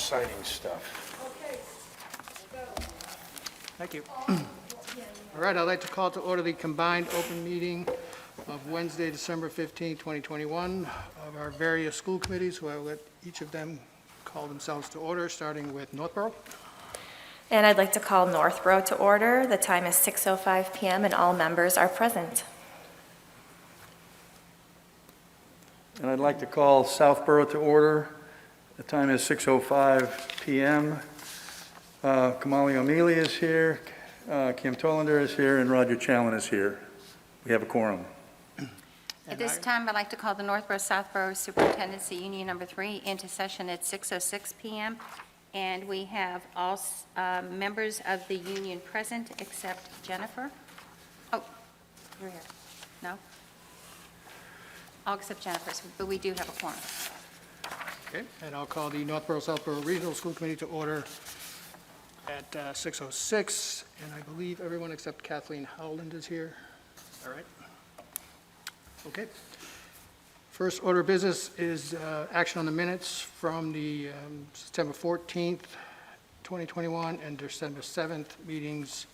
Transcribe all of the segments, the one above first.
exciting stuff. Thank you. All right, I'd like to call to order the combined open meeting of Wednesday, December 15, 2021, of our various school committees, who I will let each of them call themselves to order, starting with Northborough. And I'd like to call Northborough to order. The time is 6:05 PM and all members are present. And I'd like to call Southborough to order. The time is 6:05 PM. Kamali O'Mealy is here, Kim Tolander is here, and Roger Challen is here. We have a quorum. At this time, I'd like to call the Northborough-Southborough Superintendency Union Number 3 into session at 6:06 PM. And we have all members of the union present except Jennifer. Oh, you're here. No? All except Jennifer, but we do have a quorum. Okay, and I'll call the Northborough-Southborough Regional School Committee to order at 6:06, and I believe everyone except Kathleen Howland is here. All right. Okay. First order of business is action on the minutes from the September 14th, 2021, and December 7th meetings.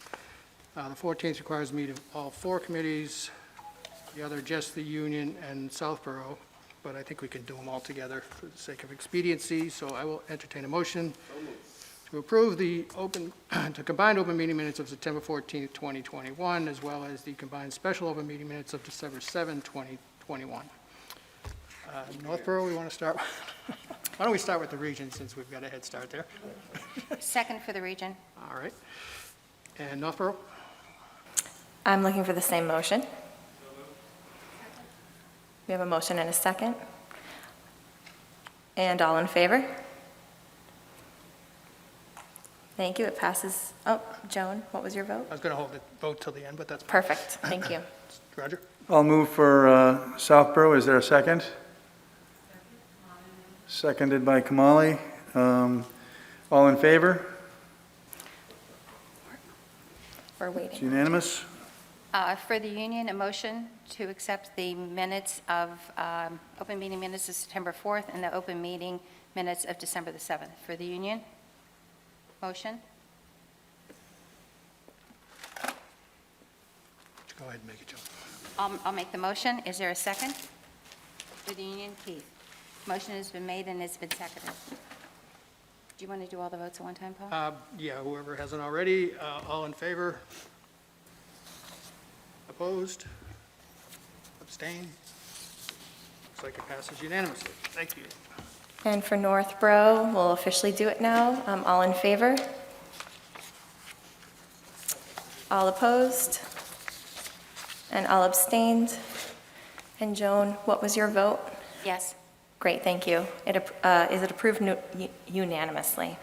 The 14th requires me to all four committees, the other just the Union and Southborough, but I think we can do them all together for the sake of expediency, so I will entertain a motion to approve the combined open meeting minutes of September 14th, 2021, as well as the combined special open meeting minutes of December 7th, 2021. Northborough, we want to start, why don't we start with the region since we've got a head start there? Second for the region. All right. And Northborough? I'm looking for the same motion. We have a motion and a second. And all in favor? Thank you, it passes. Oh, Joan, what was your vote? I was going to hold the vote till the end, but that's Perfect, thank you. Roger. I'll move for Southborough. Is there a second? Seconded by Kamali. All in favor? We're It's waiting. unanimous. For the union, a motion to accept the minutes of open meeting minutes of September 4th and the open meeting minutes of December the 7th. For the union, motion. Go ahead and make it, Joe. I'll make the motion. Is there a second? For the union, Keith. Motion has been made and it's been seconded. Do you want to do all the votes at one time, Paul? Yeah, whoever hasn't already, all in favor? Opposed? Abstain? Looks like it passes unanimously. Thank you. And for Northborough, we'll officially do it now. All in favor? All opposed? And all abstained? And Joan, what was your vote? Yes. Great, thank you. Is it approved unanimously?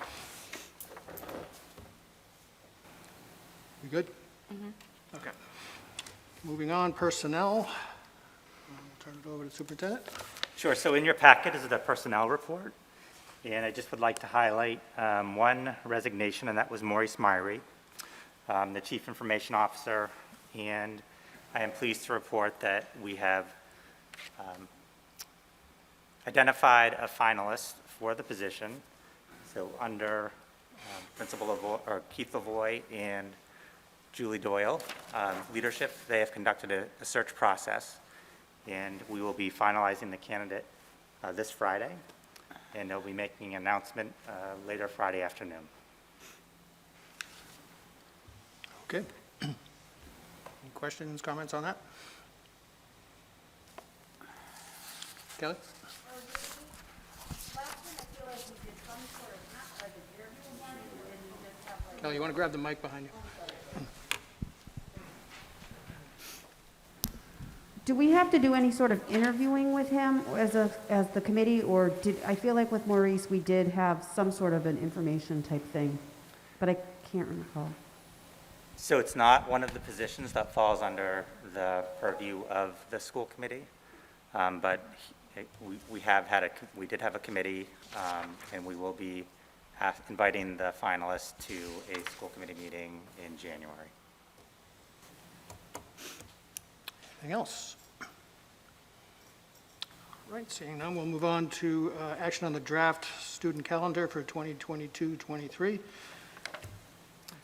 We good? Okay. Moving on, personnel. I'll turn it over to Superintendent. Sure. So in your packet is the personnel report, and I just would like to highlight one resignation, and that was Maurice Myrie, the Chief Information Officer, and I am pleased to report that we have identified a finalist for the position. So under Keith Lavoie and Julie Doyle leadership, they have conducted a search process, and we will be finalizing the candidate this Friday, and they'll be making an announcement later Friday afternoon. Okay. Any questions, comments on that? Kelly? Kelly, you want to grab the mic behind you? Do we have to do any sort of interviewing with him as the committee, or I feel like with Maurice, we did have some sort of an information type thing, but I can't recall. So it's not one of the positions that falls under the purview of the school committee, but we did have a committee, and we will be inviting the finalists to a school committee meeting in January. Anything else? All right, seeing none, we'll move on to action on the draft student calendar for 2022-23. Once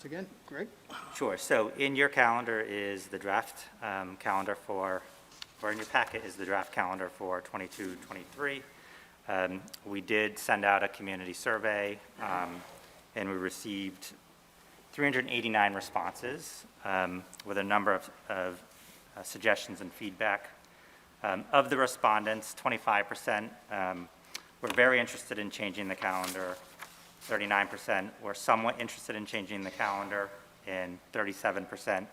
again, Greg? Sure. So in your calendar is the draft calendar for, or in your packet is the draft calendar for 22-23. We did send out a community survey, and we received 389 responses with a number of suggestions and feedback. Of the respondents, 25% were very interested in changing the calendar, 39% were somewhat interested in changing the calendar, and 37%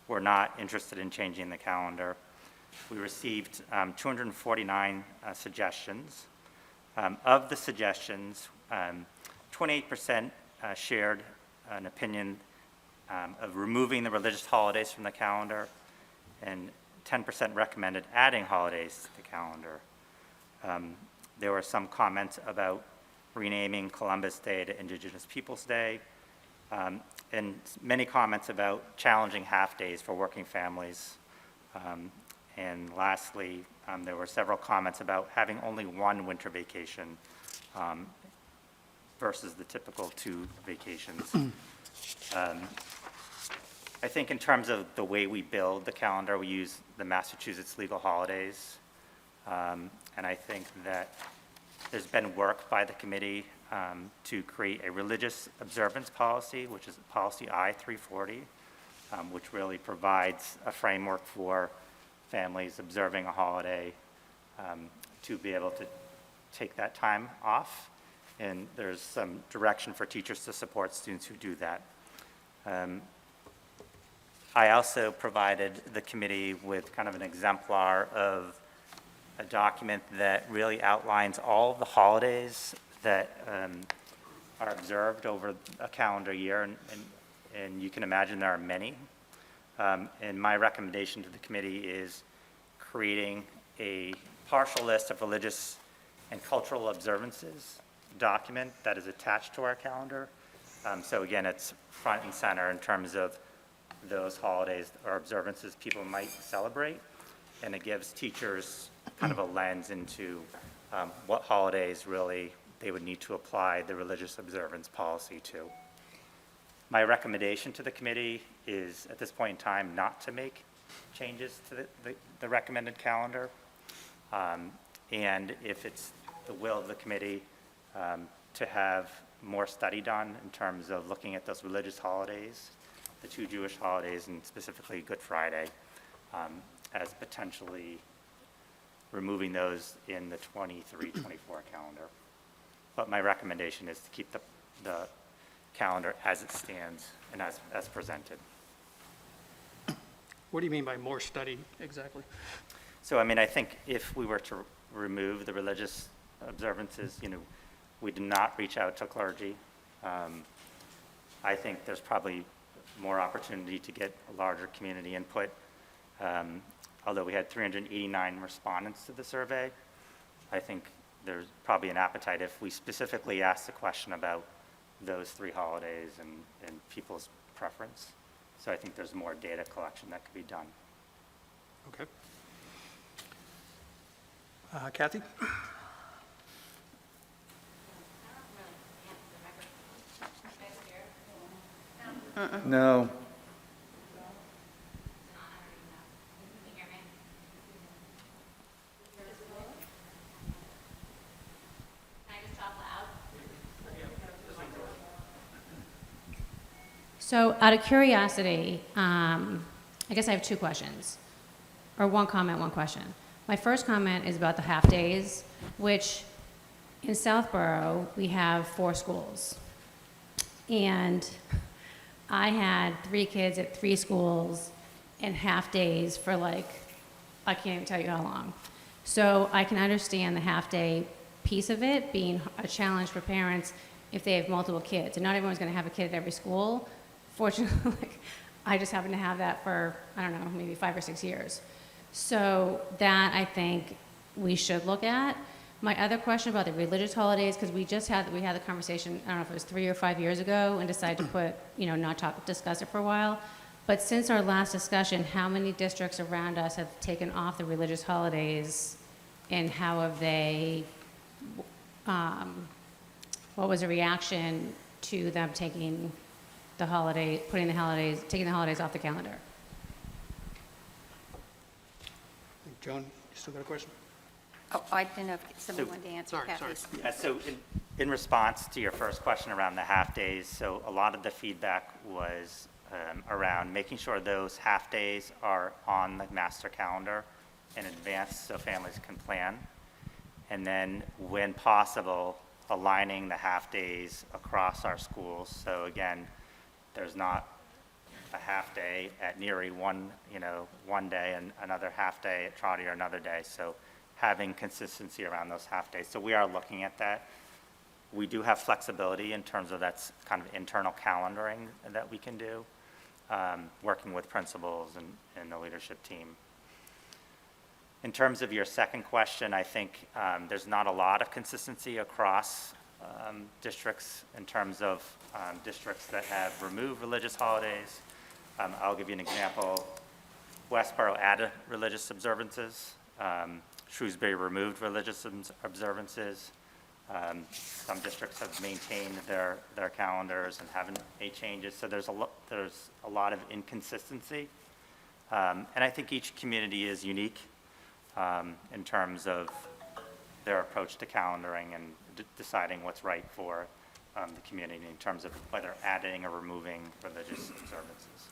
were not interested in changing the calendar. We received 249 suggestions. Of the suggestions, 28% shared an opinion of removing the religious holidays from the calendar, and 10% recommended adding holidays to the calendar. There were some comments about renaming Columbus Day to Indigenous Peoples Day, and many comments about challenging half-days for working families. And lastly, there were several comments about having only one winter vacation versus the typical 2 vacations. I think in terms of the way we build the calendar, we use the Massachusetts legal holidays. And I think that there's been work by the committee to create a religious observance policy, which is policy I-340, which really provides a framework for families observing a holiday to be able to take that time off. And there's some direction for teachers to support students who do that. I also provided the committee with kind of an exemplar of a document that really outlines all of the holidays that are observed over a calendar year, and you can imagine there are many. And my recommendation to the committee is creating a partial list of religious and cultural observances document that is attached to our calendar. So again, it's front and center in terms of those holidays or observances people might celebrate, and it gives teachers kind of a lens into what holidays really they would need to apply the religious observance policy to. My recommendation to the committee is, at this point in time, not to make changes to the recommended calendar. And if it's the will of the committee to have more study done in terms of looking at those religious holidays, the 2 Jewish holidays, and specifically Good Friday, as potentially removing those in the 23-24 calendar. But my recommendation is to keep the calendar as it stands and as presented. What do you mean by more study exactly? So, I mean, I think if we were to remove the religious observances, we did not reach out to clergy. I think there's probably more opportunity to get a larger community input. Although we had 389 respondents to the survey, I think there's probably an appetite if we specifically asked the question about those 3 holidays and people's preference. So I think there's more data collection that could be done. Okay. Kathy? No. So out of curiosity, I guess I have 2 questions, or 1 comment, 1 question. My first comment is about the half-days, which in Southborough, we have 4 schools. And I had 3 kids at 3 schools and half-days for I can't even tell you how long. So I can understand the half-day piece of it being a challenge for parents if they have multiple kids. And not everyone's going to have a kid at every school. Fortunately, I just happen to have that for, I don't know, maybe 5 or 6 years. So that I think we should look at. My other question about the religious holidays, because we had the conversation, I don't know if it was 3 or 5 years ago, and decided to put, discuss it for a while. But since our last discussion, how many districts around us have taken off the religious holidays and how have they, what was the reaction to them taking the taking the holidays off the calendar? Joan, you still got a question? Oh, I didn't know if somebody wanted to answer Sorry. Kathy's. Yeah, so in response to your first question around the half-days, so a lot of the feedback was around making sure those half-days are on the master calendar in advance so families can plan. And then, when possible, aligning the half-days across our schools. So again, there's not a half-day at Neary one day and another half-day at Trotty or another day. So having consistency around those half-days. So we are looking at that. We do have flexibility in terms of that's kind of internal calendaring that we can do, working with principals and the leadership team. In terms of your second question, I think there's not a lot of consistency across districts in terms of districts that have removed religious holidays. I'll give you an example. Westboro added religious observances. Shrewsbury removed religious observances. Some districts have maintained their calendars and haven't made changes. So there's a lot of inconsistency. And I think each community is unique in terms of their approach to calendaring and deciding what's right for the community in terms of whether adding or removing religious observances.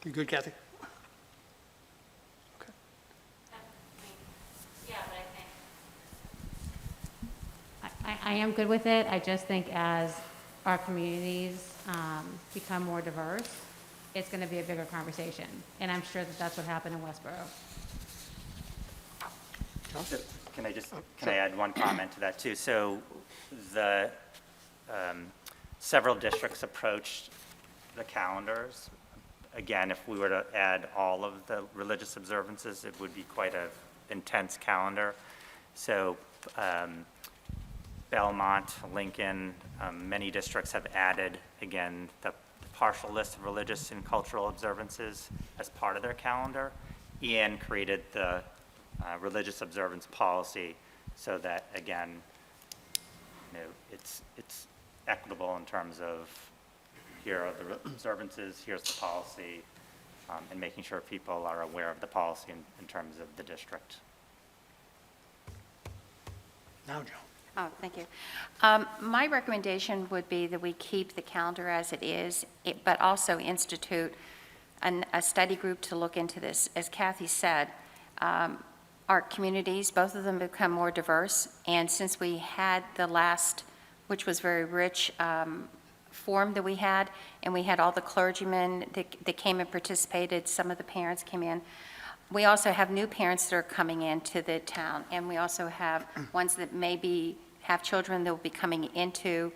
You good, Kathy? Okay. Yeah, but I am good with it. I just think as our communities become more diverse, it's going to be a bigger conversation. And I'm sure that that's what happened in Westboro. Can I add one comment to that too? So the several districts approached the calendars. Again, if we were to add all of the religious observances, it would be quite an intense calendar. So Belmont, Lincoln, many districts have added, again, the partial list of religious and cultural observances as part of their calendar and created the religious observance policy so that, again, it's equitable in terms of here are the observances, here's the policy, and making sure people are aware of the policy in terms of the district. Now, Joan. Oh, thank you. My recommendation would be that we keep the calendar as it is, but also institute a study group to look into this. As Kathy said, our communities, both of them become more diverse, and since we had the last, which was very rich, forum that we had, and we had all the clergymen that came and participated, some of the parents came in. We also have new parents that are coming into the town, and we also have ones that maybe have children that will be coming into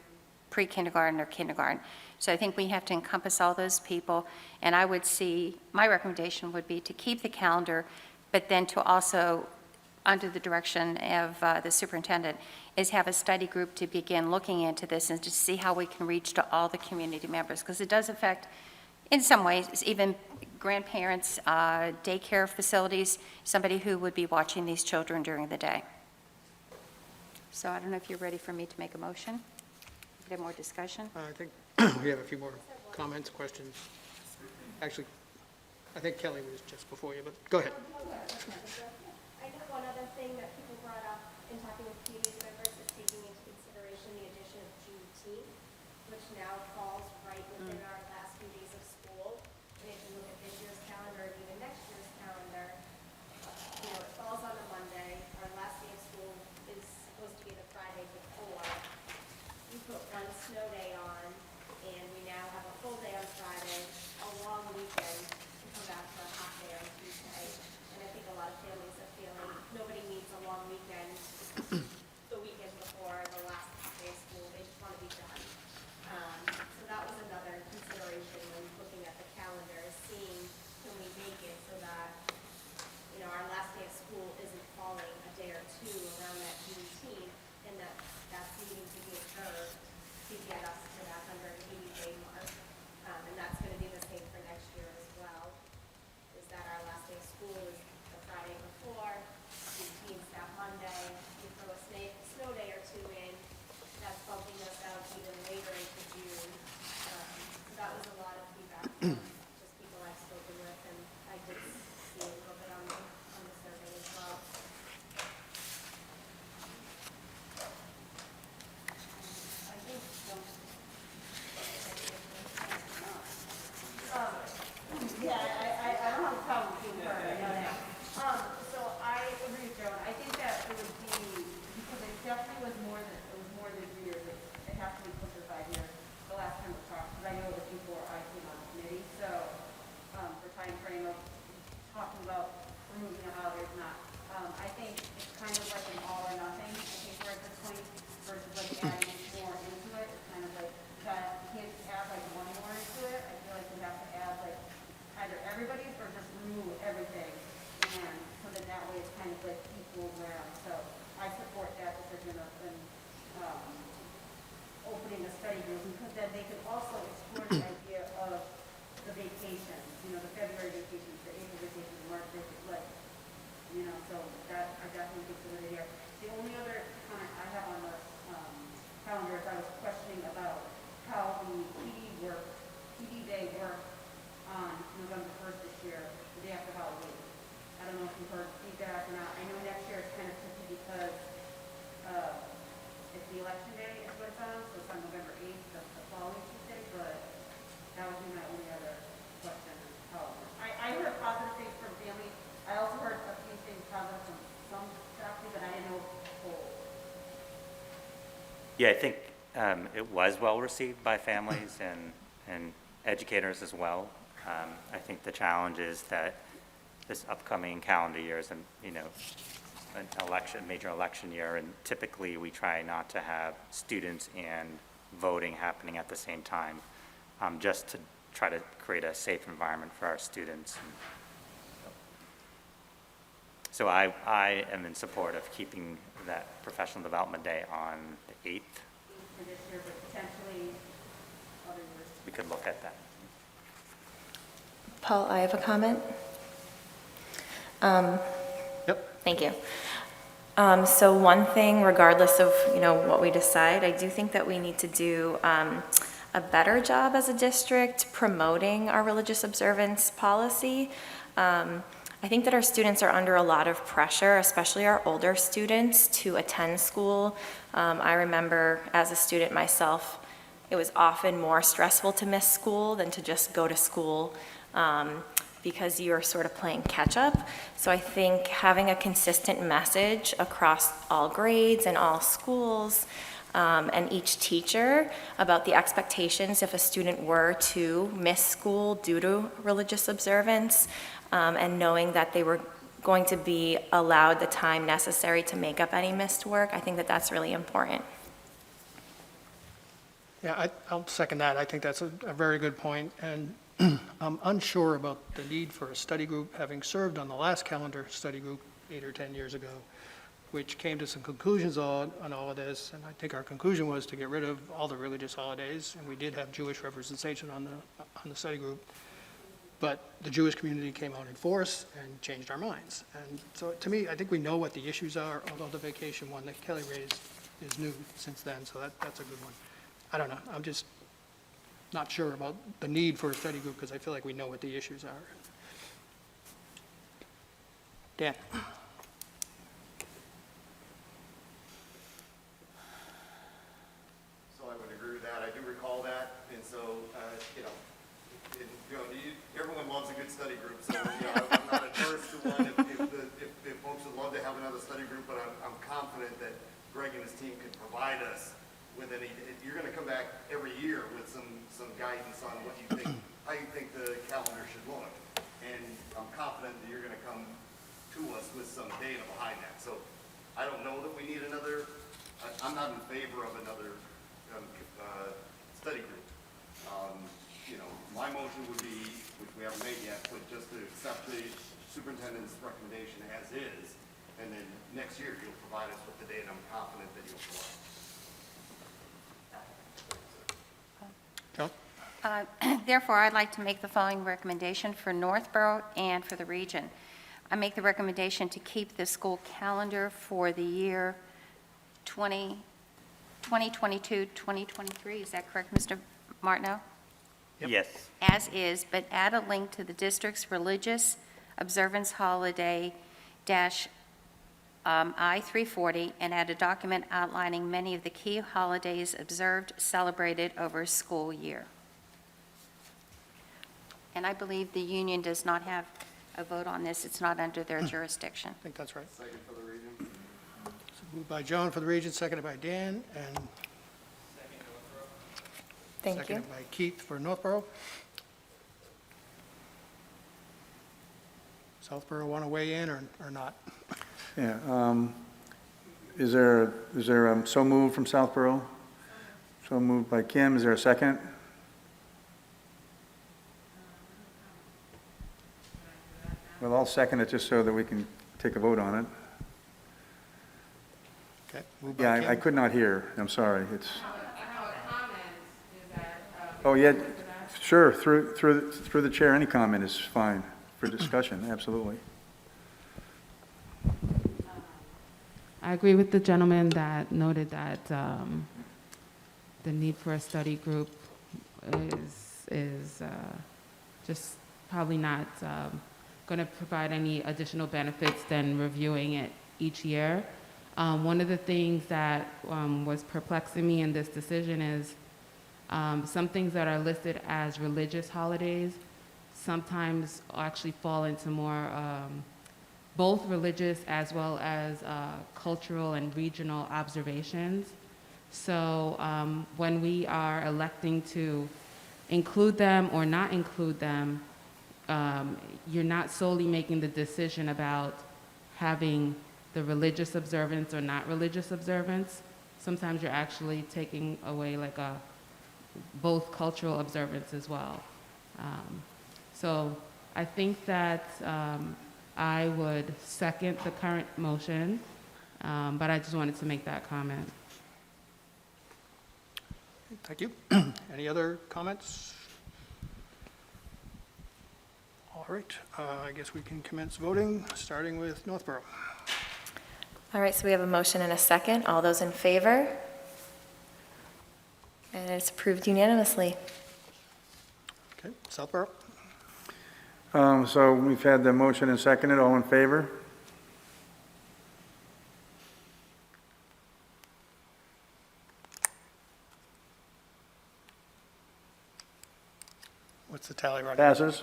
pre-kindergarten or kindergarten. So I think we have to encompass all those people, and I would see, my recommendation would be to keep the calendar, but then to also, under the direction of the superintendent, is have a study group to begin looking into this and to see how we can reach to all the community members, because it does affect, in some ways, even grandparents, daycare facilities, somebody who would be watching these children during the day. So I don't know if you're ready for me to make a motion? Get more discussion? I think we have a few more comments, questions. Actually, I think Kelly was just before you, but go ahead. I think one other thing that people brought up in talking with community members is taking into consideration the addition of Juneteenth, which now falls right within our last few days of school. And if you look at this year's calendar and even next year's calendar, it falls on a Monday. Our last day of school is supposed to be the Friday before. You put one snow day on, and we now have a full day on Friday, a long weekend, to come back to a half day on Tuesday. And I think a lot of families are feeling nobody needs a long weekend the weekend before the last day of school. They just want to be done. So that just people I've spoken with, and I did see a little bit on the survey as well. I think yeah, I don't have a problem with being heard, I know that. So I agree with Joan, I think that it would be, because it definitely was more than 3 years, it has to be closer to 5 years, the last time we talked, because I know it was before I came on the committee, so, for time frame of talking about removing the holidays, not. I think it's kind of like an all or nothing, I think we're at this point, versus like adding more into it, it's kind of like, you can't just add like one more into it, I feel like we have to add like either everybody's or just remove everything, and so that way it's kind of like equal ground, so I support that decision of them, opening a study group, because then they can also explore the idea of the vacations, the February vacations, the April vacations, the March vacations, like, so that I definitely consider it here. The only other comment I have on the calendar is I was questioning about how the PD day worked on November 1st this year, the day after Halloween. I don't know if you've heard feedback or not. I know next year it's kind of tricky because it's the election day is what it's on, so it's on November 8th, the following Tuesday, but that would be my only other question. I heard positive things from family. I also heard a few things positive from some faculty, but I didn't know whole. Yeah, I think it was well received by families and educators as well. I think the challenge is that this upcoming calendar year is an major election year, and typically we try not to have students and voting happening at the same time, just to try to create a safe environment for our students. So I am in support of keeping that professional development day on the 8th. For this year, but potentially other years. We could look at that. Paul, I have a comment. Yep. Thank you. So one thing, regardless of, what we decide, I do think that we need to do a better job as a district promoting our religious observance policy. I think that our students are under a lot of pressure, especially our older students, to attend school. I remember as a student myself, it was often more stressful to miss school than to just go to school. Because you're sort of playing catch up. So I think having a consistent message across all grades and all schools and each teacher about the expectations if a student were to miss school due to religious observance, and knowing that they were going to be allowed the time necessary to make up any missed work, I think that that's really important. Yeah, I'll second that. I think that's a very good point, and I'm unsure about the need for a study group, having served on the last calendar study group 8 or 10 years ago, which came to some conclusions on all of this, and I think our conclusion was to get rid of all the religious holidays, and we did have Jewish representation on the study group, but the Jewish community came out in force and changed our minds. And so to me, I think we know what the issues are, although the vacation one that Kelly raised is new since then, so that's a good one. I don't know, I'm just not sure about the need for a study group because I feel like we know what the issues are. Dan? So I would agree with that. I do recall that, and so, everyone loves a good study group, so, I'm not adverse to one if folks would love to have another study group, but I'm confident that Greg and his team can provide us with you're gonna come back every year with some guidance on what you think, how you think the calendar should look. And I'm confident that you're gonna come to us with some data behind that. So I don't know that we need another, I'm not in favor of another study group. My motion would be, which we haven't made yet, but just to accept the superintendent's recommendation as is, and then next year you'll provide us with the data I'm confident that you'll provide. Joan? Therefore, I'd like to make the following recommendation for Northborough and for the region. I make the recommendation to keep the school calendar for the year 2022-2023. Is that correct, Mr. Martineau? Yep. Yes. as is, but add a link to the district's religious observance holiday dash I-340 and add a document outlining many of the key holidays observed, celebrated over a school year. And I believe the union does not have a vote on this. It's not under their jurisdiction. I think that's right. Second for the region. So moved by Joan for the region, seconded by Dan, and Thank you. seconded by Keith for Northborough. Southborough want to weigh in or not? Yeah, is there so moved from Southborough? So moved by Kim, is there a second? Well, I'll second it just so that we can take a vote on it. Okay. Moved by Yeah, I Kim. could not hear, I'm sorry, it's... Oh, yeah, sure, through the chair, any comment is fine for discussion, absolutely. I agree with the gentleman that noted that the need for a study group is just probably not going to provide any additional benefits than reviewing it each year. One of the things that was perplexing me in this decision is some things that are listed as religious holidays sometimes actually fall into more both religious as well as cultural and regional observations. So when we are electing to include them or not include them, you're not solely making the decision about having the religious observance or not religious observance. Sometimes you're actually taking away like both cultural observance as well. So I think that I would second the current motion, but I just wanted to make that comment. Thank you. Any other comments? All right, I guess we can commence voting, starting with Northborough. All right, so we have a motion and a second. All those in favor? And it's approved unanimously. Okay, Southborough? So we've had the motion and seconded, all in favor? What's the tally right now? Passes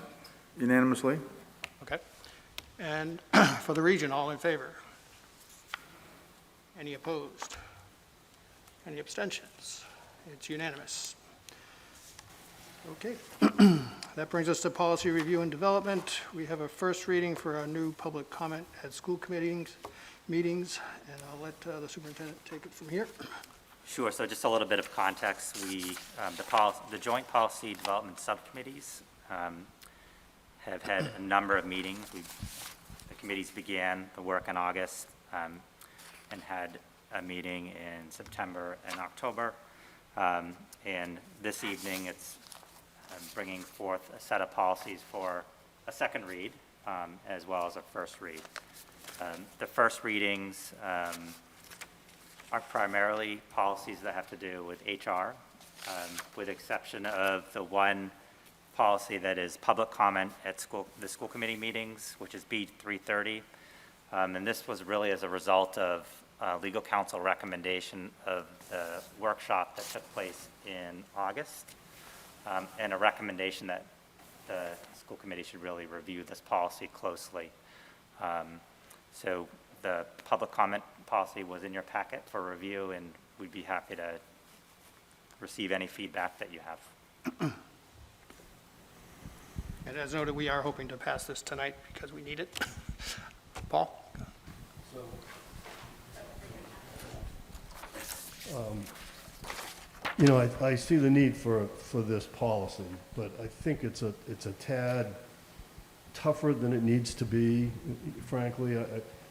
unanimously. Okay. And for the region, all in favor? Any opposed? Any abstentions? It's unanimous. Okay. That brings us to policy review and development. We have a first reading for our new public comment at school committee meetings, and I'll let the superintendent take it from here. Sure, so just a little bit of context. The joint policy development subcommittees have had a number of meetings. The committees began the work in August and had a meeting in September and October. And this evening, it's bringing forth a set of policies for a second read, as well as a first read. The first readings are primarily policies that have to do with HR, with exception of the one policy that is public comment at the school committee meetings, which is B330. And this was really as a result of legal counsel recommendation of the workshop that took place in August, and a recommendation that the school committee should really review this policy closely. So the public comment policy was in your packet for review, and we'd be happy to receive any feedback that you have. And as noted, we are hoping to pass this tonight because we need it. Paul? You know, I see the need for this policy, but I think it's a tad tougher than it needs to be, frankly.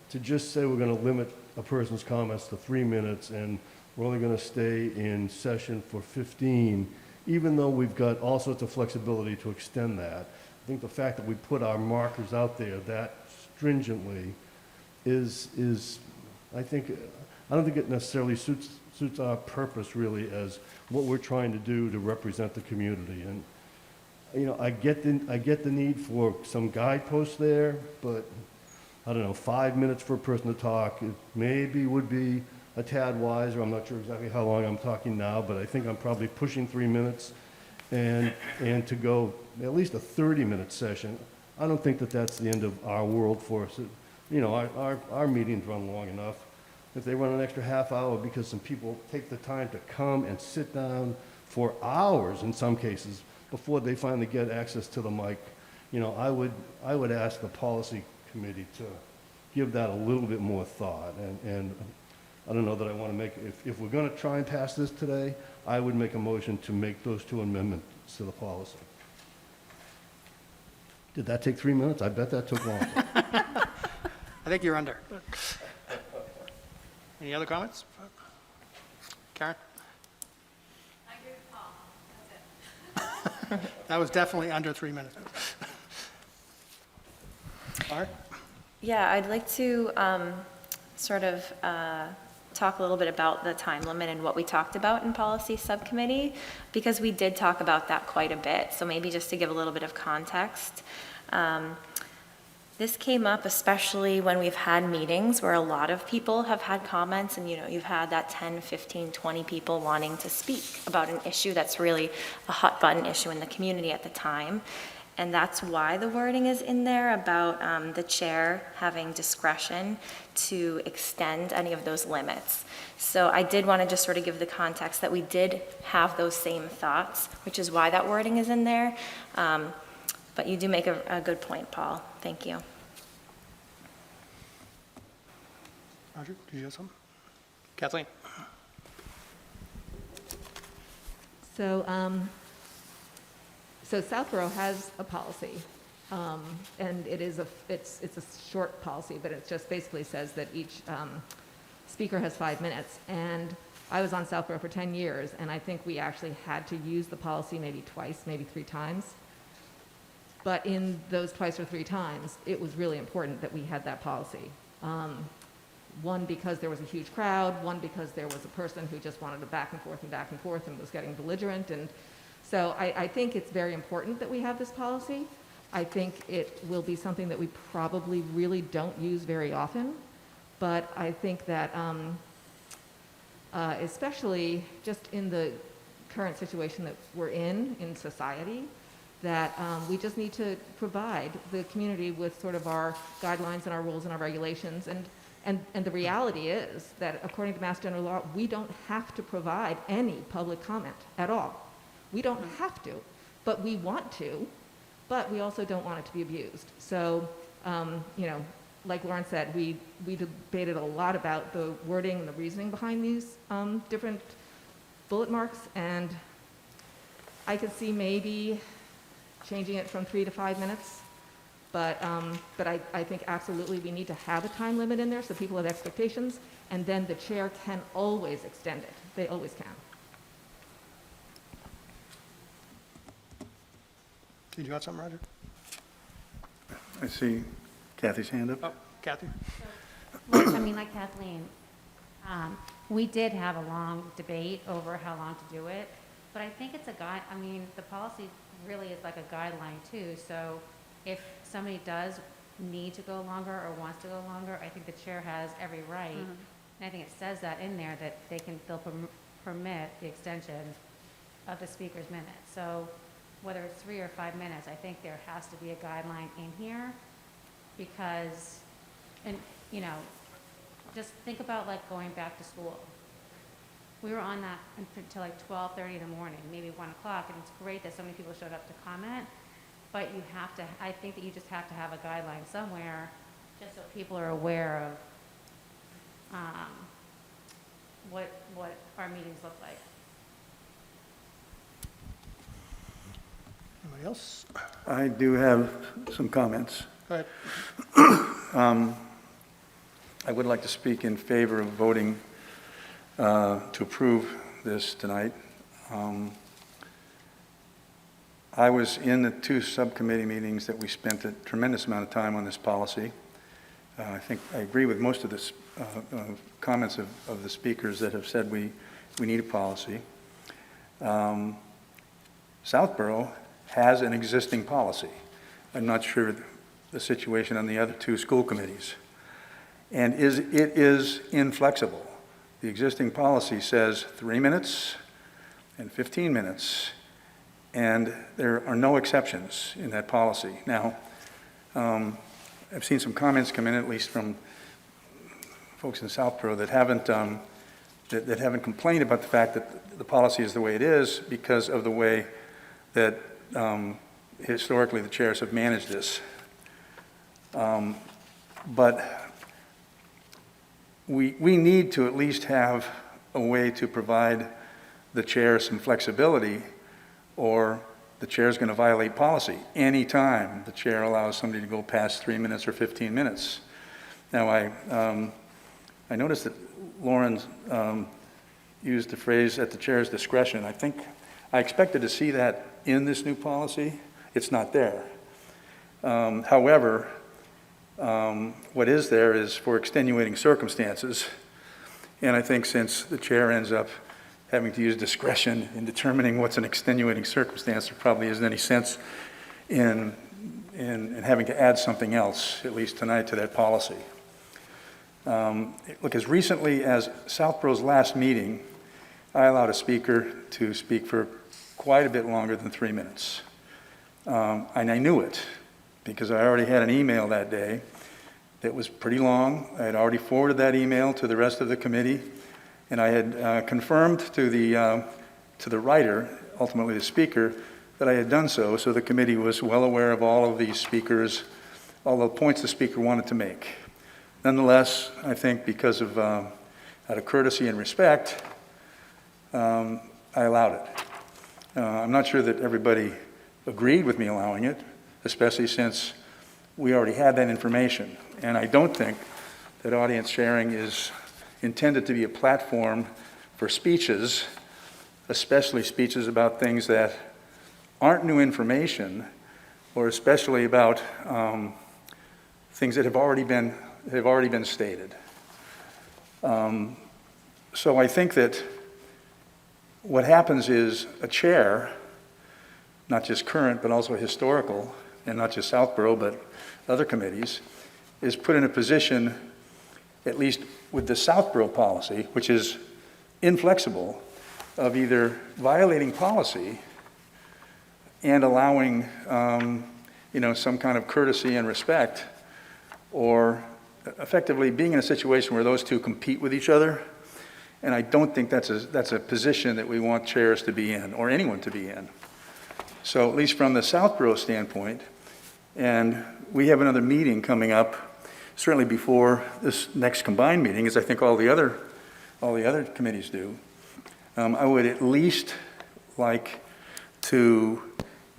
To just say we're going to limit a person's comments to 3 minutes and we're only going to stay in session for 15, even though we've got all sorts of flexibility to extend that. I think the fact that we put our markers out there that stringently is I don't think it necessarily suits our purpose really as what we're trying to do to represent the community. And I get the need for some guideposts there, but I don't know, 5 minutes for a person to talk, it maybe would be a tad wiser. I'm not sure exactly how long I'm talking now, but I think I'm probably pushing 3 minutes. And to go at least a 30-minute session, I don't think that that's the end of our world for us. Our meetings run long enough. If they run an extra half hour because some people take the time to come and sit down for hours in some cases before they finally get access to the mic, I would ask the policy committee to give that a little bit more thought. And I don't know that I want to make, if we're going to try and pass this today, I would make a motion to make those 2 amendments to the policy. Did that take 3 minutes? I bet that took longer. I think you're under. Any other comments? Karen? I agree with Paul, that's it. That was definitely under 3 minutes. Art? Yeah, I'd like to talk a little bit about the time limit and what we talked about in policy subcommittee, because we did talk about that quite a bit. So maybe just to give a little bit of context. This came up especially when we've had meetings where a lot of people have had comments, and you've had that 10, 15, 20 people wanting to speak about an issue that's really a hot button issue in the community at the time. And that's why the wording is in there about the chair having discretion to extend any of those limits. So I did want to just sort of give the context that we did have those same thoughts, which is why that wording is in there. But you do make a good point, Paul. Thank you. Roger, do you have something? Kathleen? So Southborough has a policy, and it's a short policy, but it just basically says that each speaker has 5 minutes. And I was on Southborough for 10 years, and I think we actually had to use the policy maybe twice, maybe 3 times. But in those twice or 3 times, it was really important that we had that policy. One, because there was a huge crowd. One, because there was a person who just wanted to back and forth and was getting belligerent. And so I think it's very important that we have this policy. I think it will be something that we probably really don't use very often. But I think that especially just in the current situation that we're in society, that we just need to provide the community with sort of our guidelines and our rules and our regulations. And the reality is that according to Mass General Law, we don't have to provide any public comment at all. We don't have to, but we want to, but we also don't want it to be abused. So, like Lauren said, we debated a lot about the wording and the reasoning behind these different bullet marks, and I could see maybe changing it from 3 to 5 minutes, but I think absolutely we need to have a time limit in there so people have expectations, and then the chair can always extend it. They always can. Did you have something, Roger? I see Kathy's hand up. Oh, Kathy? Well, I mean, like Kathleen, we did have a long debate over how long to do it, but I think it's the policy really is like a guideline too, so if somebody does need to go longer or wants to go longer, I think the chair has every right, and I think it says that in there, that they'll permit the extension of the speaker's minutes. So whether it's 3 or 5 minutes, I think there has to be a guideline in here, because, just think about like going back to school. We were on that until like 12:30 in the morning, maybe 1 o'clock, and it's great that so many people showed up to comment, but I think that you just have to have a guideline somewhere, just so people are aware of what our meetings look like. Anybody else? I do have some comments. Go ahead. I would like to speak in favor of voting to approve this tonight. I was in the 2 subcommittee meetings that we spent a tremendous amount of time on this policy. I think I agree with most of the comments of the speakers that have said we need a policy. Southborough has an existing policy. I'm not sure the situation on the other two school committees. And it is inflexible. The existing policy says 3 minutes and 15 minutes, and there are no exceptions in that policy. Now, I've seen some comments come in, at least from folks in Southborough, that haven't complained about the fact that the policy is the way it is because of the way that historically the chairs have managed this. But we need to at least have a way to provide the chair some flexibility, or the chair is going to violate policy anytime the chair allows somebody to go past 3 minutes or 15 minutes. Now, I noticed that Lauren used the phrase "at the chair's discretion." I expected to see that in this new policy. It's not there. However, what is there is for extenuating circumstances. And I think since the chair ends up having to use discretion in determining what's an extenuating circumstance, there probably isn't any sense in having to add something else, at least tonight, to that policy. Look, as recently as Southborough's last meeting, I allowed a speaker to speak for quite a bit longer than 3 minutes. And I knew it because I already had an email that day that was pretty long. I had already forwarded that email to the rest of the committee, and I had confirmed to the writer, ultimately the speaker, that I had done so the committee was well aware of all of these speakers, all the points the speaker wanted to make. Nonetheless, I think because of out of courtesy and respect, I allowed it. I'm not sure that everybody agreed with me allowing it, especially since we already had that information. And I don't think that audience sharing is intended to be a platform for speeches, especially speeches about things that aren't new information, or especially about things that have already been stated. So I think that what happens is a chair, not just current, but also historical, and not just Southborough, but other committees, is put in a position, at least with the Southborough policy, which is inflexible, of either violating policy and allowing some kind of courtesy and respect, or effectively being in a situation where those two compete with each other. And I don't think that's a position that we want chairs to be in, or anyone to be in. So at least from the Southborough standpoint, and we have another meeting coming up, certainly before this next combined meeting, as I think all the other committees do, I would at least like to,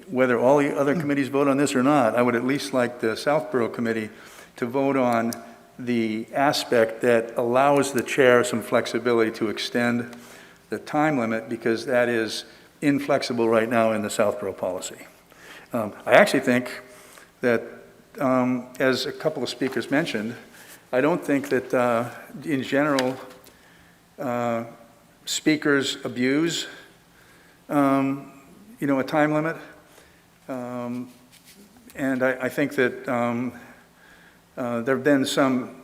whether all the other committees vote on this or not, I would at least like the Southborough committee to vote on the aspect that allows the chair some flexibility to extend the time limit, because that is inflexible right now in the Southborough policy. I actually think that, as a couple of speakers mentioned, I don't think that in general speakers abuse a time limit. And I think that there have been some,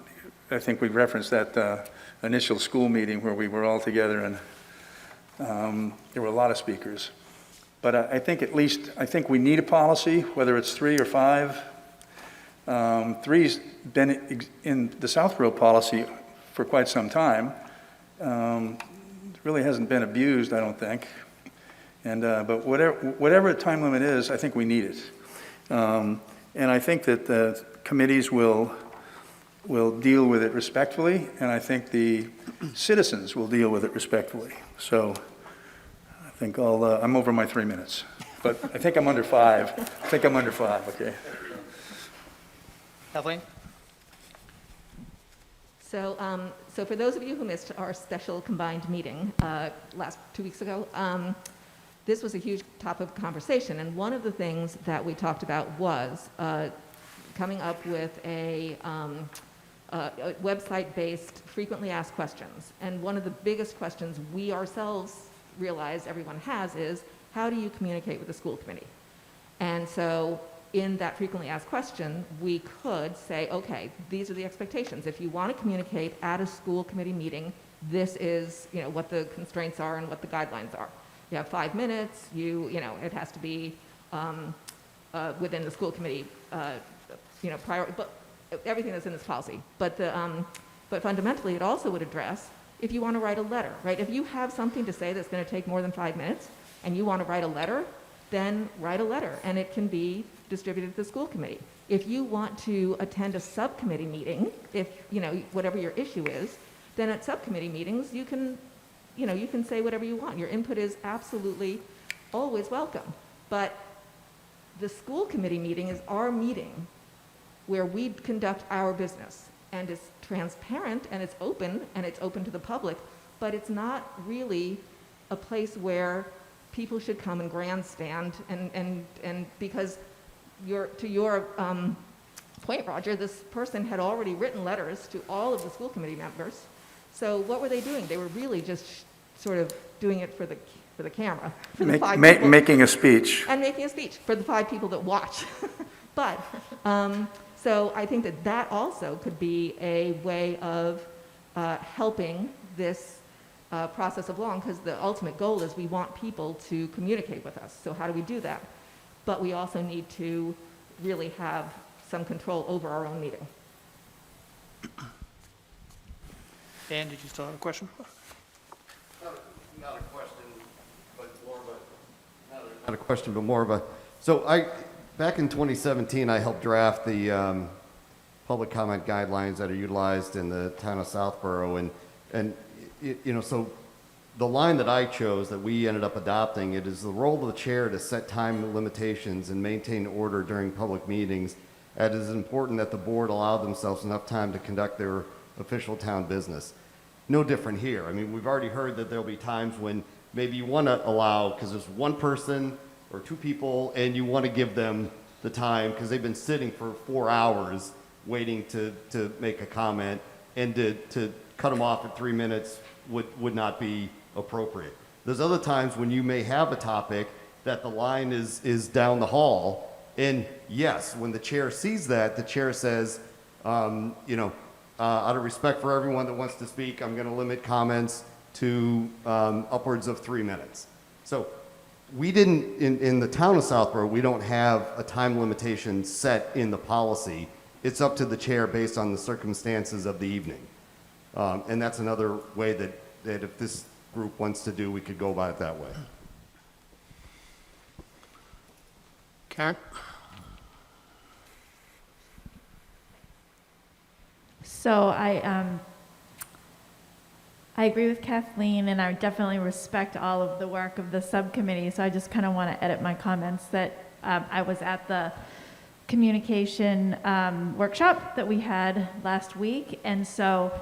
I think we referenced that initial school meeting where we were all together, and there were a lot of speakers. But I think we need a policy, whether it's 3 or 5. 3's been in the Southborough policy for quite some time. It really hasn't been abused, I don't think. And but whatever the time limit is, I think we need it. And I think that the committees will deal with it respectfully, and I think the citizens will deal with it respectfully. So I think I'm over my 3 minutes, but I think I'm under 5. Okay. Kathleen? So for those of you who missed our special combined meeting last 2 weeks ago, this was a huge topic of conversation, and one of the things that we talked about was coming up with a website-based frequently asked questions. And one of the biggest questions we ourselves realize everyone has is, how do you communicate with the school committee? And so in that frequently asked question, we could say, okay, these are the expectations. If you want to communicate at a school committee meeting, this is, what the constraints are and what the guidelines are. You have 5 minutes, it has to be within the school committee, prior, but everything that's in this policy. But fundamentally, it also would address if you want to write a letter, right? If you have something to say that's going to take more than 5 minutes and you want to write a letter, then write a letter, and it can be distributed to the school committee. If you want to attend a subcommittee meeting, if, whatever your issue is, then at subcommittee meetings, you can say whatever you want. Your input is absolutely always welcome. But the school committee meeting is our meeting where we conduct our business, and it's transparent and it's open to the public, but it's not really a place where people should come and grandstand and because to your point, Roger, this person had already written letters to all of the school committee members. So what were they doing? They were really just sort of doing it for the camera. For the 5 people. Making a speech. And making a speech for the 5 people that watch. But, so I think that also could be a way of helping this process along, because the ultimate goal is we want people to communicate with us. So how do we do that? But we also need to really have some control over our own meeting. Dan, did you still have a question? Not a question, but more of a, not a question, but more of a, so back in 2017, I helped draft the public comment guidelines that are utilized in the town of Southborough, and so the line that I chose that we ended up adopting, it is the role of the chair to set time limitations and maintain order during public meetings. It is important that the board allow themselves enough time to conduct their official town business. No different here. I mean, we've already heard that there'll be times when maybe you want to allow, because there's one person or 2 people, and you want to give them the time because they've been sitting for 4 hours waiting to make a comment, and to cut them off at 3 minutes would not be appropriate. There's other times when you may have a topic that the line is down the hall, and yes, when the chair sees that, the chair says, out of respect for everyone that wants to speak, I'm going to limit comments to upwards of 3 minutes. So we didn't, in the town of Southborough, we don't have a time limitation set in the policy. It's up to the chair based on the circumstances of the evening. And that's another way that if this group wants to do, we could go about it that way. Karen? So I agree with Kathleen, and I definitely respect all of the work of the subcommittee. So I just kind of want to edit my comments that I was at the communication workshop that we had last week, and so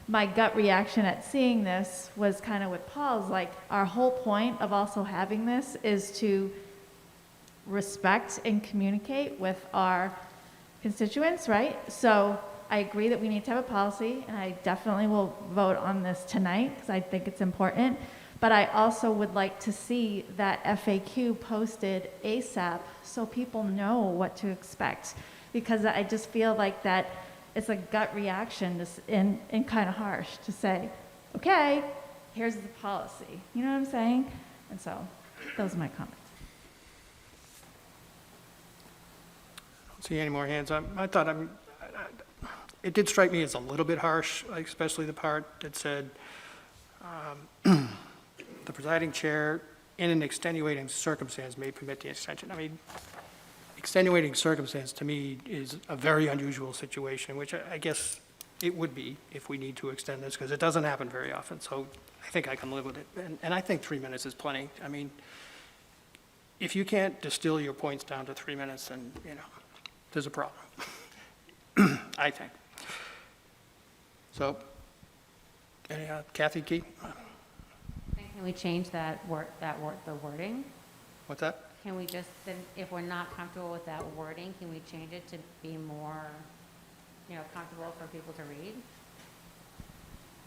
my gut reaction at seeing this was kind of with Paul's, like, our whole point of also having this is to respect and communicate with our constituents, right? So I agree that we need to have a policy, and I definitely will vote on this tonight because I think it's important. But I also would like to see that FAQ posted ASAP so people know what to expect, because I just feel like that it's a gut reaction and kind of harsh to say, okay, here's the policy. You know what I'm saying? And so those are my comments. I don't see any more hands. It did strike me as a little bit harsh, especially the part that said, the presiding chair, in an extenuating circumstance, may permit the extension. I mean, extenuating circumstance to me is a very unusual situation, which I guess it would be if we need to extend this, because it doesn't happen very often. So I think I can live with it. And I think 3 minutes is plenty. I mean, if you can't distill your points down to 3 minutes, then, there's a problem, I think. So, Kathy, Key? Can we change the wording? What's that? Can we just, then, if we're not comfortable with that wording, can we change it to be more, comfortable for people to read?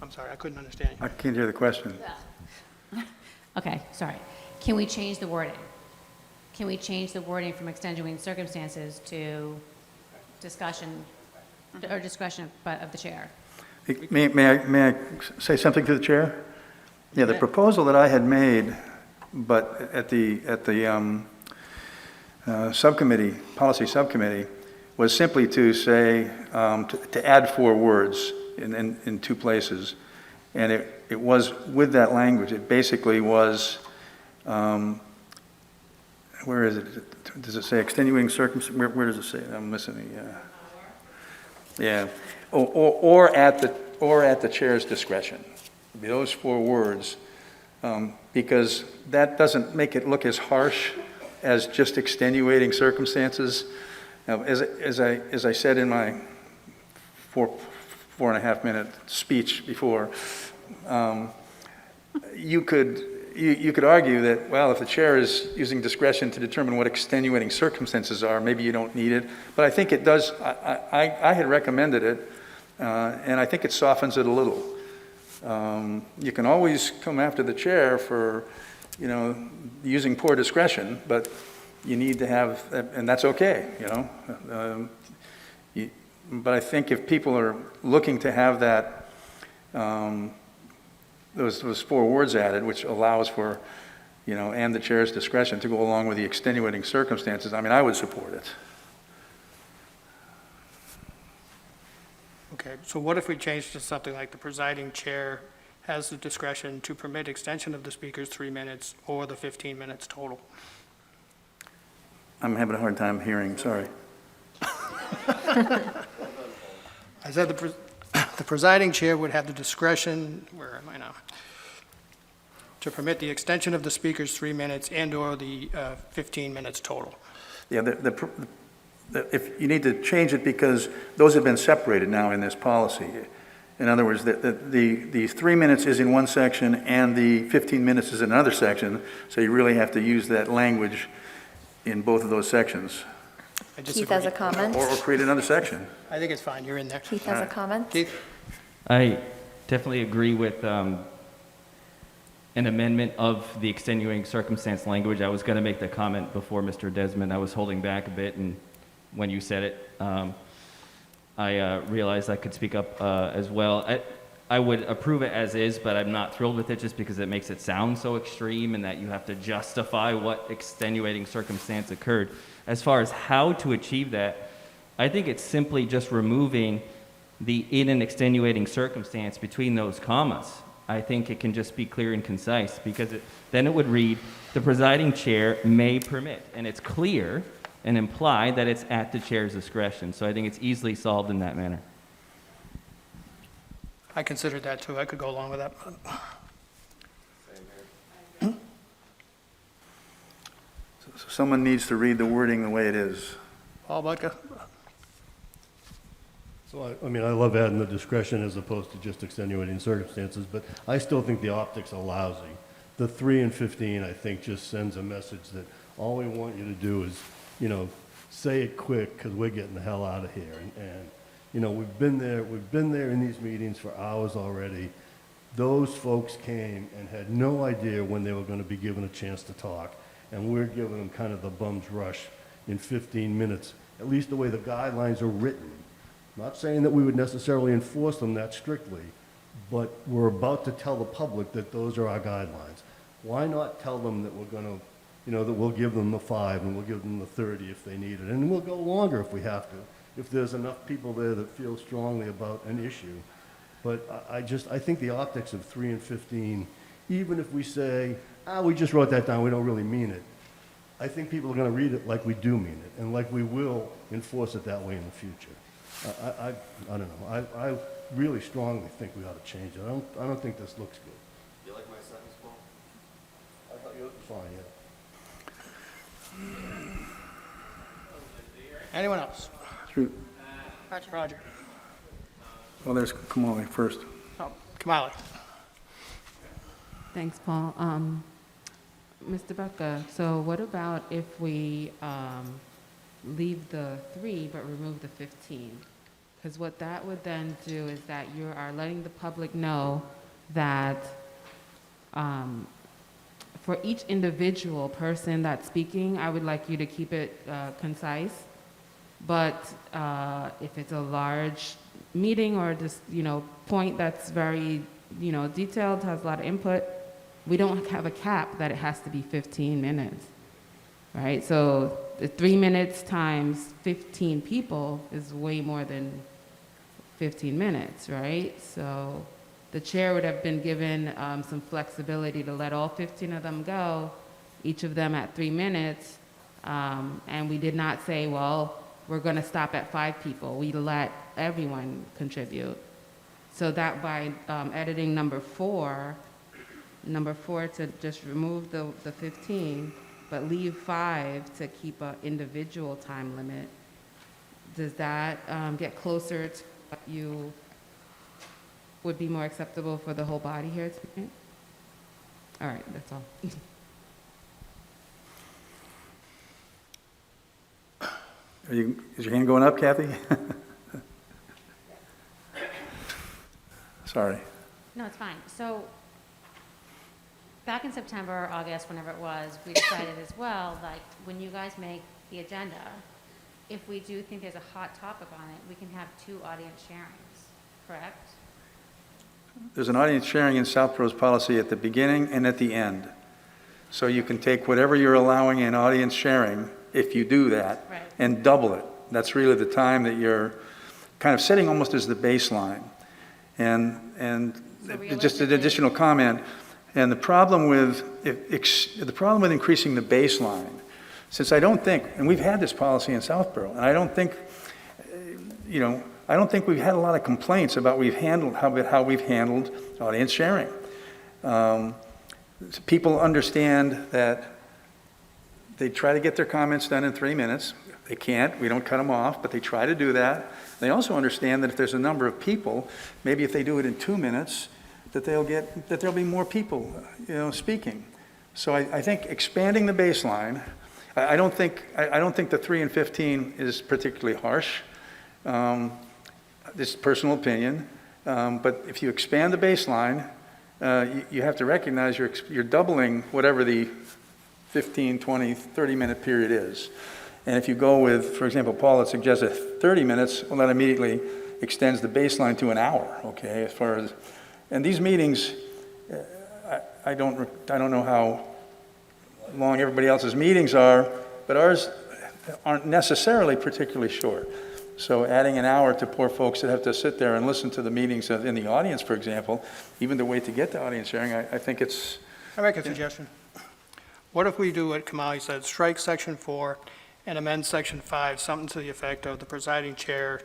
I'm sorry, I couldn't understand you. I can't hear the question. Okay, sorry. Can we change the wording? can we change the wording from extenuating circumstances to discussion, or discretion of the chair? May I say something to the chair? Yeah, the proposal that I had made, but at the subcommittee, policy subcommittee, was simply to say, to add 4 words in 2 places. And it was with that language. It basically was, where is it? Does it say extenuating circumstances? Where does it say? I'm missing the, yeah. Or at the chair's discretion. Those 4 words, because that doesn't make it look as harsh as just extenuating circumstances. Now, as I said in my 4.5 minute speech before, you could argue that, well, if the chair is using discretion to determine what extenuating circumstances are, maybe you don't need it. But I think it does. I had recommended it, and I think it softens it a little. You can always come after the chair for, using poor discretion, but you need to have, and that's okay, but I think if people are looking to have that, those 4 words added, which allows for, and the chair's discretion to go along with the extenuating circumstances, I would support it. Okay, so what if we change to something like the presiding chair has the discretion to permit extension of the speaker's 3 minutes or the 15 minutes total? I'm having a hard time hearing, sorry. I said the presiding chair would have the discretion, where am I now? To permit the extension of the speaker's 3 minutes and/or the 15 minutes total. Yeah, if you need to change it because those have been separated now in this policy. In other words, the 3 minutes is in one section and the 15 minutes is in another section, so you really have to use that language in both of those sections. Keith has a comment. Or create another section. I think it's fine, you're in there. Keith has a comment. Keith? I definitely agree with an amendment of the extenuating circumstance language. I was going to make the comment before Mr. Desmond. I was holding back a bit, and when you said it, I realized I could speak up as well. I would approve it as is, but I'm not thrilled with it just because it makes it sound so extreme and that you have to justify what extenuating circumstance occurred. As far as how to achieve that, I think it's simply just removing the in an extenuating circumstance between those commas. I think it can just be clear and concise because then it would read, the presiding chair may permit, and it's clear and implied that it's at the chair's discretion. So I think it's easily solved in that manner. I considered that too, I could go along with that. So someone needs to read the wording the way it is. Paul Budka? So I love adding the discretion as opposed to just extenuating circumstances, but I still think the optics are lousy. The 3 and 15, I think, just sends a message that all we want you to do is, say it quick because we're getting the hell out of here. And we've been there in these meetings for hours already. Those folks came and had no idea when they were going to be given a chance to talk, and we're giving them kind of the bum's rush in 15 minutes, at least the way the guidelines are written. Not saying that we would necessarily enforce them that strictly, but we're about to tell the public that those are our guidelines. Why not tell them that we're going to, that we'll give them the 5 and we'll give them the 30 if they need it, and we'll go longer if we have to, if there's enough people there that feel strongly about an issue. But I think the optics of 3 and 15, even if we say, we just wrote that down, we don't really mean it, I think people are going to read it like we do mean it, and like we will enforce it that way in the future. I don't know. I really strongly think we ought to change it. I don't think this looks good. You like my sentence, Paul? I thought you looked fine, yeah. Anyone else? Through, Roger? well, there's Kamali first. Oh, Kamala? Thanks, Paul. Mr. Bucka, so what about if we leave the 3 but remove the 15? Because what that would then do is that you are letting the public know that for each individual person that's speaking, I would like you to keep it concise. But if it's a large meeting or just, point that's very, detailed, has a lot of input, we don't have a cap that it has to be 15 minutes, right? So the 3 minutes times 15 people is way more than 15 minutes, right? So the chair would have been given some flexibility to let all 15 of them go, each of them at 3 minutes, and we did not say, well, we're going to stop at 5 people. We let everyone contribute. So that by editing number four to just remove the 15, but leave 5 to keep an individual time limit, does that get closer to what you would be more acceptable for the whole body here tonight? All right, that's all. Is your hand going up, Kathy? Sorry. No, it's fine. So back in September, August, whenever it was, we decided as well, like, when you guys make the agenda, if we do think there's a hot topic on it, we can have 2 audience sharings, correct? There's an audience sharing in Southborough's policy at the beginning and at the end. So you can take whatever you're allowing in audience sharing, if you do that, Right. and double it. That's really the time that you're kind of setting almost as the baseline. And So just an additional comment, and the problem with increasing the baseline, since I don't think, and we've had this policy in Southborough, and I don't think, I don't think we've had a lot of complaints about how we've handled audience sharing. People understand that they try to get their comments done in 3 minutes. They can't, we don't cut them off, but they try to do that. They also understand that if there's a number of people, maybe if they do it in 2 minutes, that there'll be more people, speaking. So I think expanding the baseline, I don't think the 3 and 15 is particularly harsh. This is personal opinion, but if you expand the baseline, you have to recognize you're doubling whatever the 15, 20, 30-minute period is. And if you go with, for example, Paul had suggested 30 minutes, well, that immediately extends the baseline to an hour, okay, as far as, and these meetings, I don't know how long everybody else's meetings are, but ours aren't necessarily particularly short. So adding an hour to poor folks that have to sit there and listen to the meetings in the audience, for example, even to wait to get to audience sharing, I think it's... I make a suggestion. What if we do what Kamali said, strike section 4 and amend section 5, something to the effect of the presiding chair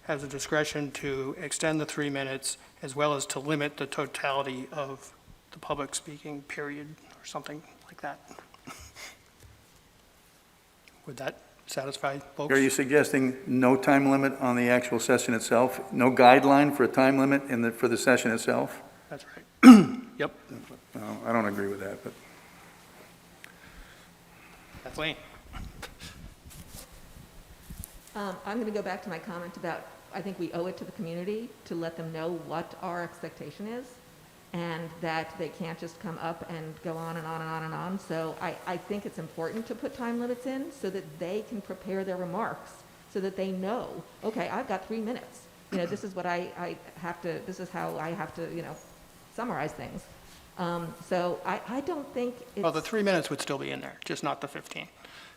has the discretion to extend the 3 minutes as well as to limit the totality of the public speaking period or something like that. Would that satisfy folks? Are you suggesting no time limit on the actual session itself? No guideline for a time limit for the session itself? That's right. Yep. No, I don't agree with that, but... Kathleen? I'm going to go back to my comment about, I think we owe it to the community to let them know what our expectation is, and that they can't just come up and go on and on and on and on. So I think it's important to put time limits in so that they can prepare their remarks, so that they know, okay, I've got 3 minutes. This is what this is how I have to, summarize things. So I don't think it's... Well, the 3 minutes would still be in there, just not the 15.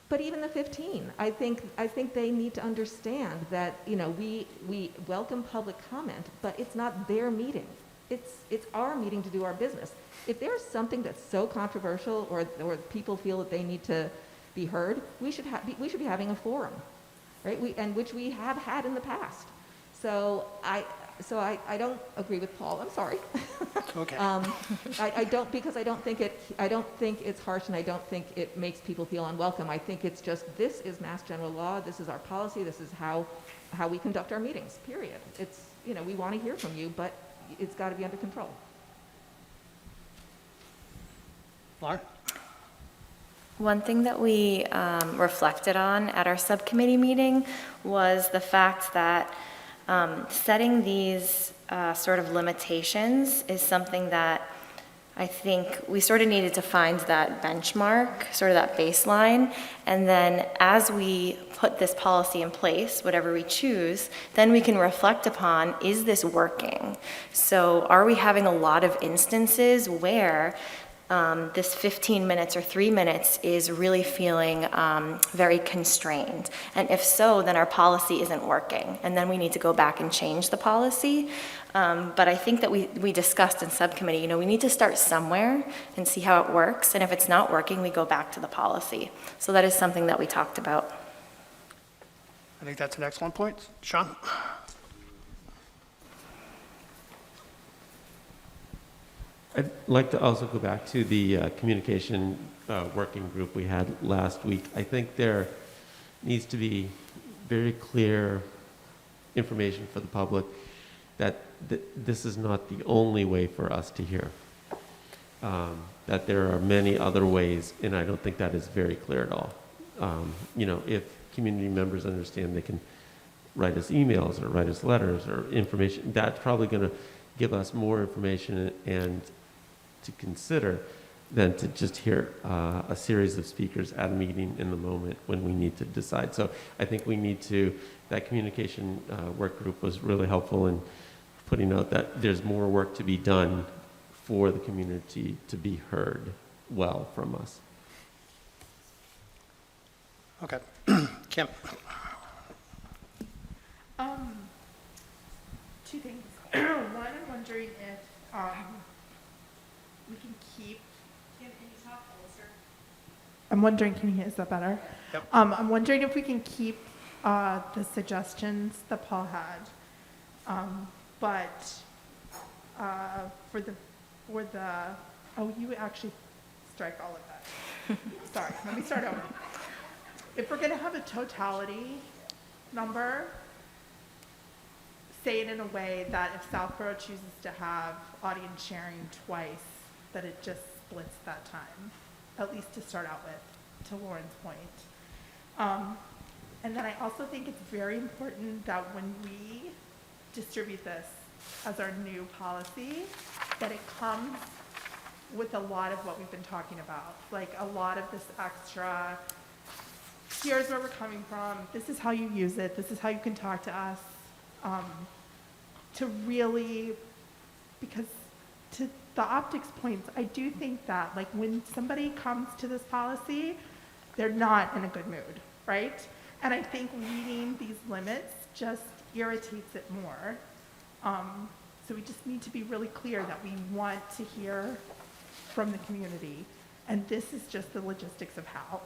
But even the 15, I think they need to understand that, we welcome public comment, but it's not their meeting. It's our meeting to do our business. If there's something that's so controversial or people feel that they need to be heard, we should be having a forum, right? Which we have had in the past. So I don't agree with Paul. I'm sorry. Okay. I don't, because I don't think it's harsh, and I don't think it makes people feel unwelcome. I think it's just, this is Mass General Law, this is our policy, this is how we conduct our meetings, period. It's, we want to hear from you, but it's got to be under control. Laura? One thing that we reflected on at our subcommittee meeting was the fact that setting these sort of limitations is something that I think we sort of needed to find that benchmark, sort of that baseline, and then as we put this policy in place, whatever we choose, then we can reflect upon, is this working? So are we having a lot of instances where this 15 minutes or 3 minutes is really feeling very constrained? And if so, then our policy isn't working, and then we need to go back and change the policy. But I think that we discussed in subcommittee, you know, we need to start somewhere and see how it works, and if it's not working, we go back to the policy. So that is something that we talked about. I think that's an excellent point. Sean? I'd like to also go back to the communication working group we had last week. I think there needs to be very clear information for the public that this is not the only way for us to hear. That there are many other ways, and I don't think that is very clear at all. You know, if community members understand they can write us emails or write us letters or information, that's probably going to give us more information and to consider than to just hear a series of speakers at a meeting in the moment when we need to decide. So I think we need to, that communication work group was really helpful in putting out that there's more work to be done for the community to be heard well from us. Okay. Kim? Two things. One, I'm wondering if we can keep. Can you talk closer? I'm wondering, is that better? Yep. I'm wondering if we can keep the suggestions that Paul had, but for the you actually strike all of that. Sorry, let me start over. If we're going to have a totality number, say it in a way that if Southborough chooses to have audience sharing twice, that it just splits that time, at least to start out with, to Lauren's point. And then I also think it's very important that when we distribute this as our new policy, that it comes with a lot of what we've been talking about, like a lot of this extra, here's where we're coming from, this is how you use it, this is how you can talk to us, to really, because to the optics points, I do think that like when somebody comes to this policy, they're not in a good mood, right? And I think reading these limits just irritates it more. So we just need to be really clear that we want to hear from the community, and this is just the logistics of how.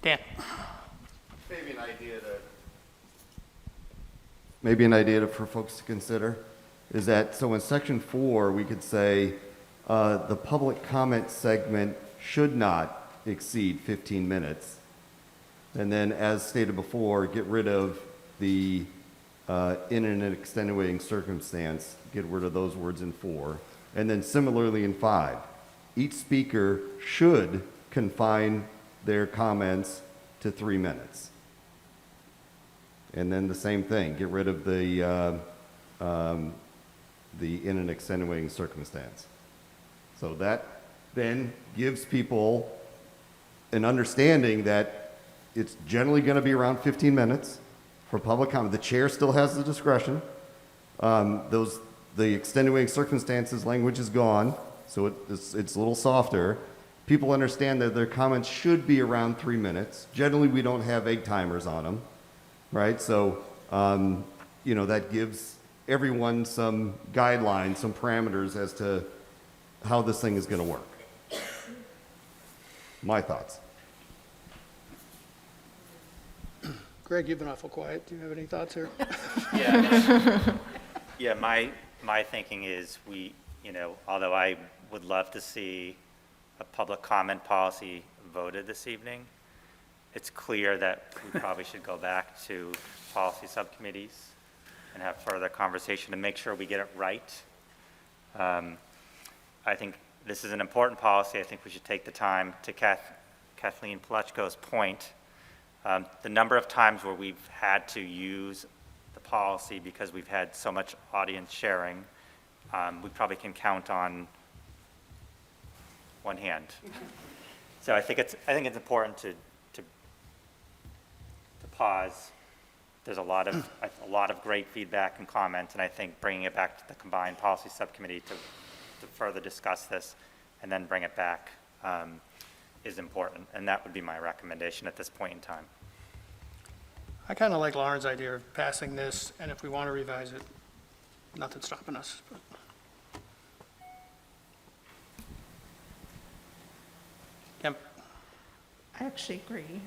Dan? Maybe an idea for folks to consider is that, so in section 4, we could say the public comment segment should not exceed 15 minutes. And then, as stated before, get rid of the in an extenuating circumstance, get rid of those words in 4. And then similarly in 5, each speaker should confine their comments to 3 minutes. And then the same thing, get rid of the in an extenuating circumstance. So that then gives people an understanding that it's generally going to be around 15 minutes for public comment. The chair still has the discretion. The extenuating circumstances language is gone, so it's a little softer. People understand that their comments should be around 3 minutes. Generally, we don't have egg timers on them, right? So, that gives everyone some guidelines, some parameters as to how this thing is going to work. My thoughts. Greg, you've been awful quiet. Do you have any thoughts here? Yeah, my thinking is although I would love to see a public comment policy voted this evening, it's clear that we probably should go back to policy subcommittees and have further conversation to make sure we get it right. I think this is an important policy. I think we should take the time, to Kathleen Plechko's point, the number of times where we've had to use the policy because we've had so much audience sharing we probably can count on one hand. So I think it's important to pause. There's a lot of great feedback and comments, and I think bringing it back to the combined policy subcommittee to further discuss this and then bring it back is important, and that would be my recommendation at this point in time. I kind of like Lauren's idea of passing this, and if we want to revise it, nothing's stopping us. But Kim? I actually agree.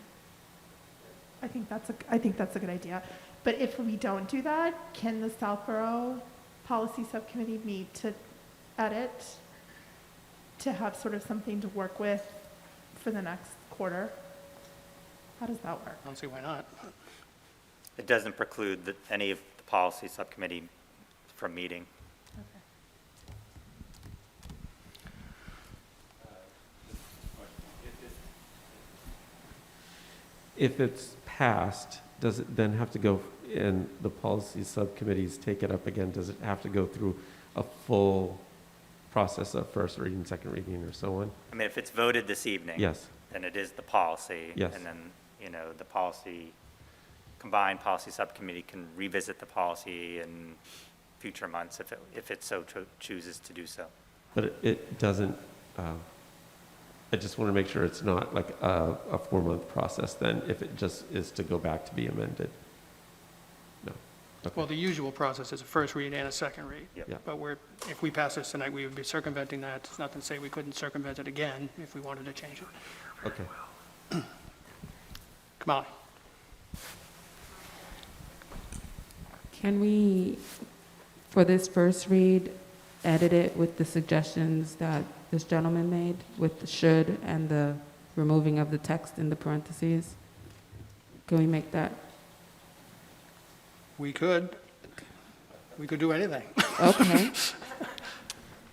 I think that's a good idea. But if we don't do that, can the Southborough Policy Subcommittee meet to edit, to have sort of something to work with for the next quarter? How does that work? I don't see why not. It doesn't preclude any of the policy subcommittee from meeting. If it's passed, does it then have to go, and the policy subcommittees take it up again, does it have to go through a full process of first reading, second reading, or so on? I mean, if it's voted this evening. Yes. Then it is the policy. Yes. And then, the combined policy subcommittee can revisit the policy in future months if it so chooses to do so. But it doesn't, I just want to make sure it's not like a 4-month process then, if it just is to go back to be amended. No. Okay. Well, the usual process is a first read and a second read. Yep. Yeah. But if we pass this tonight, we would be circumventing that. It's nothing to say we couldn't circumvent it again if we wanted to change it. Okay. Kamali? Can we, for this first read, edit it with the suggestions that this gentleman made with the should and the removing of the text in the parentheses? Can we make that? We could do anything. Okay.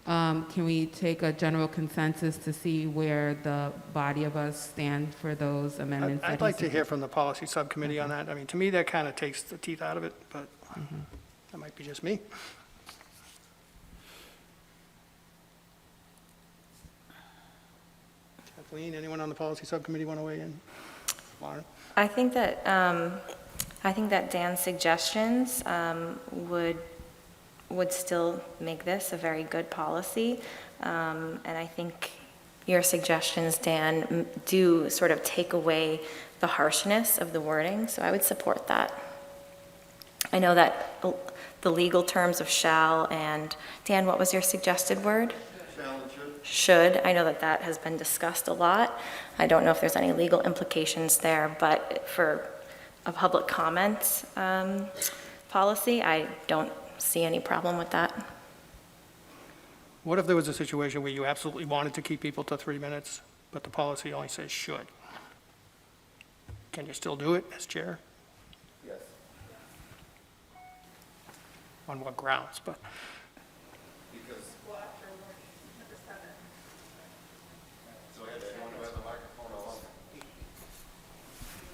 Can we take a general consensus to see where the body of us stand for those amendments? I'd like to hear from the policy subcommittee on that. I mean, to me, that kind of takes the teeth out of it, but that might be just me. Kathleen, anyone on the policy subcommittee want to weigh in? Lauren? I think that Dan's suggestions would still make this a very good policy. And I think your suggestions, Dan, do sort of take away the harshness of the wording, so I would support that. I know that the legal terms of shall and, Dan, what was your suggested word? Shall and should. Should. I know that has been discussed a lot. I don't know if there's any legal implications there, but for a public comment policy, I don't see any problem with that. What if there was a situation where you absolutely wanted to keep people to 3 minutes, but the policy only says should? Can you still do it as chair? Yes. On what grounds? But Because.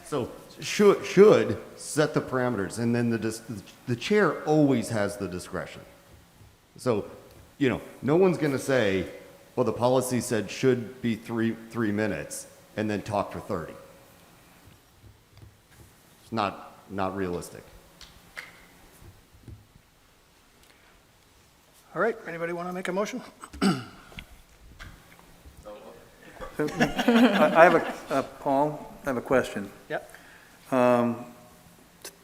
So should set the parameters, and then the chair always has the discretion. So, no one's going to say, well, the policy said should be three minutes, and then talk for 30. It's not realistic. all right, anybody want to make a motion? I have Paul, I have a question. Yep.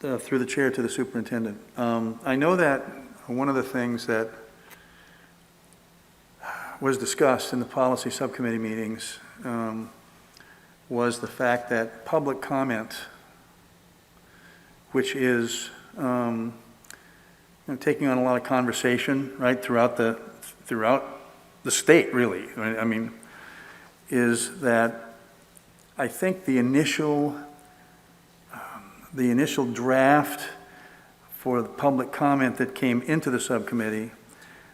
Through the chair to the superintendent. I know that one of the things that was discussed in the policy subcommittee meetings was the fact that public comment, which is taking on a lot of conversation, right, throughout the state, really. I mean, is that I think the initial draft for the public comment that came into the subcommittee,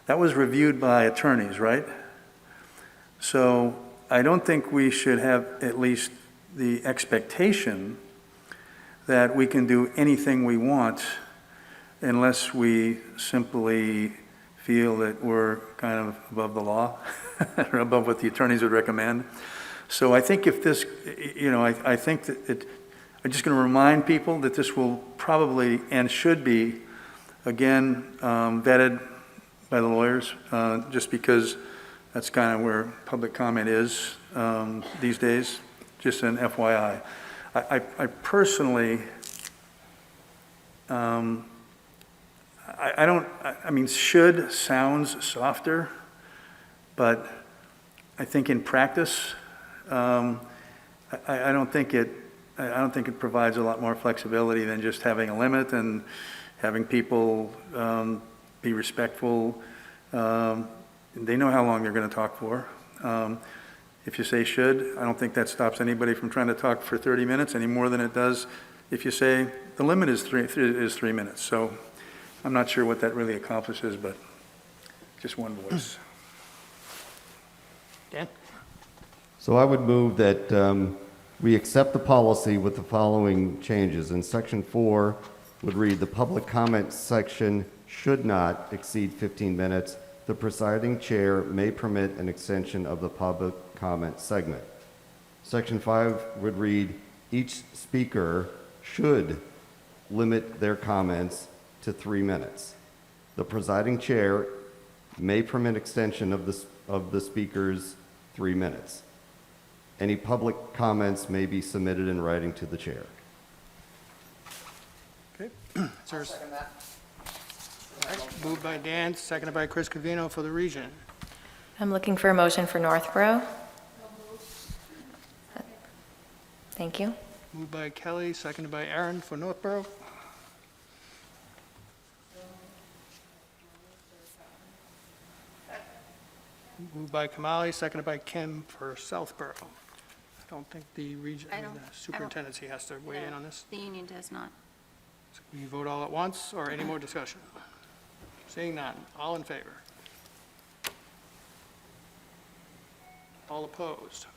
that was reviewed by attorneys, right? So I don't think we should have at least the expectation that we can do anything we want unless we simply feel that we're kind of above the law, or above what the attorneys would recommend. So I think if this, I think that I'm just going to remind people that this will probably and should be, again, vetted by the lawyers, just because that's kind of where public comment is these days, just an FYI. I personally, I mean, should sounds softer, but I think in practice, I don't think it provides a lot more flexibility than just having a limit and having people be respectful. They know how long they're going to talk for. If you say should, I don't think that stops anybody from trying to talk for 30 minutes any more than it does if you say the limit is 3 minutes. So I'm not sure what that really accomplishes, but just one voice. Dan? So I would move that we accept the policy with the following changes. In section 4 would read, the public comment section should not exceed 15 minutes. The presiding chair may permit an extension of the public comment segment. Section 5 would read, each speaker should limit their comments to 3 minutes. The presiding chair may permit extension of the speaker's 3 minutes. Any public comments may be submitted in writing to the chair. Okay. Second that. All right. Moved by Dan, seconded by Chris Covino for the region. I'm looking for a motion for Northborough. Thank you. Moved by Kelly, seconded by Aaron for Northborough. Moved by Kamali, seconded by Kim for Southborough. I don't think the region, I the don't- superintendency has to weigh in on this. The union does not. So we vote all at once, or any more discussion? Seeing none, all in favor? All opposed?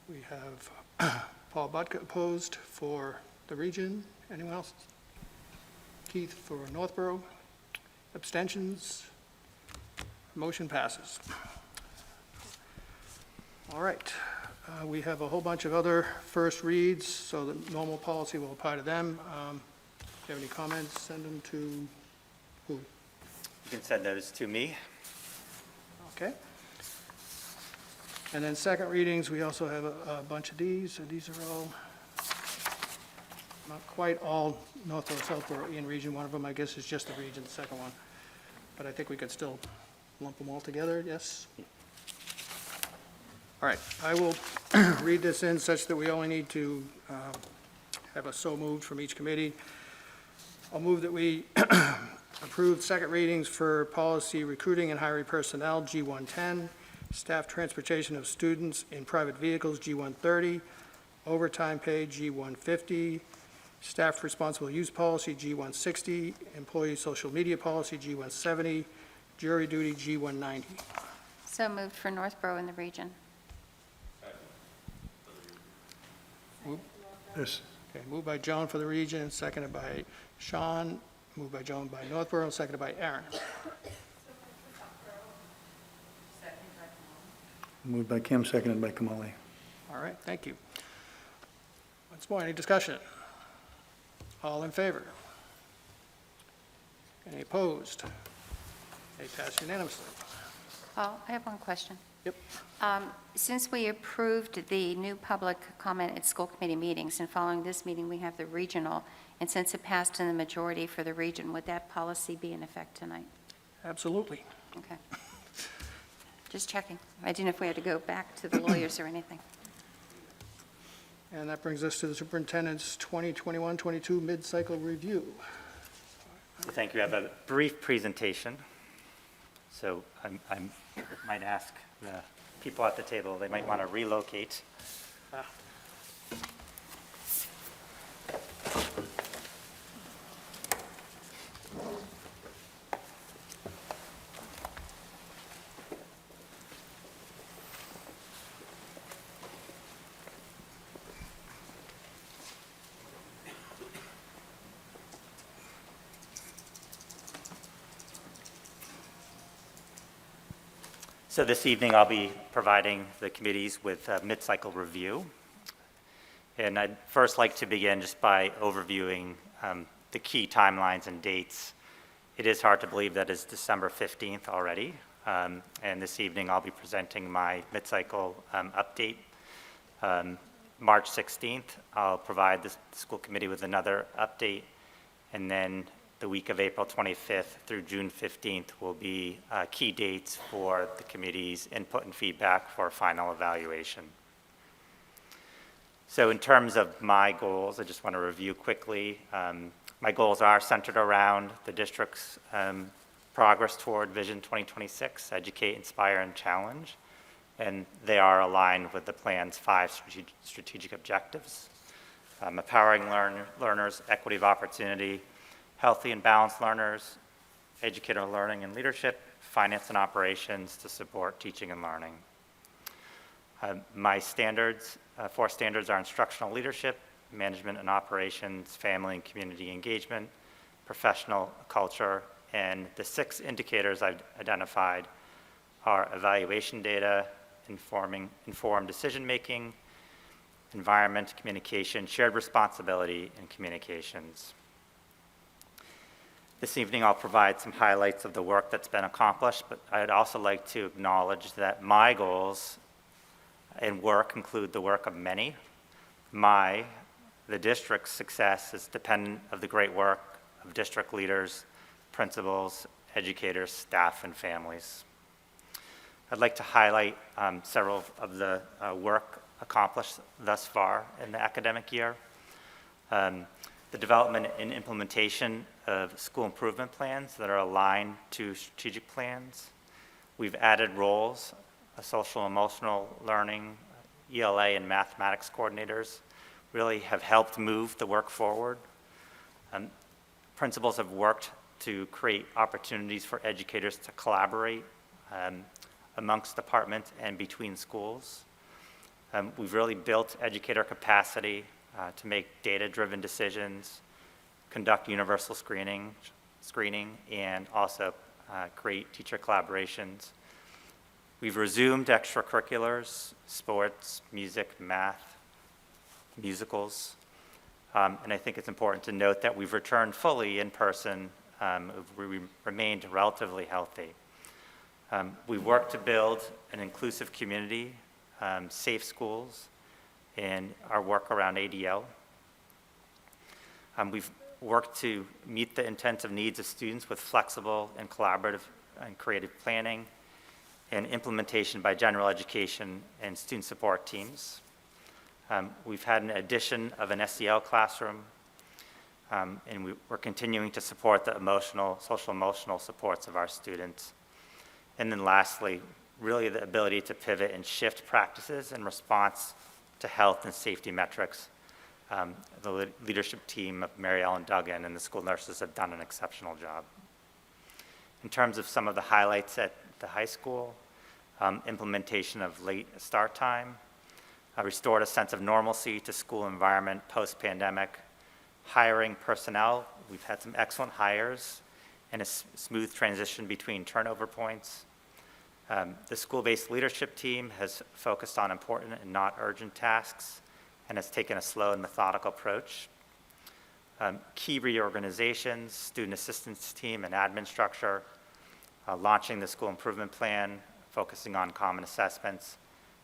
We have Paul Budka opposed for the region. Anyone else? Keith for Northborough. Abstentions? Motion passes. All right. We have a whole bunch of other first reads, so the normal policy will apply to them. If you have any comments, send them to who? You can send those to me. Okay. And then second readings, we also have a bunch of these, and these are all, not quite all Northborough, Southborough, in region. One of them, I guess, is just the region, the second one. But I think we could still lump them all together, yes? All right, I will read this in such that we only need to have a so moved from each committee. I'll move that we approve second readings for policy recruiting and hiring personnel, G110, staff transportation of students in private vehicles, G130, overtime pay, G150, staff responsible use policy, G160, employee social media policy, G170, jury duty, G190. So moved for Northborough in the region. There's Okay, moved by Joan for the region, seconded by Sean, moved by Joan by Northborough, seconded by Aaron. moved by Kim, seconded by Kamali. All right, thank you. Once more, any discussion? All in favor? Any opposed? They pass unanimously. Paul, I have one question. Yep. Since we approved the new public comment at school committee meetings, and following this meeting, we have the regional, and since it passed in the majority for the region, would that policy be in effect tonight? Absolutely. Okay. Just checking. I didn't know if we had to go back to the lawyers or anything. And that brings us to the superintendent's 2021-22 mid-cycle review. Thank you. I have a brief presentation. So I might ask the people at the table, they might want to relocate. So this evening, I'll be providing the committees with a mid-cycle review. And I'd first like to begin just by overviewing the key timelines and dates. It is hard to believe that it's December 15th already. And this evening, I'll be presenting my mid-cycle update. March 16th, I'll provide the school committee with another update. And then the week of April 25th through June 15th will be key dates for the committee's input and feedback for final evaluation. So in terms of my goals, I just want to review quickly. My goals are centered around the district's progress toward Vision 2026, Educate, Inspire, and Challenge. And they are aligned with the plan's 5 strategic objectives. Empowering learners, equity of opportunity, healthy and balanced learners, educator learning and leadership, finance and operations to support teaching and learning. My standards, 4 standards are instructional leadership, management and operations, family and community engagement, professional culture, and the 6 indicators I've identified are evaluation data, informed decision-making, environment, communication, shared responsibility, and communications. This evening, I'll provide some highlights of the work that's been accomplished, but I'd also like to acknowledge that my goals and work include the work of many. The district's success is dependent of the great work of district leaders, principals, educators, staff, and families. I'd like to highlight several of the work accomplished thus far in the academic year. The development and implementation of school improvement plans that are aligned to strategic plans. We've added roles, social emotional learning, ELA and mathematics coordinators really have helped move the work forward. Principals have worked to create opportunities for educators to collaborate amongst departments and between schools. We've really built educator capacity to make data-driven decisions, conduct universal screening, and also create teacher collaborations. We've resumed extracurriculars, sports, music, math, musicals, and I think it's important to note that we've returned fully in person. We remained relatively healthy. We worked to build an inclusive community, safe schools, and our work around ADL. We've worked to meet the intensive needs of students with flexible and collaborative and creative planning and implementation by general education and student support teams. We've had an addition of an SEL classroom, and we're continuing to support the social emotional supports of our students. And then lastly, really the ability to pivot and shift practices in response to health and safety metrics. The leadership team of Mary Ellen Duggan and the school nurses have done an exceptional job. In terms of some of the highlights at the high school, implementation of late start time, restored a sense of normalcy to school environment post-pandemic, hiring personnel. We've had some excellent hires and a smooth transition between turnover points. The school-based leadership team has focused on important and not urgent tasks and has taken a slow and methodical approach. Key reorganizations, student assistance team and admin structure, launching the school improvement plan, focusing on common assessments,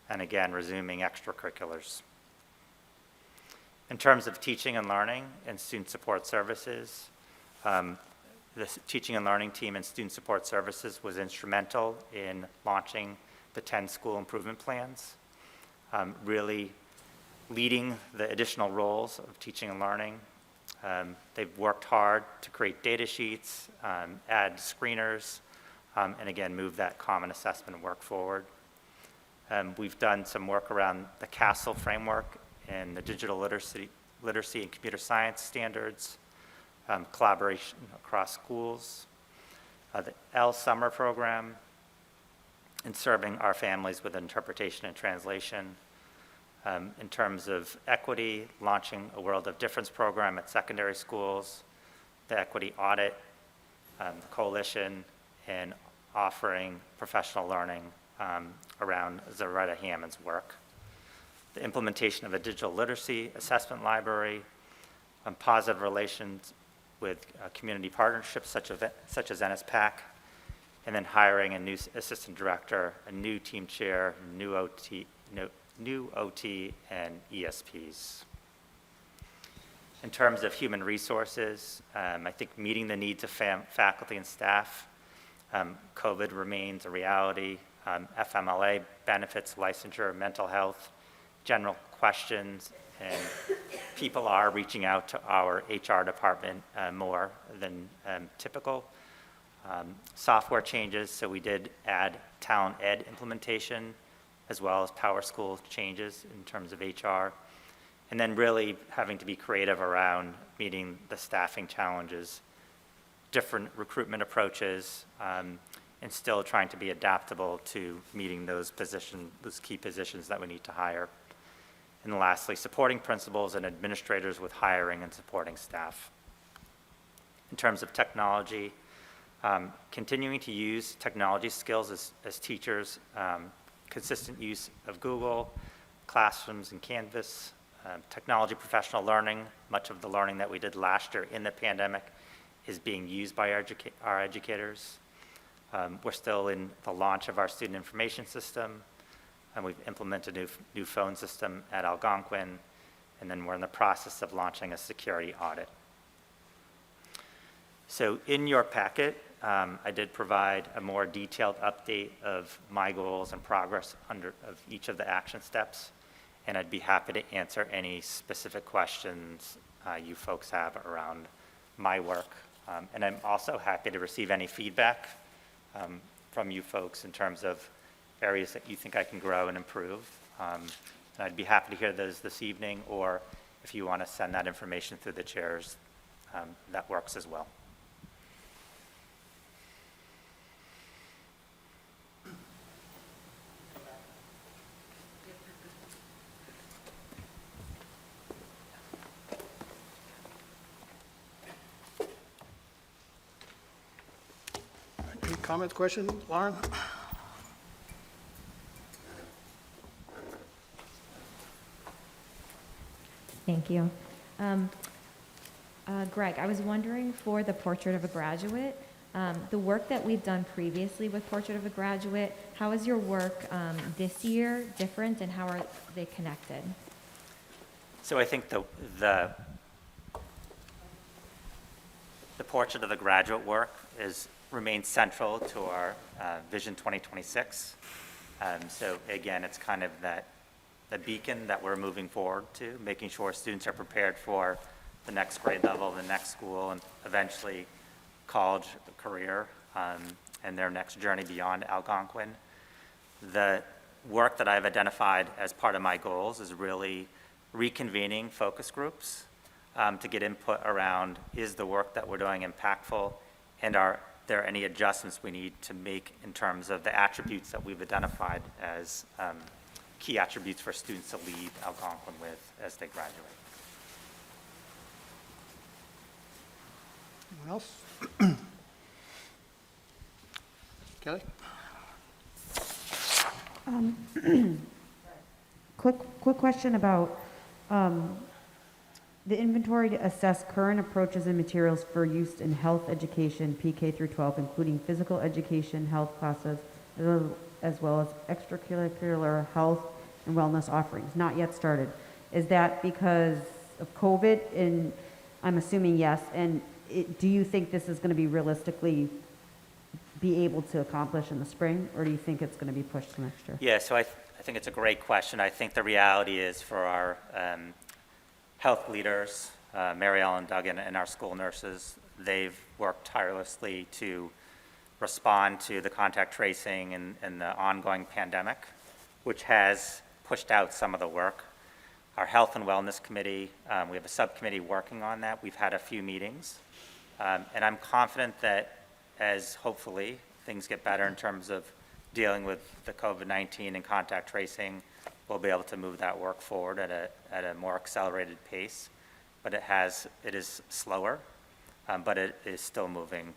and again, resuming extracurriculars. In terms of teaching and learning and student support services, the teaching and learning team and student support services was instrumental in launching the 10 school improvement plans, really leading the additional roles of teaching and learning. They've worked hard to create data sheets, add screeners, and again, move that common assessment work forward. We've done some work around the CASTLE framework and the digital literacy and computer science standards, collaboration across schools, the L Summer program, and serving our families with interpretation and translation. In terms of equity, launching a World of Difference program at secondary schools, the equity audit, the coalition, and offering professional learning around Zaretta Hammond's work. The implementation of a digital literacy assessment library, positive relations with community partnerships such as NSPAC, and then hiring a new assistant director, a new team chair, new OT, and ESPs. In terms of human resources, I think meeting the needs of faculty and staff, COVID remains a reality. FMLA benefits, licensure, mental health, general questions, and people are reaching out to our HR department more than typical. Software changes, so we did add Talent Ed implementation as well as Power School changes in terms of HR. And then really having to be creative around meeting the staffing challenges, different recruitment approaches, and still trying to be adaptable to meeting those key positions that we need to hire. And lastly, supporting principals and administrators with hiring and supporting staff. In terms of technology, continuing to use technology skills as teachers, consistent use of Google, Classrooms, and Canvas, technology professional learning. Much of the learning that we did last year in the pandemic is being used by our educators. We're still in the launch of our student information system, and we've implemented a new phone system at Algonquin, and then we're in the process of launching a security audit. So in your packet, I did provide a more detailed update of my goals and progress of each of the action steps, and I'd be happy to answer any specific questions you folks have around my work. And I'm also happy to receive any feedback from you folks in terms of areas that you think I can grow and improve. And I'd be happy to hear those this evening, or if you want to send that information through the chairs, that works as well. Any comments, questions, Lauren? Thank you. Greg, I was wondering for the Portrait of a Graduate, the work that we've done previously with Portrait of a Graduate, how is your work this year different, and how are they connected? So I think the Portrait of the Graduate work remains central to our Vision 2026. So again, it's kind of the beacon that we're moving forward to, making sure students are prepared for the next grade level, the next school, and eventually college career, and their next journey beyond Algonquin. The work that I've identified as part of my goals is really reconvening focus groups to get input around, is the work that we're doing impactful, and are there any adjustments we need to make in terms of the attributes that we've identified as key attributes for students to leave Algonquin with as they graduate. Anyone else? Kelly? Quick question about the inventory to assess current approaches and materials for use in health education, PK through 12, including physical education, health classes, as well as extracurricular health and wellness offerings, not yet started. Is that because of COVID? And I'm assuming yes. And do you think this is going to be realistically be able to accomplish in the spring, or do you think it's going to be pushed to next year? Yeah, so I think it's a great question. I think the reality is for our health leaders, Mary Ellen Duggan, and our school nurses, they've worked tirelessly to respond to the contact tracing and the ongoing pandemic, which has pushed out some of the work. Our Health and Wellness Committee, we have a subcommittee working on that. We've had a few meetings, and I'm confident that as hopefully things get better in terms of dealing with the COVID-19 and contact tracing, we'll be able to move that work forward at a more accelerated pace. But it is slower, but it is still moving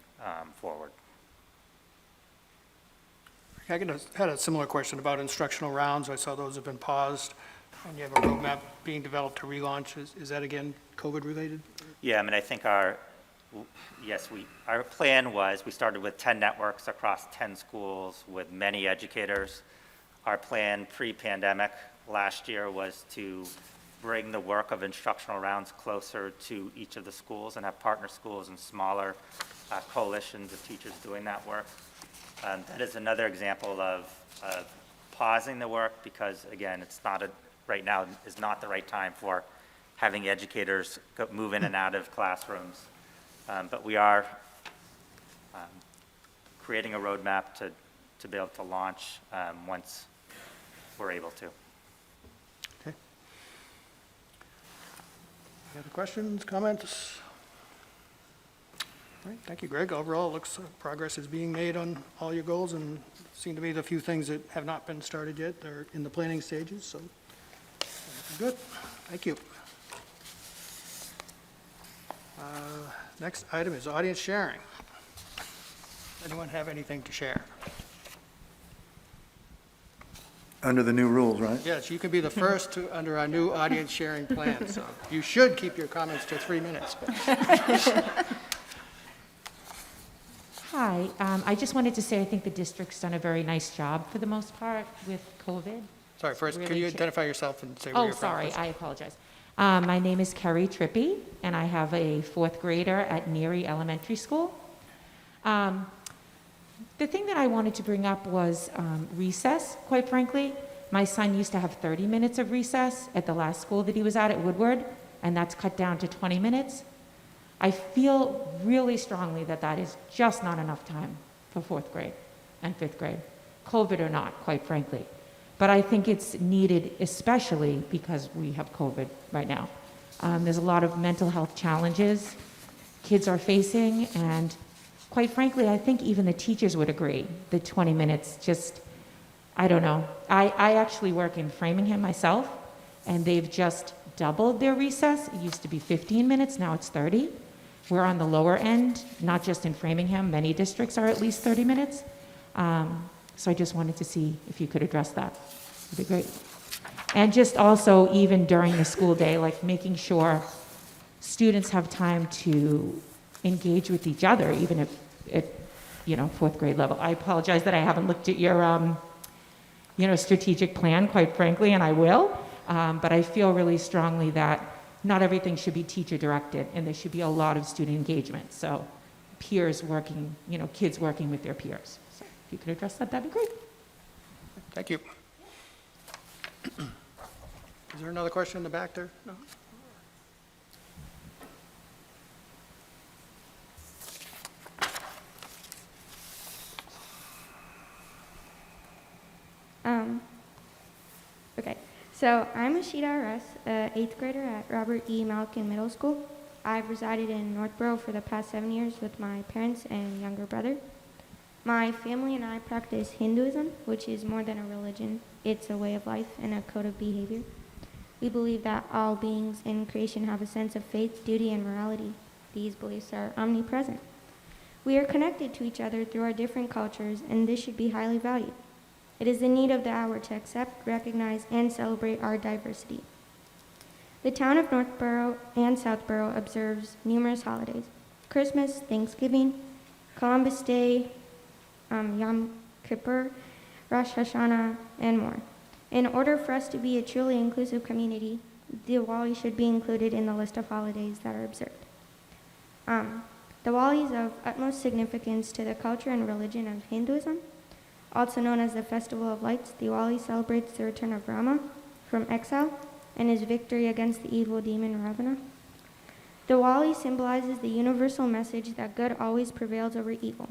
forward. I had a similar question about instructional rounds. I saw those have been paused, and you have a roadmap being developed to relaunch. Is that again COVID-related? Yeah, I mean, I think our plan was, we started with 10 networks across 10 schools with many educators. Our plan pre-pandemic last year was to bring the work of instructional rounds closer to each of the schools and have partner schools and smaller coalitions of teachers doing that work. That is another example of pausing the work because, again, right now is not the right time for having educators move in and out of classrooms. But we are creating a roadmap to be able to launch once we're able to. Okay. Any other questions, comments? All right, thank you, Greg. Overall, it looks progress is being made on all your goals, and seem to be the few things that have not been started yet. They're in the planning stages, so good. Thank you. Next item is audience sharing. Anyone have anything to share? Under the new rules, right? Yes, you can be the first under our new audience sharing plan, so you should keep your comments to 3 minutes. Hi, I just wanted to say I think the district's done a very nice job for the most part with COVID. Sorry, first, can Really you identify yourself and say where you're from? Oh, sorry, please? I apologize. My name is Kerry Trippy, and I have a 4th grader at Neary Elementary School. The thing that I wanted to bring up was recess, quite frankly. My son used to have 30 minutes of recess at the last school that he was at Woodward, and that's cut down to 20 minutes. I feel really strongly that that is just not enough time for 4th grade and 5th grade, COVID or not, quite frankly. But I think it's needed, especially because we have COVID right now. There's a lot of mental health challenges kids are facing, and quite frankly, I think even the teachers would agree that 20 minutes just, I don't know. I actually work in Framingham myself, and they've just doubled their recess. It used to be 15 minutes, now it's 30. We're on the lower end, not just in Framingham, many districts are at least 30 minutes. So I just wanted to see if you could address that. It'd be great. And just also, even during the school day, like making sure students have time to engage with each other, even if at 4th grade level. I apologize that I haven't looked at your strategic plan, quite frankly, and I will. But I feel really strongly that not everything should be teacher directed, and there should be a lot of student engagement. So peers working, kids working with their peers. So if you could address that, that'd be great. Thank you. Is there another question in the back there? No? Okay, so I'm Ashita Aras, 8th grader at Robert E. Malkin Middle School. I've resided in Northborough for the past 7 years with my parents and younger brother. My family and I practice Hinduism, which is more than a religion. It's a way of life and a code of behavior. We believe that all beings in creation have a sense of faith, duty, and morality. These beliefs are omnipresent. We are connected to each other through our different cultures, and this should be highly valued. It is the need of the hour to accept, recognize, and celebrate our diversity. The town of Northborough and Southborough observes numerous holidays: Christmas, Thanksgiving, Columbus Day, Yom Kippur, Rosh Hashanah, and more. In order for us to be a truly inclusive community, Diwali should be included in the list of holidays that are observed. Diwali is of utmost significance to the culture and religion of Hinduism. Also known as the Festival of Lights, Diwali celebrates the return of Rama from exile and his victory against the evil demon Ravana. Diwali symbolizes the universal message that good always prevails over evil.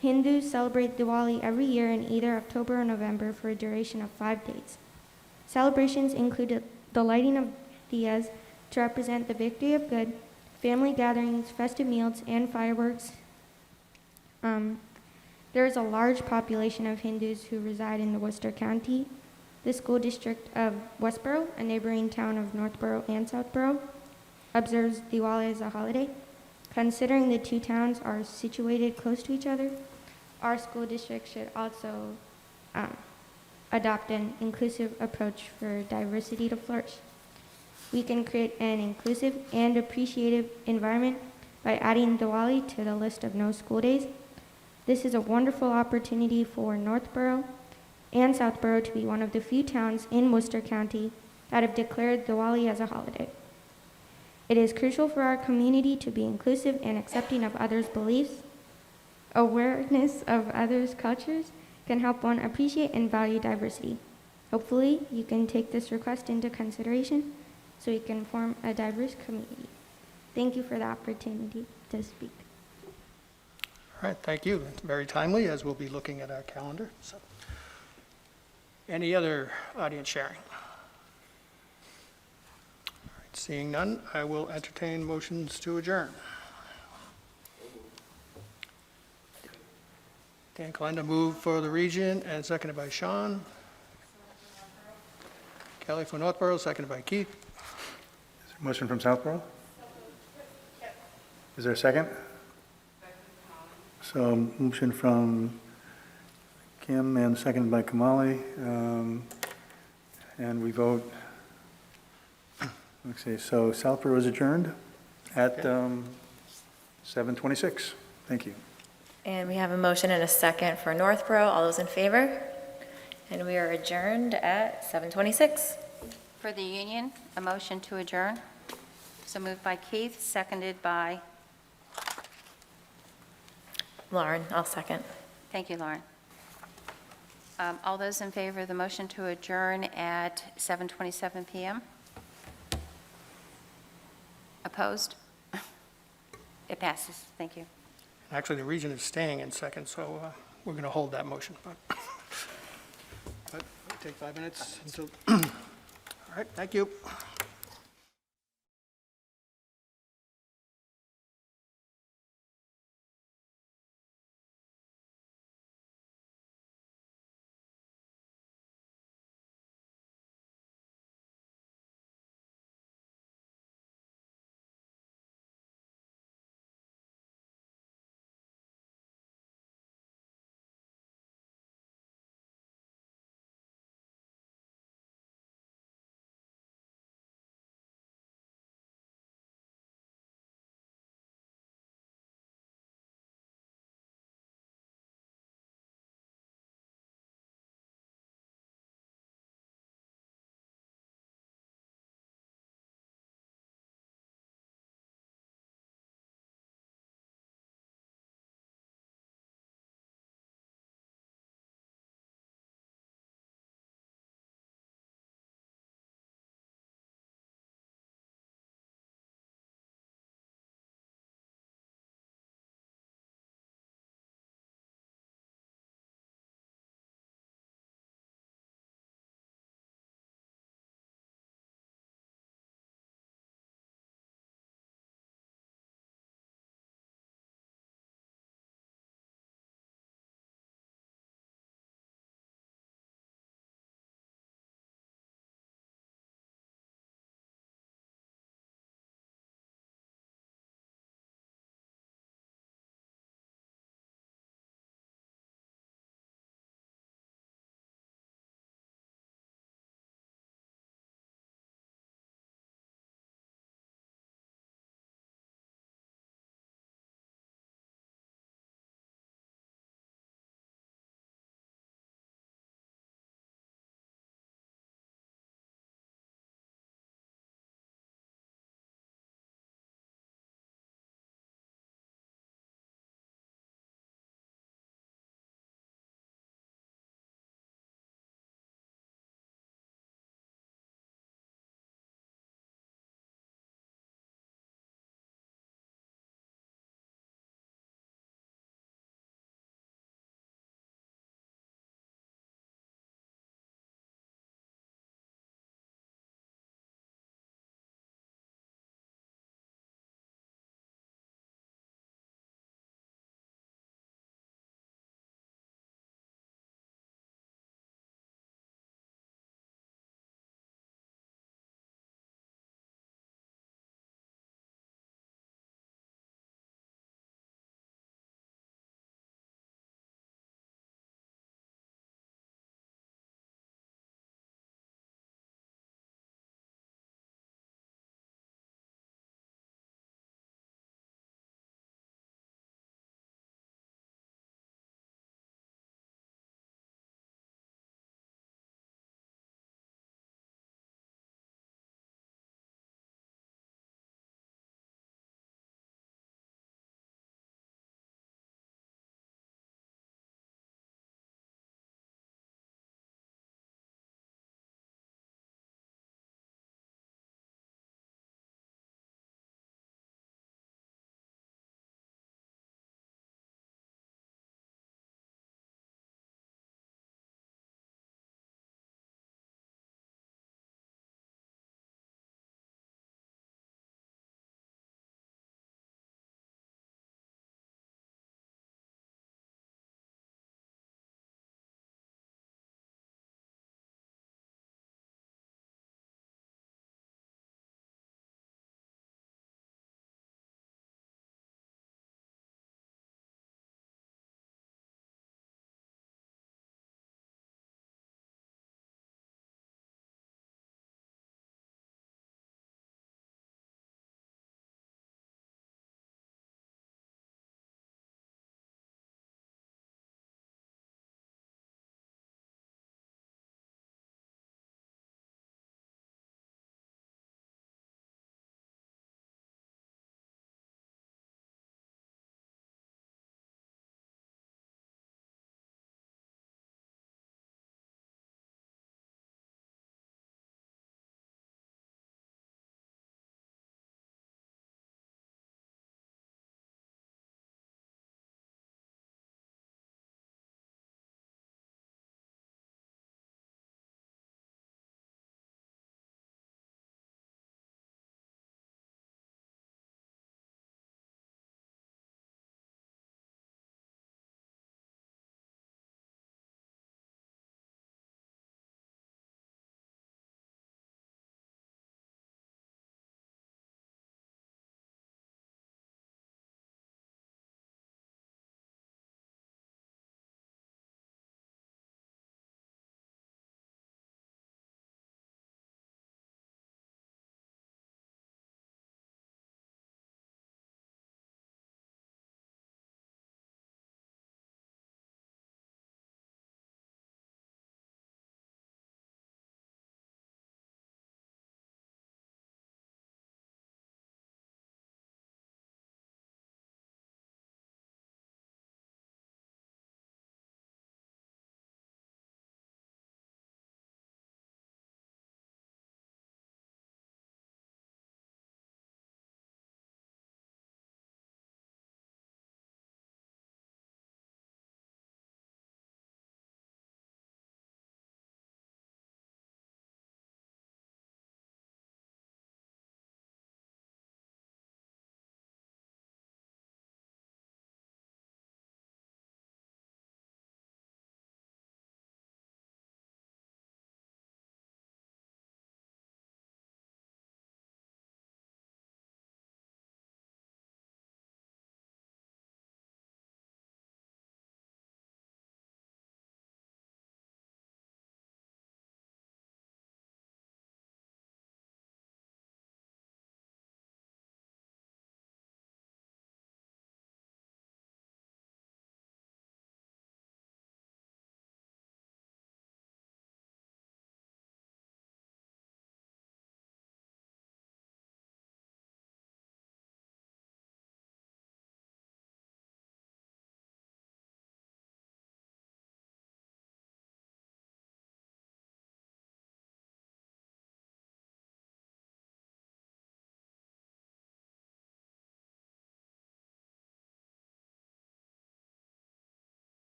Hindus celebrate Diwali every year in either October or November for a duration of 5 days. Celebrations include the lighting of diyas to represent the victory of good, family gatherings, festive meals, and fireworks. There is a large population of Hindus who reside in the Worcester County. The school district of Westboro, a neighboring town of Northborough and Southborough, observes Diwali as a holiday. Considering the two towns are situated close to each other, our school district should also adopt an inclusive approach for diversity to flourish. We can create an inclusive and appreciative environment by adding Diwali to the list of no school days. This is a wonderful opportunity for Northborough and Southborough to be one of the few towns in Worcester County that have declared Diwali as a holiday. It is crucial for our community to be inclusive and accepting of others' beliefs. Awareness of others' cultures can help one appreciate and value diversity. Hopefully, you can take this request into consideration so we can form a diverse community. Thank you for the opportunity to speak. All right, thank you. It's very timely, as we'll be looking at our calendar. So, any other audience sharing? All right, seeing none, I will entertain motions to adjourn. Dan Kalenda moved for the region and seconded by Sean. Kelly for Northborough, seconded by Keith. Is there a motion from Southborough? Is there a second? So motion from Kim and seconded by Kamali. And we vote, let's see, so Southborough is adjourned at 7:26. Thank you. And we have a motion and a second for Northborough. All those in favor? And we are adjourned at 7:26. For the union, a motion to adjourn. So moved by Keith, seconded by, Lauren, I'll second. thank you, Lauren. All those in favor of the motion to adjourn at 7:27 PM? Opposed? It passes. Thank you. Actually, the region is staying in second, so we're going to hold that motion. But we'll take 5 minutes until, all right, thank you.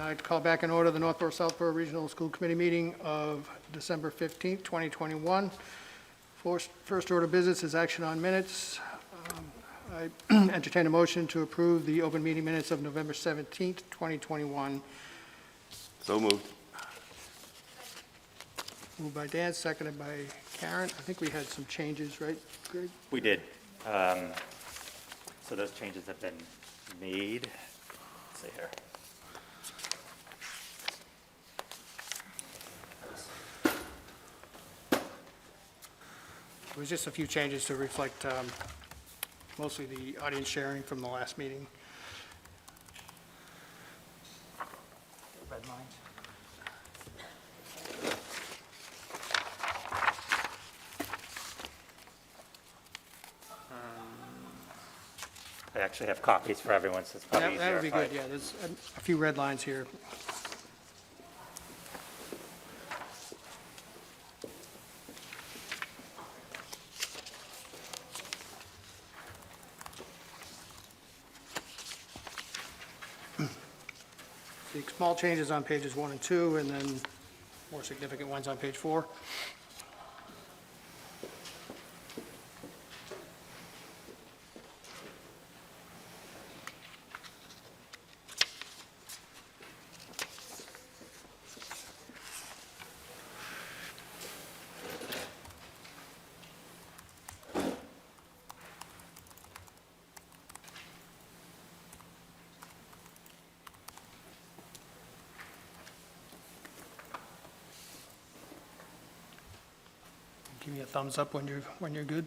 I'd call back in order the Northborough Southborough Regional School Committee meeting of December 15th, 2021. First order of business is action on minutes. I entertain a motion to approve the open meeting minutes of November 17th, 2021. So moved. Moved by Dan, seconded by Karen. I think we had some changes, right, Greg? We did. So those changes have been made. Let's see here. It was just a few changes to reflect mostly the audience sharing from the last meeting. Red lines. I actually have copies for everyone, so it's probably easier. That would be if I- good, yeah. There's a few red lines here. The small changes on pages 1 and 2, and then more significant ones on page 4. Give me a thumbs up when you're good.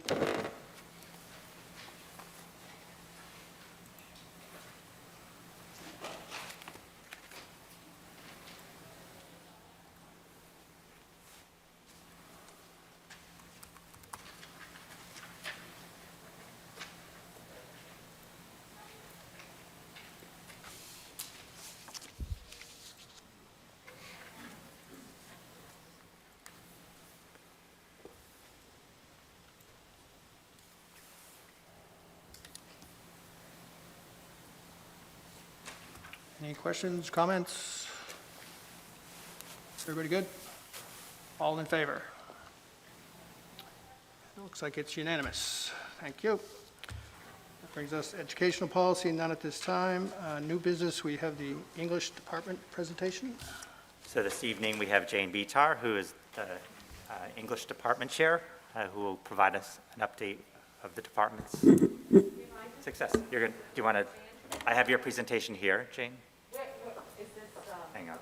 Any questions, comments? Everybody good? All in favor? It looks like it's unanimous. Thank you. That brings us to educational policy, none at this time. New business, we have the English department presentation. So this evening, we have Jane Bitar, who is the English Department Chair, who will provide us an update of the department's success. You're good. Do you want to, I have your presentation here, Jane. Hang on.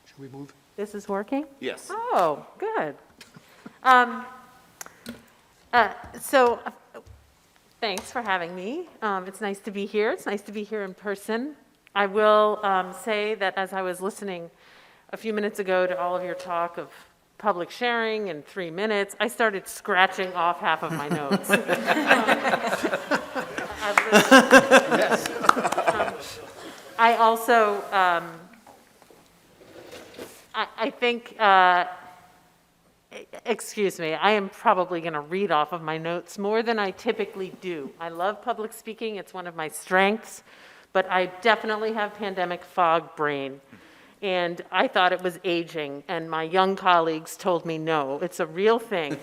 Should we move? This is working? Yes. Oh, good. So thanks for having me. It's nice to be here. It's nice to be here in person. I will say that as I was listening a few minutes ago to all of your talk of public sharing in 3 minutes, I started scratching off half of my notes. Yes. I also, I think, excuse me, I am probably going to read off of my notes more than I typically do. I love public speaking. It's one of my strengths, but I definitely have pandemic fog brain. And I thought it was aging, and my young colleagues told me, no, it's a real thing.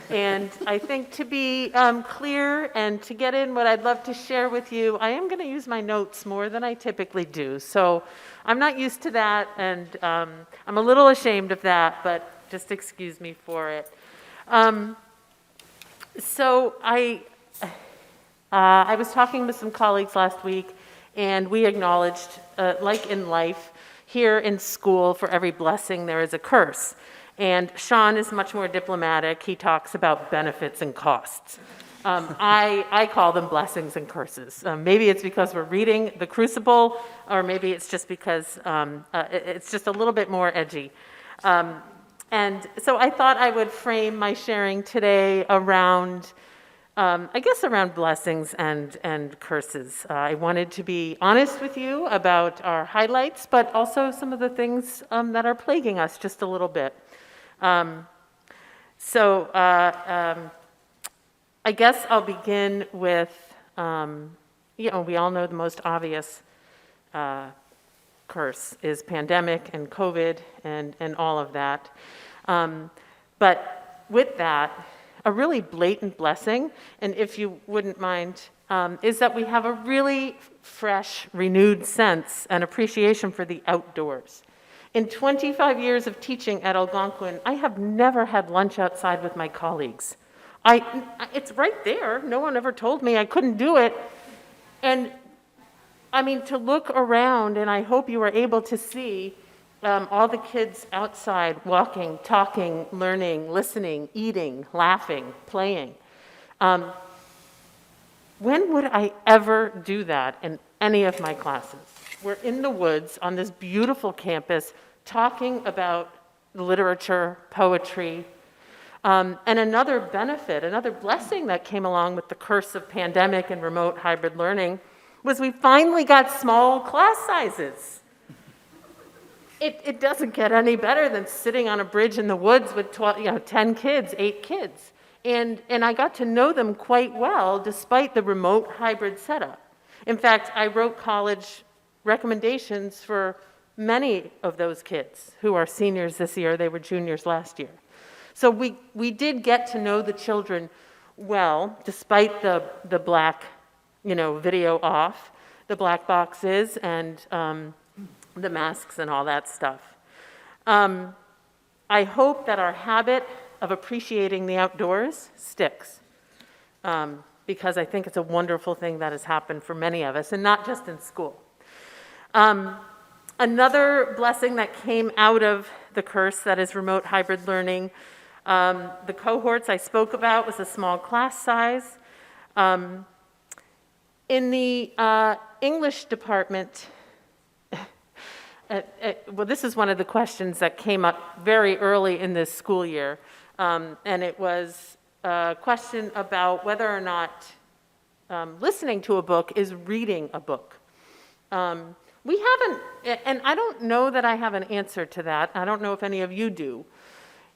And I think to be clear and to get in what I'd love to share with you, I am going to use my notes more than I typically do. So I'm not used to that, and I'm a little ashamed of that, but just excuse me for it. So I was talking with some colleagues last week, and we acknowledged, like in life, here in school, for every blessing, there is a curse. And Sean is much more diplomatic. He talks about benefits and costs. I call them blessings and curses. Maybe it's because we're reading The Crucible, or maybe it's just because it's just a little bit more edgy. And so I thought I would frame my sharing today around I guess around blessings and curses. I wanted to be honest with you about our highlights, but also some of the things that are plaguing us just a little bit. I guess I'll begin with, we all know the most obvious curse is pandemic and COVID and all of that. But with that, a really blatant blessing, and if you wouldn't mind, is that we have a really fresh, renewed sense and appreciation for the outdoors. In 25 years of teaching at Algonquin, I have never had lunch outside with my colleagues. It's right there. No one ever told me I couldn't do it. And I mean, to look around, and I hope you were able to see all the kids outside walking, talking, learning, listening, eating, laughing, playing. When would I ever do that in any of my classes? We're in the woods on this beautiful campus talking about literature, poetry. And another benefit, another blessing that came along with the curse of pandemic and remote hybrid learning was we finally got small class sizes. It doesn't get any better than sitting on a bridge in the woods with 10 kids, 8 kids. And I got to know them quite well despite the remote hybrid setup. In fact, I wrote college recommendations for many of those kids who are seniors this year. They were juniors last year. So we did get to know the children well, despite the black, video off, the black boxes and the masks and all that stuff. I hope that our habit of appreciating the outdoors sticks, because I think it's a wonderful thing that has happened for many of us, and not just in school. Another blessing that came out of the curse that is remote hybrid learning, the cohorts I spoke about was a small class size. In the English department, well, this is one of the questions that came up very early in this school year, and it was a question about whether or not listening to a book is reading a book. We haven't, and I don't know that I have an answer to that. I don't know if any of you do.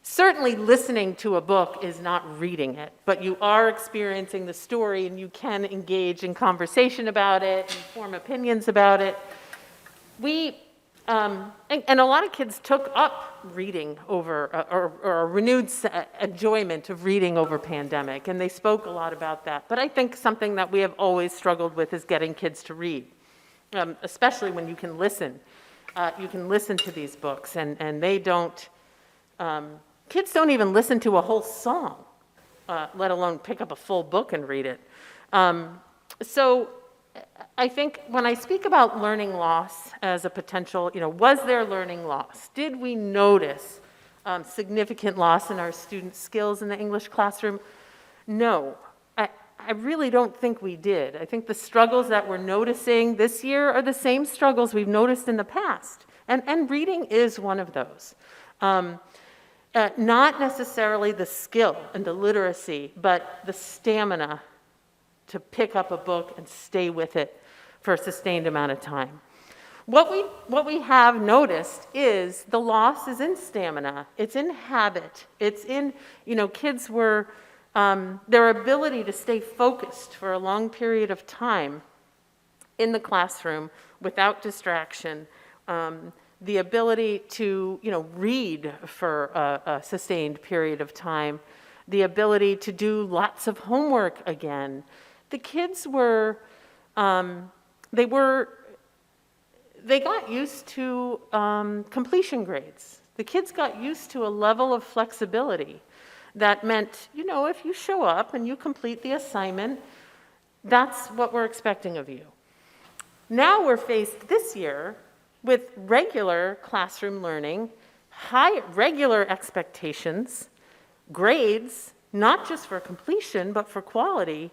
Certainly listening to a book is not reading it, but you are experiencing the story and you can engage in conversation about it and form opinions about it. And a lot of kids took up reading over, or a renewed enjoyment of reading over pandemic, and they spoke a lot about that. But I think something that we have always struggled with is getting kids to read, especially when you can listen. You can listen to these books, and they don't, kids don't even listen to a whole song, let alone pick up a full book and read it. So I think when I speak about learning loss as a potential, was there learning loss? Did we notice significant loss in our students' skills in the English classroom? No, I really don't think we did. I think the struggles that we're noticing this year are the same struggles we've noticed in the past. And reading is one of those. Not necessarily the skill and the literacy, but the stamina to pick up a book and stay with it for a sustained amount of time. What we have noticed is the loss is in stamina, it's in habit, it's in, kids were, their ability to stay focused for a long period of time in the classroom without distraction, the ability to, read for a sustained period of time, the ability to do lots of homework again. The kids were, they got used to completion grades. The kids got used to a level of flexibility that meant, if you show up and you complete the assignment, that's what we're expecting of you. Now we're faced this year with regular classroom learning, regular expectations, grades, not just for completion, but for quality.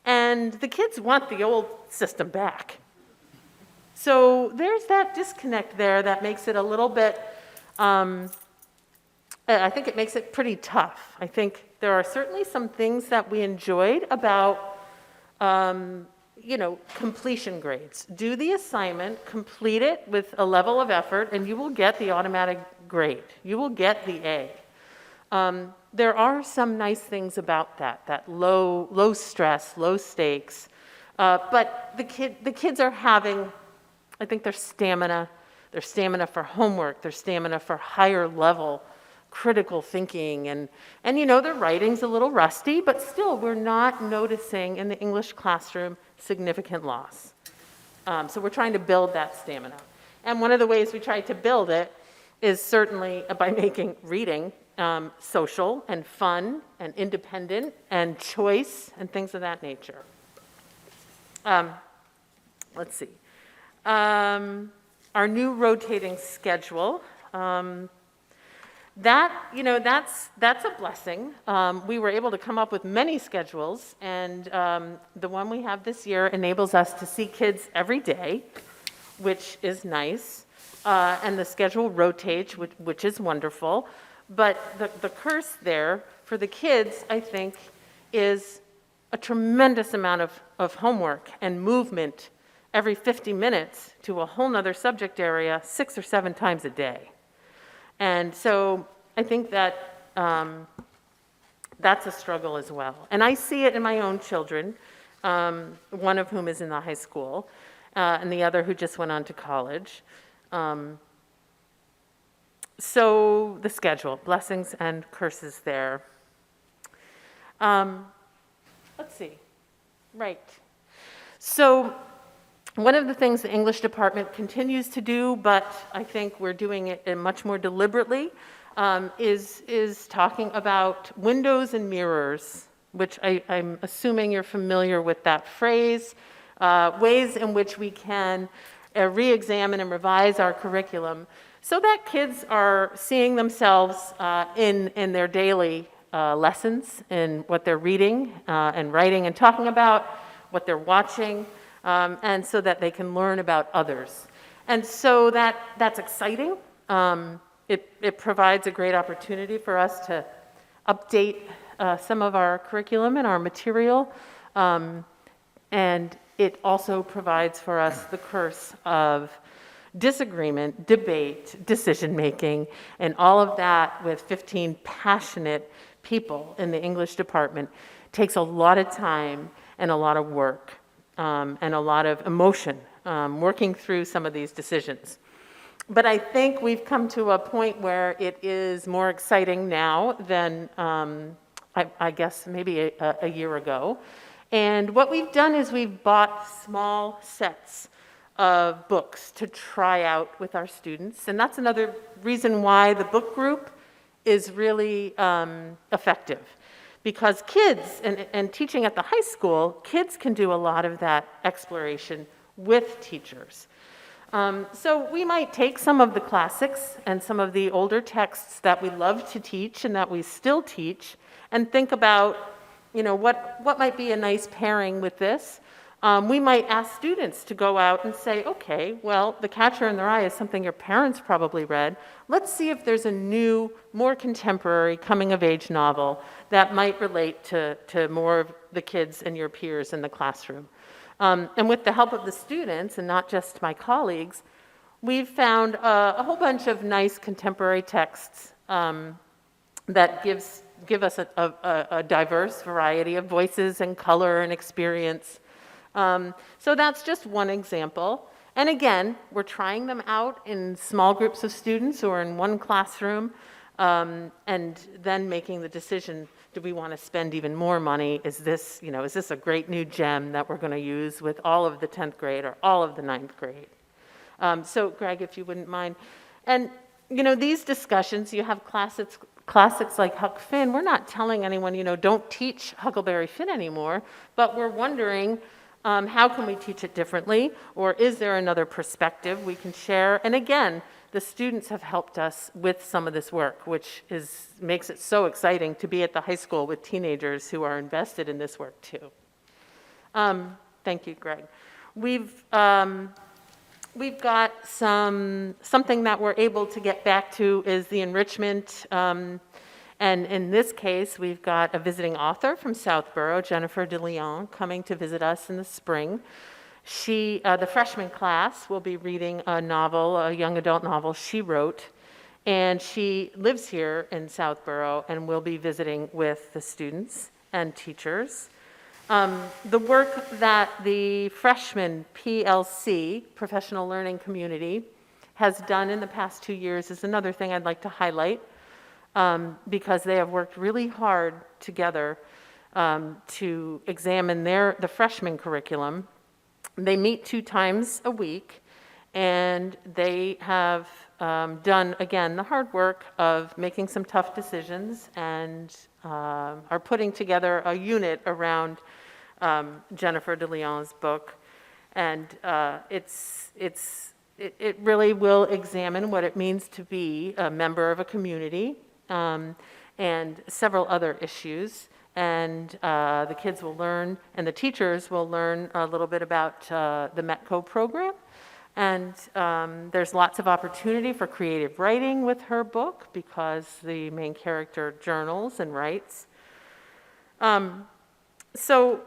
And the kids want the old system back. So there's that disconnect there that makes it a little bit, I think it makes it pretty tough. I think there are certainly some things that we enjoyed about, completion grades. Do the assignment, complete it with a level of effort, and you will get the automatic grade. You will get the A. There are some nice things about that low stress, low stakes, But the kids are having, I think, their stamina for homework, their stamina for higher level critical thinking, and their writing's a little rusty, but still we're not noticing in the English classroom significant loss. So we're trying to build that stamina. And one of the ways we try to build it is certainly by making reading social and fun and independent and choice and things of that nature. Let's see. Our new rotating schedule, that's a blessing. We were able to come up with many schedules, and the one we have this year enables us to see kids every day, which is nice. And the schedule rotates, which is wonderful. But the curse there for the kids, I think, is a tremendous amount of homework and movement every 50 minutes to a whole nother subject area 6 or 7 times a day. And so I think that that's a struggle as well. And I see it in my own children, one of whom is in the high school, and the other who just went on to college. So the schedule, blessings and curses there. Let's see. Right. So one of the things the English department continues to do, but I think we're doing it much more deliberately, is talking about windows and mirrors, which I'm assuming you're familiar with that phrase, ways in which we can re-examine and revise our curriculum so that kids are seeing themselves in their daily lessons, in what they're reading and writing and talking about, what they're watching, and so that they can learn about others. And so that's exciting. It provides a great opportunity for us to update some of our curriculum and our material, and it also provides for us the curse of disagreement, debate, decision-making, and all of that with 15 passionate people in the English department takes a lot of time and a lot of work and a lot of emotion working through some of these decisions. But I think we've come to a point where it is more exciting now than I guess maybe a year ago. And what we've done is we've bought small sets of books to try out with our students. And that's another reason why the book group is really effective. Because kids, and teaching at the high school, kids can do a lot of that exploration with teachers. So we might take some of the classics and some of the older texts that we love to teach and that we still teach and think about, what might be a nice pairing with this. We might ask students to go out and say, okay, well, The Catcher in the Rye is something your parents probably read. Let's see if there's a new, more contemporary coming-of-age novel that might relate to more of the kids and your peers in the classroom. And with the help of the students, and not just my colleagues, we've found a whole bunch of nice contemporary texts that give us a diverse variety of voices and color and experience. So that's just one example. And again, we're trying them out in small groups of students or in one classroom, and then making the decision, do we want to spend even more money? Is this a great new gem that we're going to use with all of the 10th grade or all of the 9th grade? So Greg, if you wouldn't mind. And, these discussions, you have classics like Huck Finn. We're not telling anyone, don't teach Huckleberry Finn anymore, but we're wondering, how can we teach it differently? Or is there another perspective we can share? And again, the students have helped us with some of this work, which makes it so exciting to be at the high school with teenagers who are invested in this work too. Thank you, Greg. We've got something that we're able to get back to is the enrichment. And in this case, we've got a visiting author from Southborough, Jennifer DeLeon, coming to visit us in the spring. The freshman class will be reading a novel, a young adult novel she wrote, and she lives here in Southborough and will be visiting with the students and teachers. The work that the freshman PLC, Professional Learning Community, has done in the past 2 years is another thing I'd like to highlight, because they have worked really hard together to examine the freshman curriculum. They meet 2 times a week, and they have done, again, the hard work of making some tough decisions and are putting together a unit around Jennifer de Leon's book. And it really will examine what it means to be a member of a community, and several other issues. And the kids will learn, and the teachers will learn a little bit about the METCO program. And there's lots of opportunity for creative writing with her book, because the main character journals and writes. So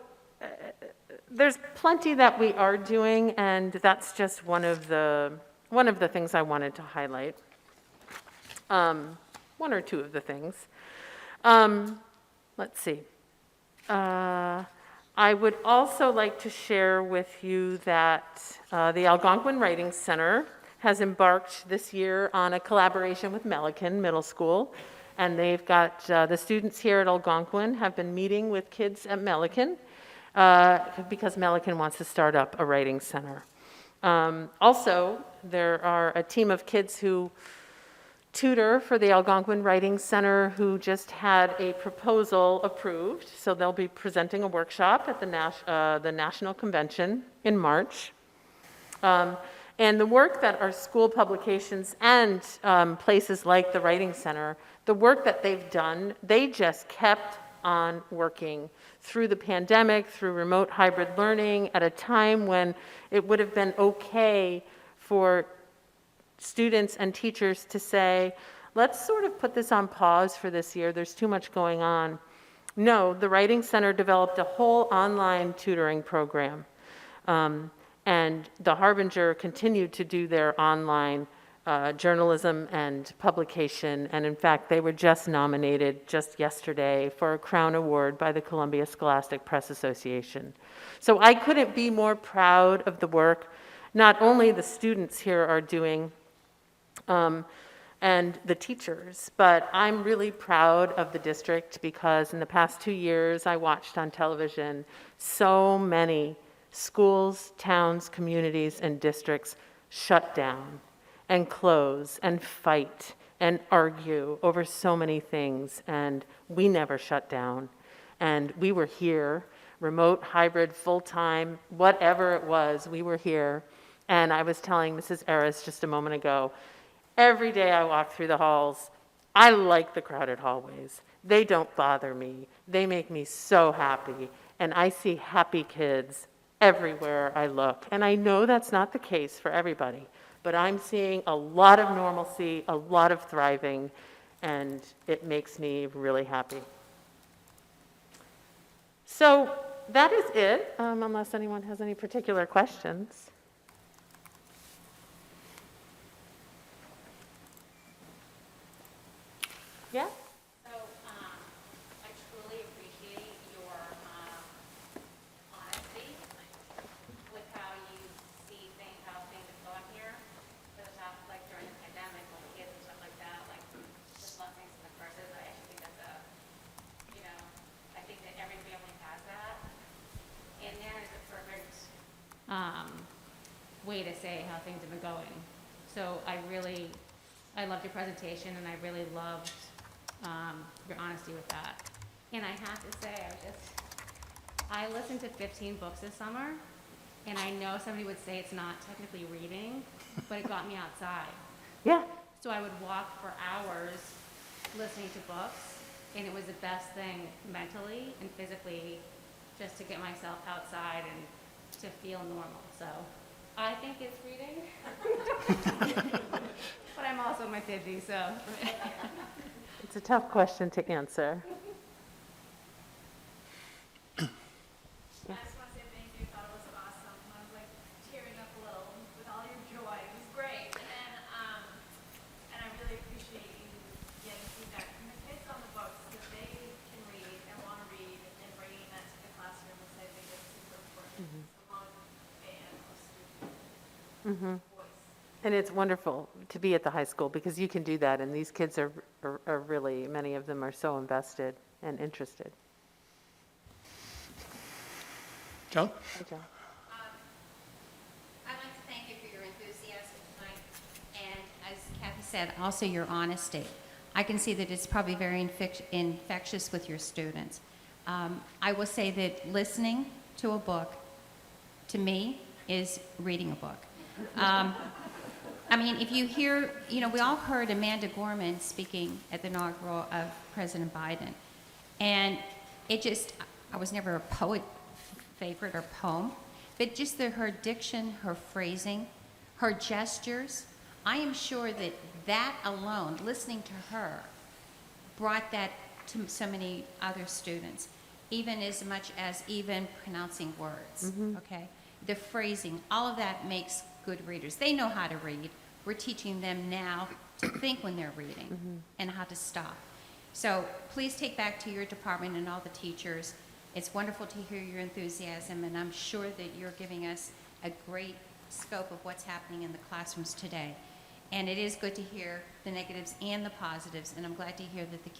there's plenty that we are doing, and that's just one of the things I wanted to highlight. One or two of the things. Let's see. I would also like to share with you that the Algonquin Writing Center has embarked this year on a collaboration with Millikan Middle School. And they've got the students here at Algonquin have been meeting with kids at Millikan because Millikan wants to start up a writing center. Also, there are a team of kids who tutor for the Algonquin Writing Center who just had a proposal approved. So they'll be presenting a workshop at the National Convention in March. And the work that our school publications and places like the Writing Center, the work that they've done, they just kept on working through the pandemic, through remote hybrid learning, at a time when it would have been okay for students and teachers to say, let's sort of put this on pause for this year, there's too much going on. No, the Writing Center developed a whole online tutoring program. And the Harbinger continued to do their online journalism and publication. And in fact, they were just nominated just yesterday for a Crown Award by the Columbia Scholastic Press Association. So I couldn't be more proud of the work not only the students here are doing, and the teachers, but I'm really proud of the district, because in the past 2 years, I watched on television so many schools, towns, communities, and districts shut down and close and fight and argue over so many things, and we never shut down. And we were here, remote, hybrid, full-time, whatever it was, we were here. And I was telling Mrs. Eris just a moment ago, every day I walk through the halls, I like the crowded hallways. They don't bother me. They make me so happy. And I see happy kids everywhere I look. And I know that's not the case for everybody, but I'm seeing a lot of normalcy, a lot of thriving, and it makes me really happy. So that is it, unless anyone has any particular questions. Yeah? So, I truly appreciate your honesty with how you see things, how things have gone here. For the past, like during the pandemic, with kids and stuff like that, like the blessings and the curses. I actually think that's I think that every family has that. And there is a perfect way to say how things have been going. So I loved your presentation, and I really loved your honesty with that. And I have to say, I listened to 15 books this summer, and I know somebody would say it's not technically reading, but it got me outside. Yeah. So I would walk for hours listening to books, and it was the best thing mentally and physically, just to get myself outside and to feel normal. So I think it's reading. But I'm also in my 50s, so. It's a tough question to answer. I just want to say thank you. I thought it was awesome. I was like tearing up a little with all your joy. It was great. And I really appreciate you getting feedback from the kids on the books, because they can read and want to read, and bringing that to the classroom is And it's wonderful to be at the high school because you can do that, and these kids are really, many of them are so invested and interested. Joan? Hi, John. I'd like to thank you for your enthusiasm tonight, and as Kathy said, also your honesty. I can see that it's probably very infectious with your students. I will say that listening to a book, to me, is reading a book. I mean, if you hear, you know, we all heard Amanda Gorman speaking at the inaugural of President Biden, and it just, I was never a poet favorite or poem, but just her diction, her phrasing, her gestures, I am sure that that alone, listening to her, brought that to so many other students, even as much as even pronouncing words, okay? The phrasing, all of that makes good readers. They know how to read. We're teaching them now to think when they're reading and how to stop. So please take back to your department and all the teachers. It's wonderful to hear your enthusiasm, and I'm sure that you're giving us a great scope of what's happening in the classrooms today. And it is good to hear the negatives and the positives, and I'm glad to hear that the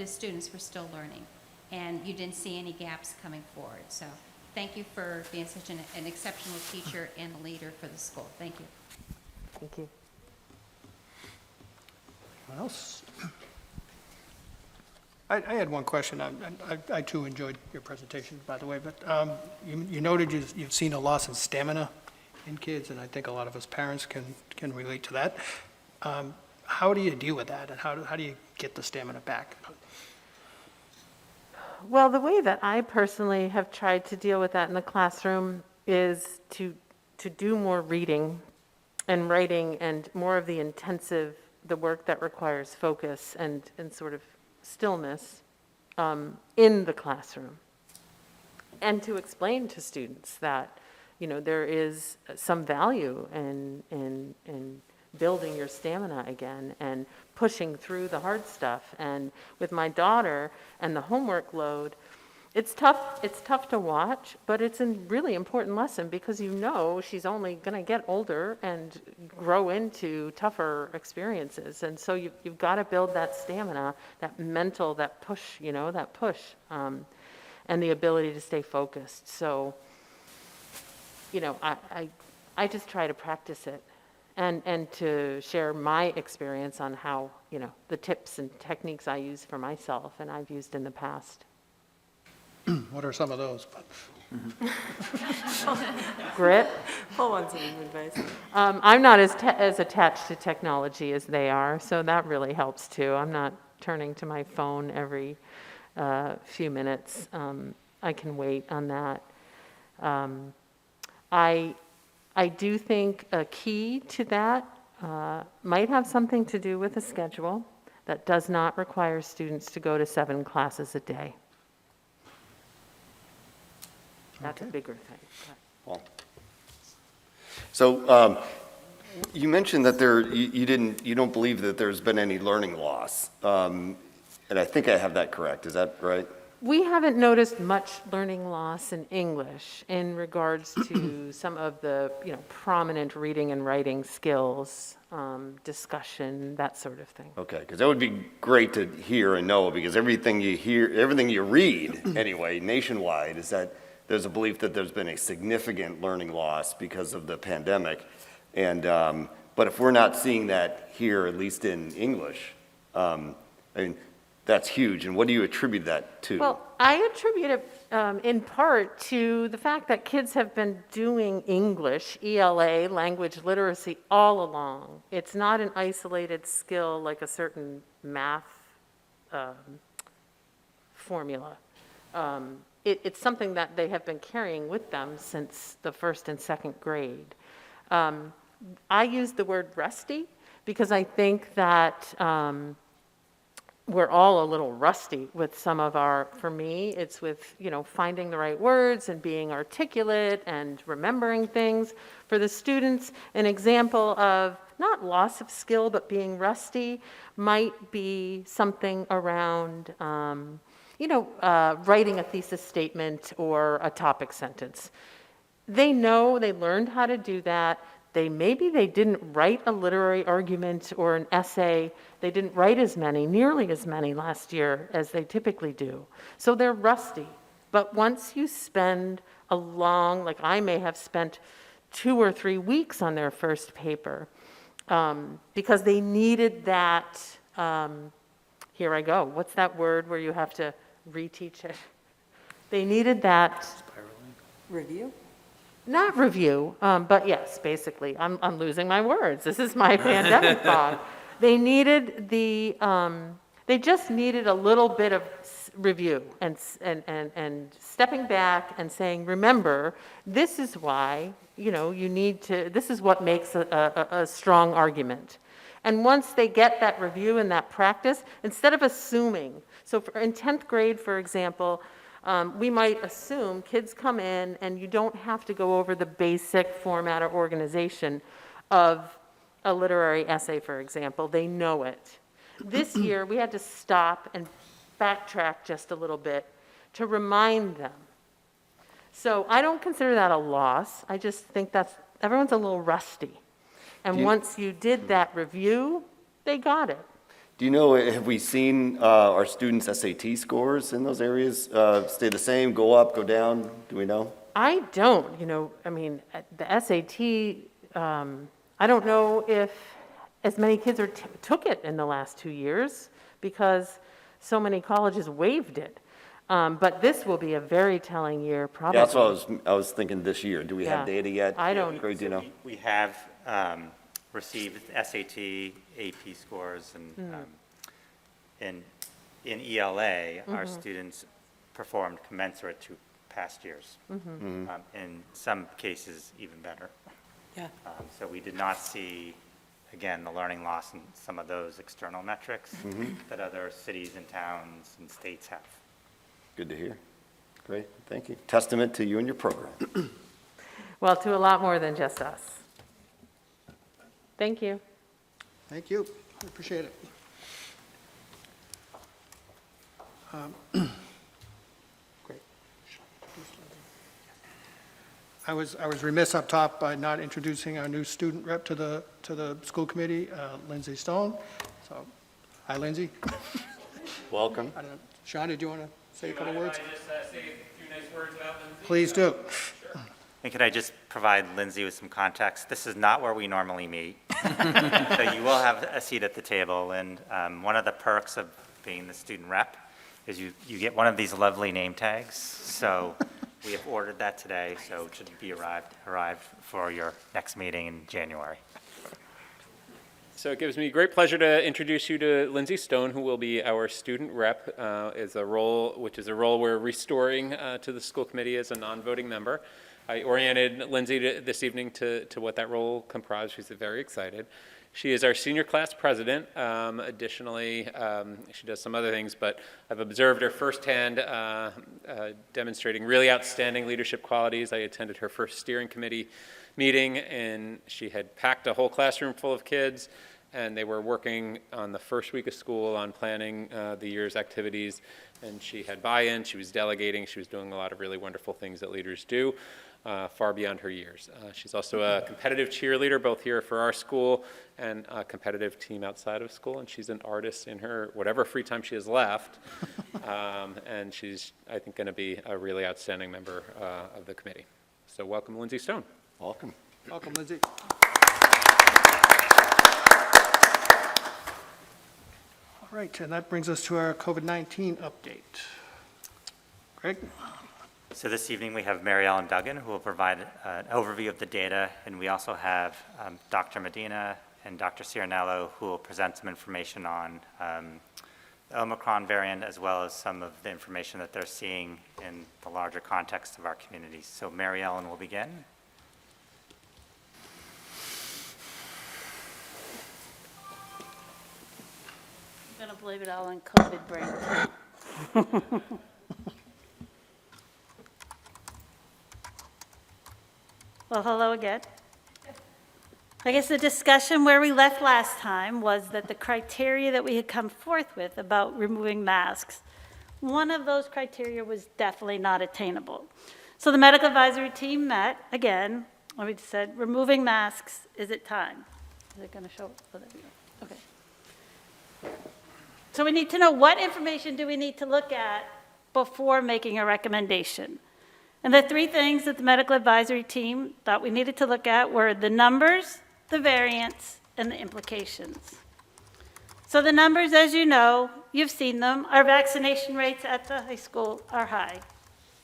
students were still learning, and you didn't see any gaps coming forward. So thank you for being such an exceptional teacher and a leader for the school. Thank you. Thank you. Anyone else? I had one question. I too enjoyed your presentation, by the way, but you noted you've seen a loss in stamina in kids, and I think a lot of us parents can relate to that. How do you deal with that, and how do you get the stamina back? Well, the way that I personally have tried to deal with that in the classroom is to do more reading and writing and more of the work that requires focus and sort of stillness in the classroom. And to explain to students that, you know, there is some value in building your stamina again and pushing through the hard stuff. And with my daughter and the homework load, it's tough to watch, but it's a really important lesson because you know she's only going to get older and grow into tougher experiences. And so you've got to build that stamina, that mental, that push, and the ability to stay focused. So, you know, I just try to practice it and to share my experience on how, you know, the tips and techniques I use for myself and I've used in the past. What are some of those? Grit. Full on some advice. I'm not as attached to technology as they are, so that really helps too. I'm not turning to my phone every few minutes. I can wait on that. I do think a key to that might have something to do with a schedule that does not require students to go to 7 classes a day. That's a bigger thing. Well, so you mentioned that you don't believe that there's been any learning loss, and I think I have that correct. Is that right? We haven't noticed much learning loss in English in regards to some of the, you know, prominent reading and writing skills, discussion, that sort of thing. Okay, because that would be great to hear and know, because everything you read anyway, nationwide, is that there's a belief that there's been a significant learning loss because of the pandemic. And, but if we're not seeing that here, at least in English, I mean, that's huge. And what do you attribute that to? Well, I attribute it in part to the fact that kids have been doing English, ELA, language literacy, all along. It's not an isolated skill like a certain math formula. It's something that they have been carrying with them since the 1st and 2nd grade. I use the word rusty because I think that we're all a little rusty with some of for me, it's with, you know, finding the right words and being articulate and remembering things. For the students, an example of not loss of skill, but being rusty might be something around, writing a thesis statement or a topic sentence. They know, they learned how to do that. Maybe they didn't write a literary argument or an essay. They didn't write nearly as many last year as they typically do. So they're rusty. But once you spend like I may have spent 2 or 3 weeks on their first paper, because they needed that, here I go, what's that word where you have to reteach it? They needed that. Review? Not review, but yes, basically, I'm losing my words. This is my pandemic fog. They just needed a little bit of review and stepping back and saying, remember, this is why, this is what makes a strong argument. And once they get that review and that practice, instead of assuming, so in 10th grade, for example, we might assume kids come in and you don't have to go over the basic format or organization of a literary essay, for example. They know it. This year, we had to stop and backtrack just a little bit to remind them. So I don't consider that a loss. I just think everyone's a little rusty. And once you did that review, they got it. Do you know, have we seen our students' SAT scores in those areas stay the same, go up, go down? Do we know? I don't, the SAT, I don't know if as many kids took it in the last 2 years because so many colleges waived it. But this will be a very telling year, probably. Yeah, that's what I was thinking this year. Do we have data yet? I don't. Greg, do you know? We have received SAT, AP scores, and in ELA, our students performed commensurate to past years. In some cases, even better. Yeah. So we did not see, again, the learning loss in some of those external metrics that other cities and towns and states have. Good to hear. Great, thank you. Testament to you and your program. Well, to a lot more than just us. Thank you. Thank you. I appreciate it. Great. I was remiss up top by not introducing our new student rep to the school committee, Lindsay Stone. So, hi, Lindsay. Welcome. I don't know, Sean, did you want to say a couple words? I just say a few nice words about Lindsay? Please do. And could I just provide Lindsay with some context? This is not where we normally meet. So you will have a seat at the table, and one of the perks of being the student rep is you get one of these lovely name tags. So we have ordered that today, so it should be arrived for your next meeting in January. So it gives me great pleasure to introduce you to Lindsay Stone, who will be our student rep, which is a role we're restoring to the school committee as a non-voting member. I oriented Lindsay this evening to what that role comprised. She's very excited. She is our senior class president. Additionally, she does some other things, but I've observed her firsthand demonstrating really outstanding leadership qualities. I attended her first steering committee meeting, and she had packed a whole classroom full of kids, and they were working on the first week of school on planning the year's activities, and she had buy-in, she was delegating, she was doing a lot of really wonderful things that leaders do. Far beyond her years. She's also a competitive cheerleader, both here for our school and a competitive team outside of school, and she's an artist in her whatever free time she has left, and she's, I think, going to be a really outstanding member of the committee. So welcome, Lindsay Stone. Welcome. Welcome, Lindsay. All right, and that brings us to our COVID-19 update. Greg? So this evening we have Mary Ellen Duggan, who will provide an overview of the data, and we also have Dr. Medina and Dr. Cirinello, who will present some information on the Omicron variant, as well as some of the information that they're seeing in the larger context of our communities. So Mary Ellen will begin. I'm going to blame it all on COVID brain. Well, hello again. I guess the discussion where we left last time was that the criteria that we had come forth with about removing masks, one of those criteria was definitely not attainable. So the medical advisory team met again, and we said, removing masks, is it time? Is it going to show? Oh, there we go. Okay. So we need to know what information do we need to look at before making a recommendation. And the three things that the medical advisory team thought we needed to look at were the numbers, the variance, and the implications. So the numbers, as you know, you've seen them, our vaccination rates at the high school are high.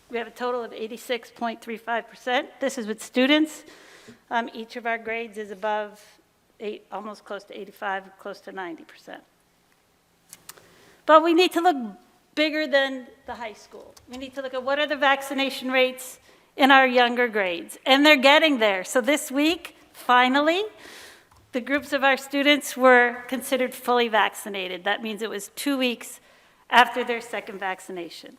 We have a total of 86.35%. This is with students. Each of our grades is above almost close to 85, close to 90%. But we need to look bigger than the high school. We need to look at what are the vaccination rates in our younger grades, and they're getting there. So this week, finally, the groups of our students were considered fully vaccinated. That means it was 2 weeks after their second vaccination.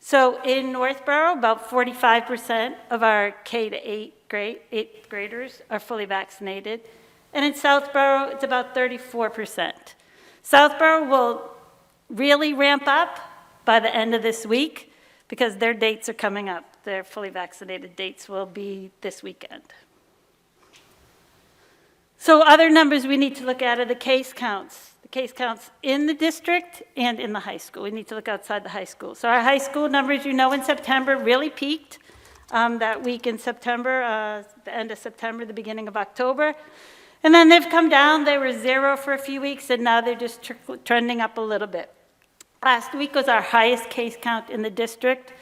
So in Northborough, about 45% of our K to 8th graders are fully vaccinated. And in Southborough, it's about 34%. Southborough will really ramp up by the end of this week because their dates are coming up. Their fully vaccinated dates will be this weekend. So other numbers we need to look at are the case counts. The case counts in the district and in the high school. We need to look outside the high school. So our high school numbers, you know, in September really peaked that week in September, the end of September, the beginning of October. And then they've come down. They were 0 for a few weeks, and now they're just trending up a little bit. Last week was our highest case count in the district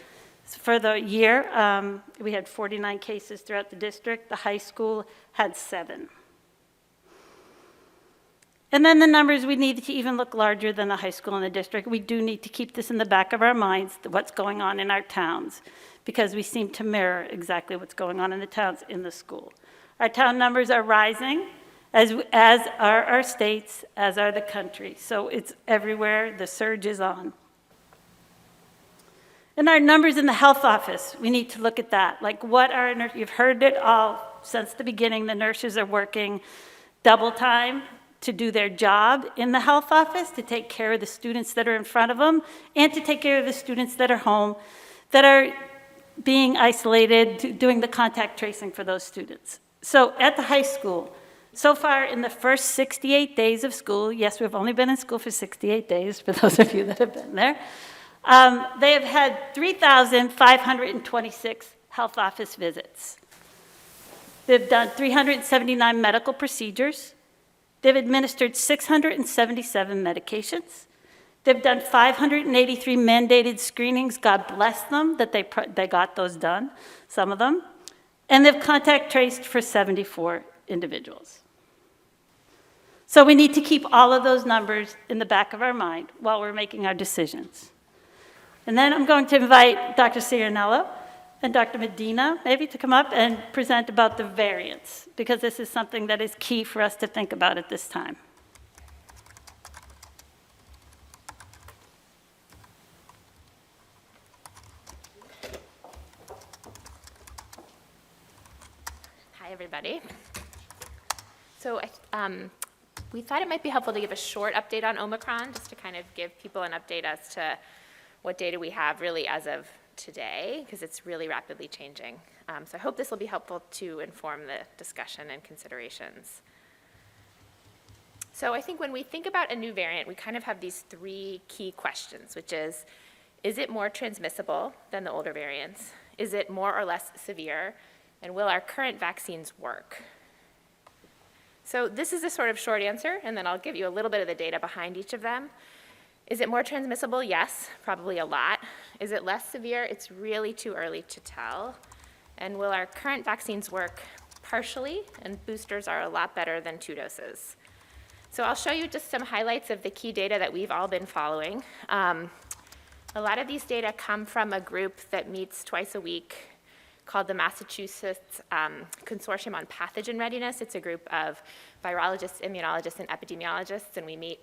for the year. We had 49 cases throughout the district. The high school had 7. And then the numbers, we need to even look larger than the high school in the district. We do need to keep this in the back of our minds, what's going on in our towns, because we seem to mirror exactly what's going on in the towns in the school. Our town numbers are rising, as are our states, as are the country. So it's everywhere, the surge is on. And our numbers in the health office, we need to look at that. Like you've heard it all since the beginning, the nurses are working double time to do their job in the health office, to take care of the students that are in front of them, and to take care of the students that are home, that are being isolated, doing the contact tracing for those students. So at the high school, so far in the first 68 days of school, yes, we've only been in school for 68 days, for those of you that have been there, they have had 3,526 health office visits. They've done 379 medical procedures. They've administered 677 medications. They've done 583 mandated screenings. God bless them that they got those done, some of them. And they've contact traced for 74 individuals. So we need to keep all of those numbers in the back of our mind while we're making our decisions. And then I'm going to invite Dr. Cirinello and Dr. Medina maybe to come up and present about the variance, because this is something that is key for us to think about at this time. Hi, everybody. So we thought it might be helpful to give a short update on Omicron, just to kind of give people an update as to what data we have really as of today, because it's really rapidly changing. So I hope this will be helpful to inform the discussion and considerations. So I think when we think about a new variant, we kind of have these 3 key questions, which is it more transmissible than the older variants? Is it more or less severe? And will our current vaccines work? So this is a sort of short answer, and then I'll give you a little bit of the data behind each of them. Is it more transmissible? Yes, probably a lot. Is it less severe? It's really too early to tell. And will our current vaccines work? Partially, and boosters are a lot better than 2 doses. So I'll show you just some highlights of the key data that we've all been following. A lot of these data come from a group that meets twice a week called the Massachusetts Consortium on Pathogen Readiness. It's a group of virologists, immunologists, and epidemiologists, and we meet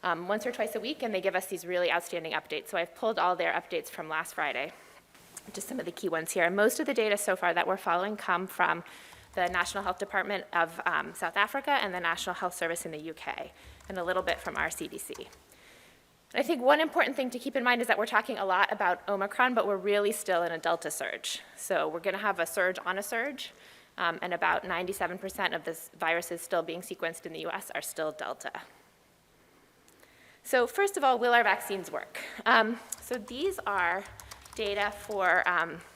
once or twice a week, and they give us these really outstanding updates. So I've pulled all their updates from last Friday, just some of the key ones here. And most of the data so far that we're following come from the National Health Department of South Africa and the National Health Service in the UK, and a little bit from our CDC. I think one important thing to keep in mind is that we're talking a lot about Omicron, but we're really still in a Delta surge. So we're going to have a surge on a surge, and about 97% of the viruses still being sequenced in the US are still Delta. So first of all, will our vaccines work? So these are data for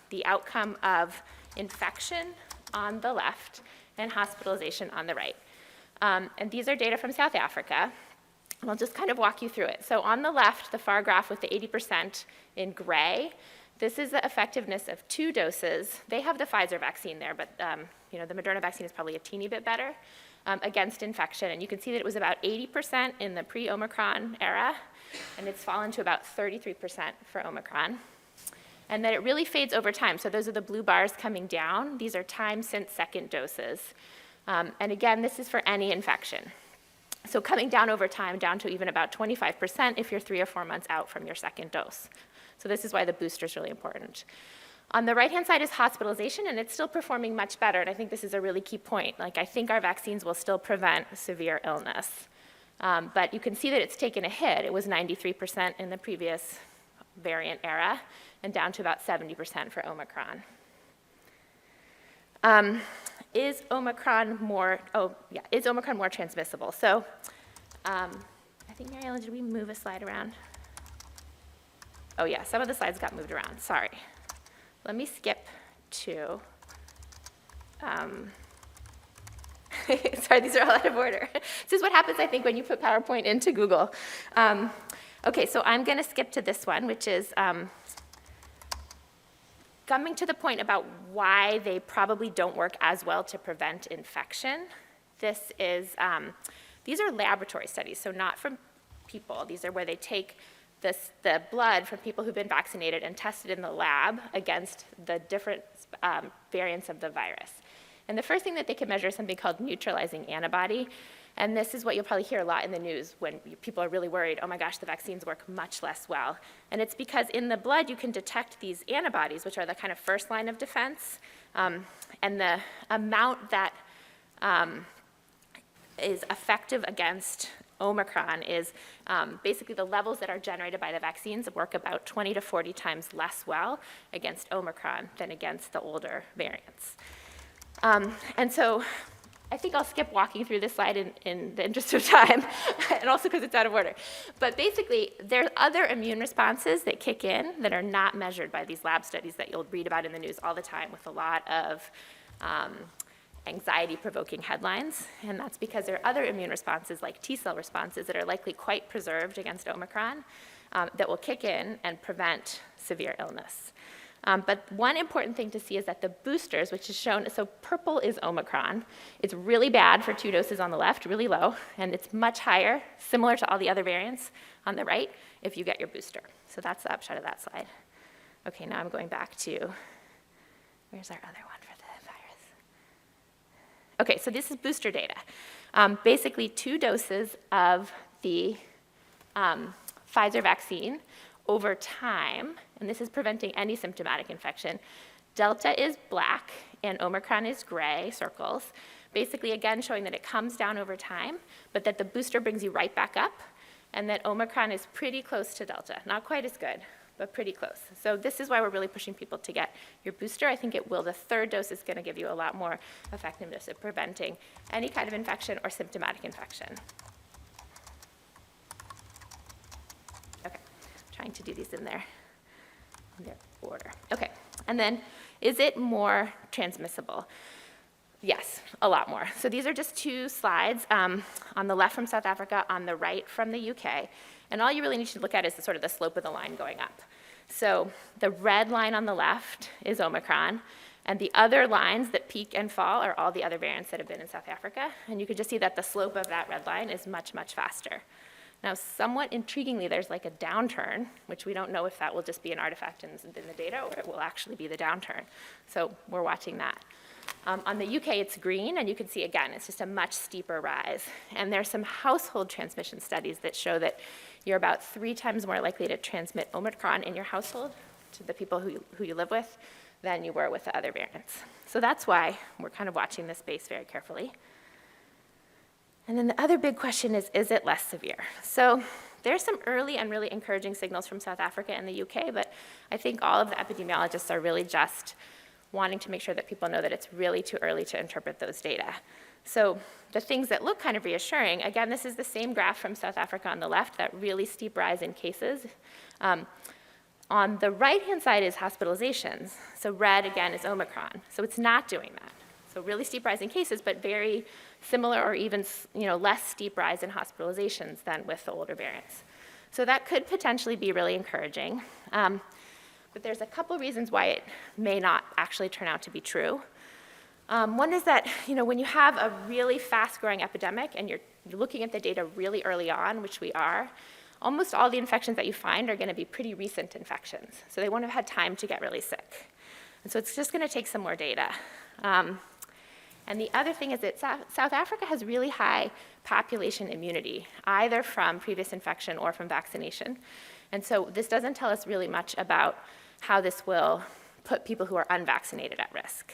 the outcome of infection on the left and hospitalization on the right. And these are data from South Africa. And I'll just kind of walk you through it. So on the left, the far graph with the 80% in gray, this is the effectiveness of 2 doses. They have the Pfizer vaccine there, but the Moderna vaccine is probably a teeny bit better against infection. And you can see that it was about 80% in the pre-Omicron era, and it's fallen to about 33% for Omicron. And that it really fades over time. So those are the blue bars coming down. These are time since second doses. And again, this is for any infection. So coming down over time, down to even about 25% if you're 3 or 4 months out from your second dose. So this is why the booster is really important. On the right-hand side is hospitalization, and it's still performing much better. And I think this is a really key point. Like, I think our vaccines will still prevent severe illness. But you can see that it's taken a hit. It was 93% in the previous variant era, and down to about 70% for Omicron. Is Omicron more transmissible? So I think, Mary Ellen, did we move a slide around? Oh yeah, some of the slides got moved around, sorry. Let me skip to, sorry, these are all out of order. This is what happens, I think, when you put PowerPoint into Google. Okay, so I'm gonna skip to this one, which is, coming to the point about why they probably don't work as well to prevent infection. These are laboratory studies, so not from people. These are where they take the blood from people who've been vaccinated and tested in the lab against the different variants of the virus. And the first thing that they can measure is something called neutralizing antibody. And this is what you'll probably hear a lot in the news when people are really worried, oh my gosh, the vaccines work much less well. And it's because in the blood you can detect these antibodies, which are the kind of first line of defense. And the amount that is effective against Omicron is basically the levels that are generated by the vaccines work about 20 to 40 times less well against Omicron than against the older variants. And so I think I'll skip walking through this slide in the interest of time, and also because it's out of order. But basically, there are other immune responses that kick in that are not measured by these lab studies that you'll read about in the news all the time with a lot of anxiety-provoking headlines. And that's because there are other immune responses, like T-cell responses, that are likely quite preserved against Omicron that will kick in and prevent severe illness. But one important thing to see is that the boosters, which is shown, so purple is Omicron. It's really bad for 2 doses on the left, really low, and it's much higher, similar to all the other variants on the right, if you get your booster. So that's the upshot of that slide. Okay, now I'm going back to, where's our other one for the virus? Okay, so this is booster data. Basically 2 doses of the Pfizer vaccine over time, and this is preventing any symptomatic infection. Delta is black and Omicron is gray circles, basically again showing that it comes down over time, but that the booster brings you right back up, and that Omicron is pretty close to Delta. Not quite as good, but pretty close. So this is why we're really pushing people to get your booster. I think it will. The 3rd dose is going to give you a lot more effectiveness at preventing any kind of infection or symptomatic infection. Trying to do these in their order. Okay, and then is it more transmissible? Yes, a lot more. So these are just 2 slides, on the left from South Africa, on the right from the UK, and all you really need to look at is the sort of the slope of the line going up. So the red line on the left is Omicron, and the other lines that peak and fall are all the other variants that have been in South Africa, and you can just see that the slope of that red line is much, much faster. Now, somewhat intriguingly, there's like a downturn, which we don't know if that will just be an artifact in the data or it will actually be the downturn. So we're watching that. On the UK, it's green, and you can see, again, it's just a much steeper rise. And there's some household transmission studies that show that you're about 3 times more likely to transmit Omicron in your household to the people who you live with than you were with the other variants. So that's why we're kind of watching this space very carefully. And then the other big question is it less severe? So There's some early and really encouraging signals from South Africa and the UK, but I think all of the epidemiologists are really just wanting to make sure that people know that it's really too early to interpret those data. So the things that look kind of reassuring, again, this is the same graph from South Africa on the left, that really steep rise in cases. On the right-hand side is hospitalizations. So red, again, is Omicron. So it's not doing that. So really steep rise in cases, but very similar or even less steep rise in hospitalizations than with the older variants. So that could potentially be really encouraging. But there's a couple reasons why it may not actually turn out to be true. One is that when you have a really fast-growing epidemic and you're looking at the data really early on, which we are, almost all the infections that you find are going to be pretty recent infections. So they won't have had time to get really sick. And so it's just going to take some more data. And the other thing is that South Africa has really high population immunity, either from previous infection or from vaccination. And so this doesn't tell us really much about how this will put people who are unvaccinated at risk.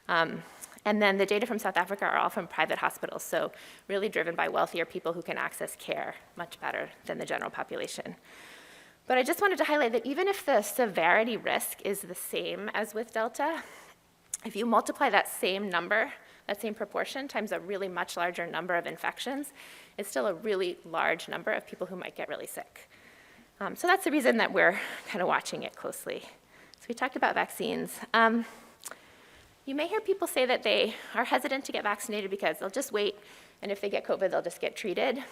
And then the data from South Africa are all from private hospitals, so really driven by wealthier people who can access care much better than the general population. But I just wanted to highlight that even if the severity risk is the same as with Delta, if you multiply that same number, that same proportion, times a really much larger number of infections, it's still a really large number of people who might get really sick. So that's the reason that we're kind of watching it closely. So we talked about vaccines. You may hear people say that they are hesitant to get vaccinated because they'll just wait, and if they get COVID, they'll just get treated.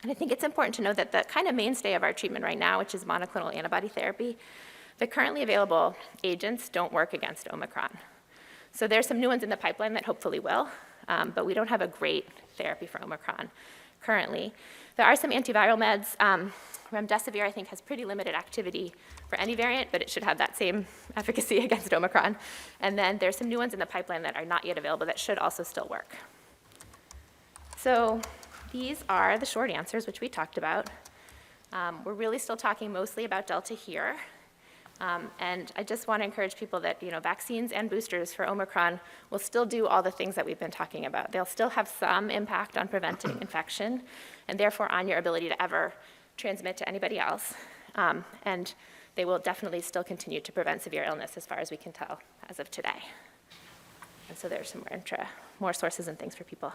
And I think it's important to know that the kind of mainstay of our treatment right now, which is monoclonal antibody therapy, the currently available agents don't work against Omicron. So there's some new ones in the pipeline that hopefully will, but we don't have a great therapy for Omicron currently. There are some antiviral meds. Remdesivir, I think, has pretty limited activity for any variant, but it should have that same efficacy against Omicron. And then there's some new ones in the pipeline that are not yet available that should also still work. So these are the short answers, which we talked about. We're really still talking mostly about Delta here. And I just want to encourage people that vaccines and boosters for Omicron will still do all the things that we've been talking about. They'll still have some impact on preventing infection, and therefore on your ability to ever transmit to anybody else. And they will definitely still continue to prevent severe illness as far as we can tell as of today. And so there's some more sources and things for people.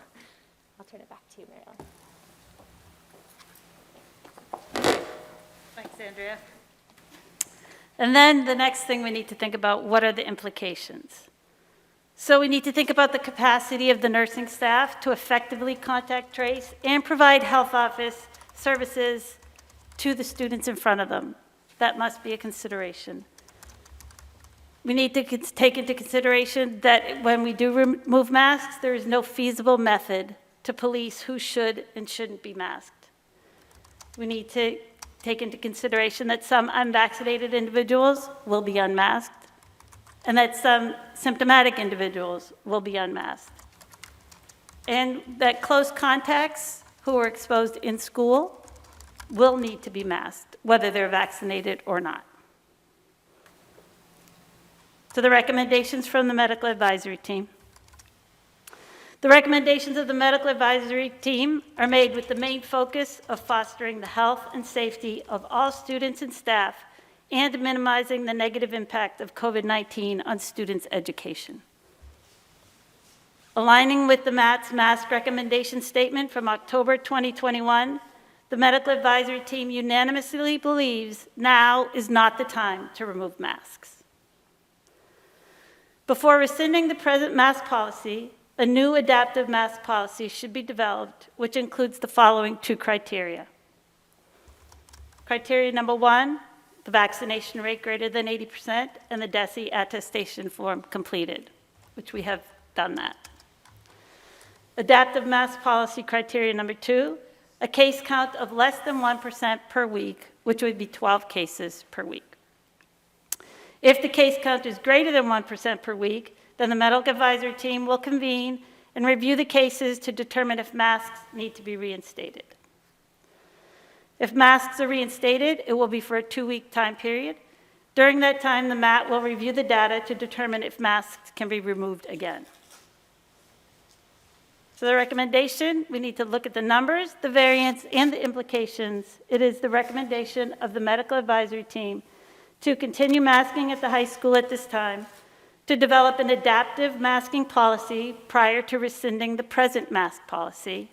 I'll turn it back to you, Mary Ellen. Thanks, Andrea. And then the next thing we need to think about, what are the implications? So we need to think about the capacity of the nursing staff to effectively contact trace and provide health office services to the students in front of them. That must be a consideration. We need to take into consideration that when we do remove masks, there is no feasible method to police who should and shouldn't be masked. We need to take into consideration that some unvaccinated individuals will be unmasked, and that some symptomatic individuals will be unmasked. And that close contacts who are exposed in school will need to be masked, whether they're vaccinated or not. So the recommendations from the medical advisory team. The recommendations of the medical advisory team are made with the main focus of fostering the health and safety of all students and staff and minimizing the negative impact of COVID-19 on students' education. Aligning with the MAT's mask recommendation statement from October 2021, the medical advisory team unanimously believes now is not the time to remove masks. Before rescinding the present mask policy, a new adaptive mask policy should be developed, which includes the following 2 criteria. Criteria number 1, the vaccination rate greater than 80% and the DESE attestation form completed, which we have done that. Adaptive mask policy criteria number 2, a case count of less than 1% per week, which would be 12 cases per week. If the case count is greater than 1% per week, then the medical advisory team will convene and review the cases to determine if masks need to be reinstated. If masks are reinstated, it will be for a 2-week time period. During that time, the MAT will review the data to determine if masks can be removed again. So the recommendation, we need to look at the numbers, the variance, and the implications. It is the recommendation of the medical advisory team to continue masking at the high school at this time, to develop an adaptive masking policy prior to rescinding the present mask policy,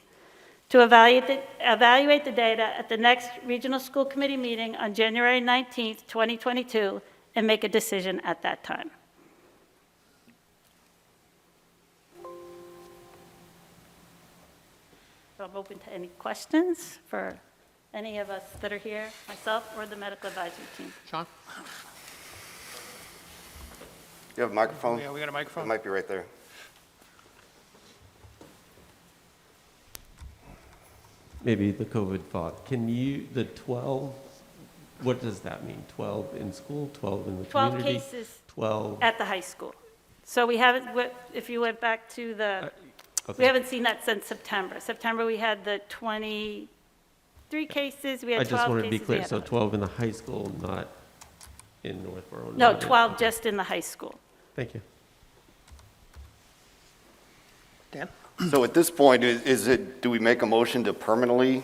to evaluate the data at the next regional school committee meeting on January 19th, 2022, and make a decision at that time. So I'm open to any questions for any of us that are here, myself or the medical advisory team. Sean? You have a microphone? Yeah, we got a microphone? It might be right there. Maybe the COVID thought. Can you, the 12, what does that mean? 12 in school, 12 in the 12 community? cases 12. at the high school. So we haven't, if you went back to the, we haven't seen that since September. September, we had the 23 cases, we had 12 I cases. just wanted to be we clear, had so 11. 12 in the high school, not in Northborough? No, not in- 12 just in the high school. Thank you. Dan? So at this point, do we make a motion to permanently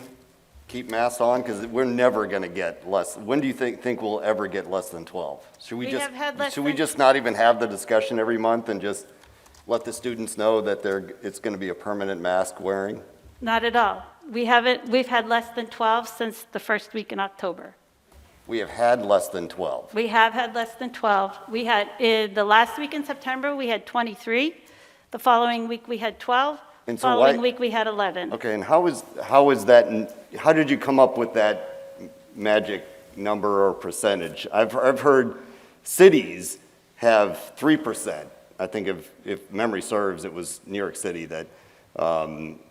keep masks on? Because we're never going to get less. When do you think we'll ever get less than 12? Should We have had less should we than- just not even have the discussion every month and just let the students know that it's going to be a permanent mask wearing? Not at all. We've had less than 12 since the first week in October. We have had less than 12. We have had less than 12. We had, in the last week in September, we had 23. The following week, we had 12. And so Following week, we had 11. Okay, and how is that, how did you come up with that magic number or percentage? I've heard cities have 3%. I think if memory serves, it was New York City that,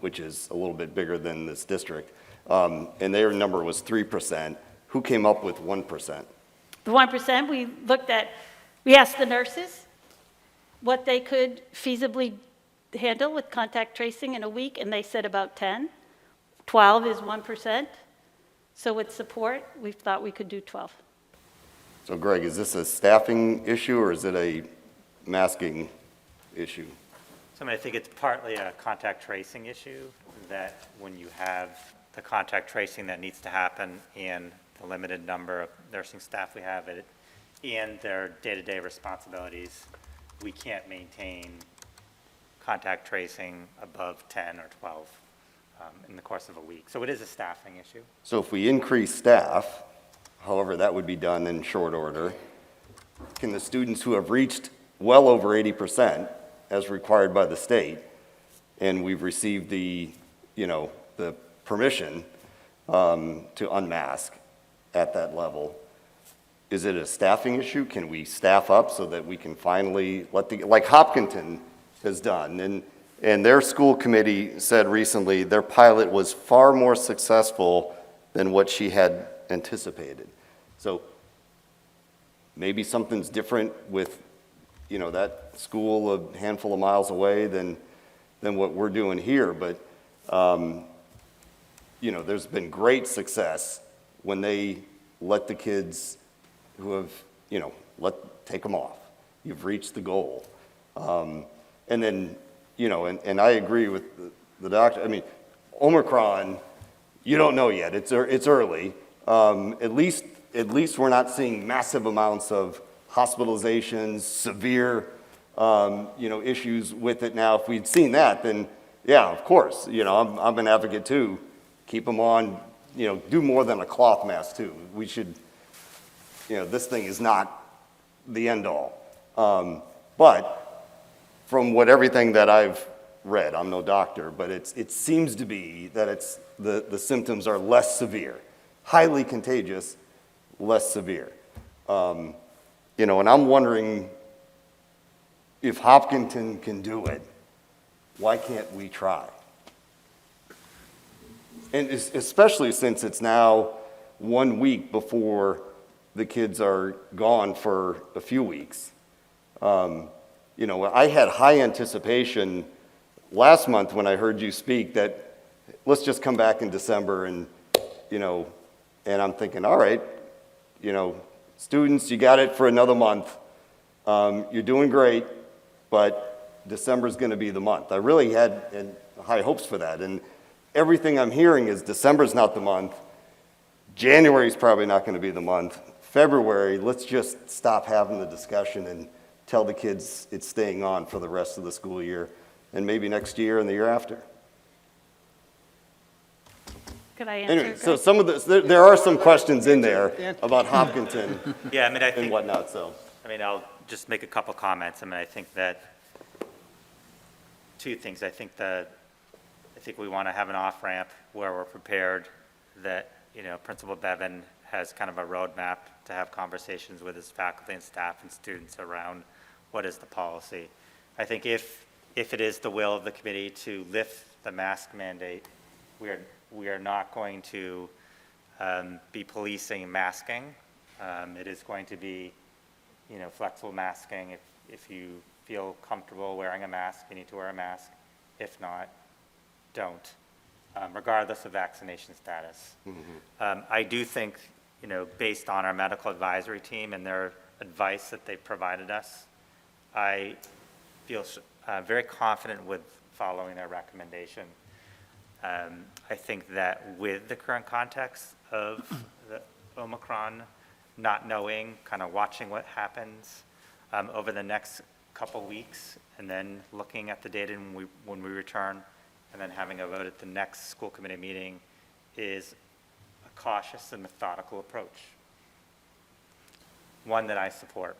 which is a little bit bigger than this district, and their number was 3%. Who came up with 1%? The 1%, we asked the nurses what they could feasibly handle with contact tracing in a week, and they said about 10. 12 is 1%. So with support, we thought we could do 12. So Greg, is this a staffing issue or is it a masking issue? So I think it's partly a contact tracing issue, that when you have the contact tracing that needs to happen and the limited number of nursing staff we have and their day-to-day responsibilities, we can't maintain contact tracing above 10 or 12 in the course of a week. So it is a staffing issue. So if we increase staff, however that would be done in short order, can the students who have reached well over 80% as required by the state, and we've received the permission to unmask at that level, is it a staffing issue? Can we staff up so that we can finally like Hopkinton has done, and their school committee said recently their pilot was far more successful than what she had anticipated. So maybe something's different with, that school a handful of miles away than what we're doing here, but there's been great success when they let the kids who have, take them off. You've reached the goal. And then, and I agree with the doctor. I mean, Omicron, you don't know yet. It's early. At least we're not seeing massive amounts of hospitalizations, severe, issues with it now. If we'd seen that, then yeah, of course. I'm an advocate too. Keep them on. Do more than a cloth mask too. We should. This thing is not the end all. But from everything that I've read, I'm no doctor, but it seems to be that the symptoms are less severe, highly contagious, less severe. And I'm wondering if Hopkinton can do it, why can't we try? And especially since it's now 1 week before the kids are gone for a few weeks. I had high anticipation last month when I heard you speak that let's just come back in December and I'm thinking, all right, students, you got it for another month. You're doing great, but December's going to be the month. I really had, and high hopes for that. And everything I'm hearing is December's not the month. January's probably not going to be the month. February, let's just stop having the discussion and tell the kids it's staying on for the rest of the school year, and maybe next year and the year after. Could I answer? Anyway, so some of this, there are some questions in there about Hopkinton Yeah, I mean, I think. and whatnot, so. I mean, I'll just make a couple comments. I mean, I think that, two things. I think we want to have an off-ramp where we're prepared that, you know, Principal Bevan has kind of a roadmap to have conversations with his faculty and staff and students around what is the policy. I think if it is the will of the committee to lift the mask mandate, we are not going to be policing masking. It is going to be, you know, flexible masking. If you feel comfortable wearing a mask, you need to wear a mask. If not, don't, regardless of vaccination status. I do think, you know, based on our medical advisory team and their advice that they provided us, I feel very confident with following their recommendation. I think that with the current context of the Omicron, not knowing, kind of watching what happens over the next couple weeks, and then looking at the data when we return, and then having a vote at the next school committee meeting is a cautious and methodical approach. One that I support.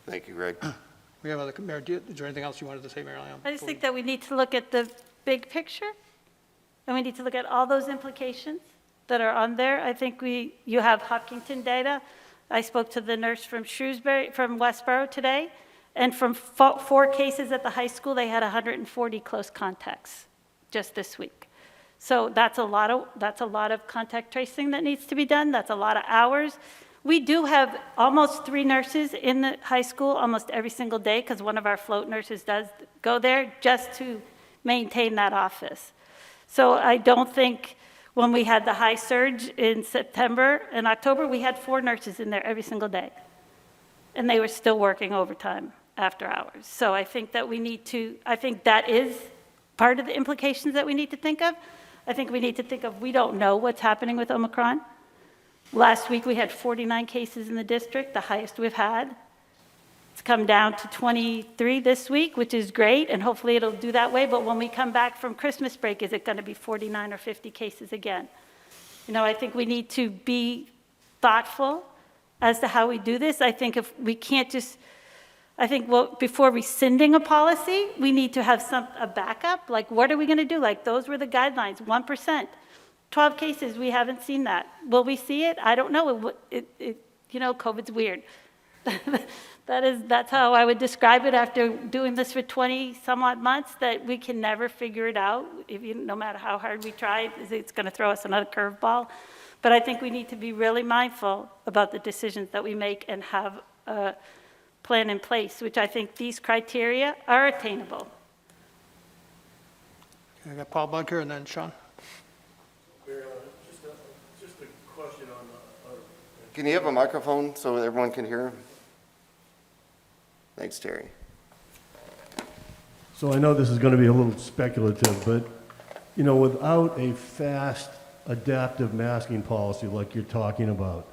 Thank you, Greg. We have other, Mayor, is there anything else you wanted to say, Mary Ellen? I just think that we need to look at the big picture, and we need to look at all those implications that are on there. I think you have Hopkinton data. I spoke to the nurse from Westboro today, and from 4 cases at the high school, they had 140 close contacts just this week. So that's a lot of contact tracing that needs to be done. That's a lot of hours. We do have almost 3 nurses in the high school almost every single day, because one of our float nurses does go there just to maintain that office. So I don't think when we had the high surge in September and October, we had 4 nurses in there every single day. And they were still working overtime after hours. So I think that I think that is part of the implications that we need to think of. I think we need to think of, we don't know what's happening with Omicron. Last week, we had 49 cases in the district, the highest we've had. It's come down to 23 this week, which is great, and hopefully it'll do that way. But when we come back from Christmas break, is it going to be 49 or 50 cases again? You know, I think we need to be thoughtful as to how we do this. I think if we can't just, before rescinding a policy, we need to have a backup. Like, what are we going to do? Like, those were the guidelines, 1%. 12 cases, we haven't seen that. Will we see it? I don't know. You know, COVID's weird. That's how I would describe it after doing this for 20 some odd months, that we can never figure it out. No matter how hard we try, it's going to throw us another curveball. But I think we need to be really mindful about the decisions that we make and have a plan in place, which I think these criteria are attainable. Okay, I got Paul Bunker and then Sean. Just a question on can you have a microphone so everyone can hear? Thanks, Terry. So I know this is going to be a little speculative, but, you know, without a fast adaptive masking policy like you're talking about,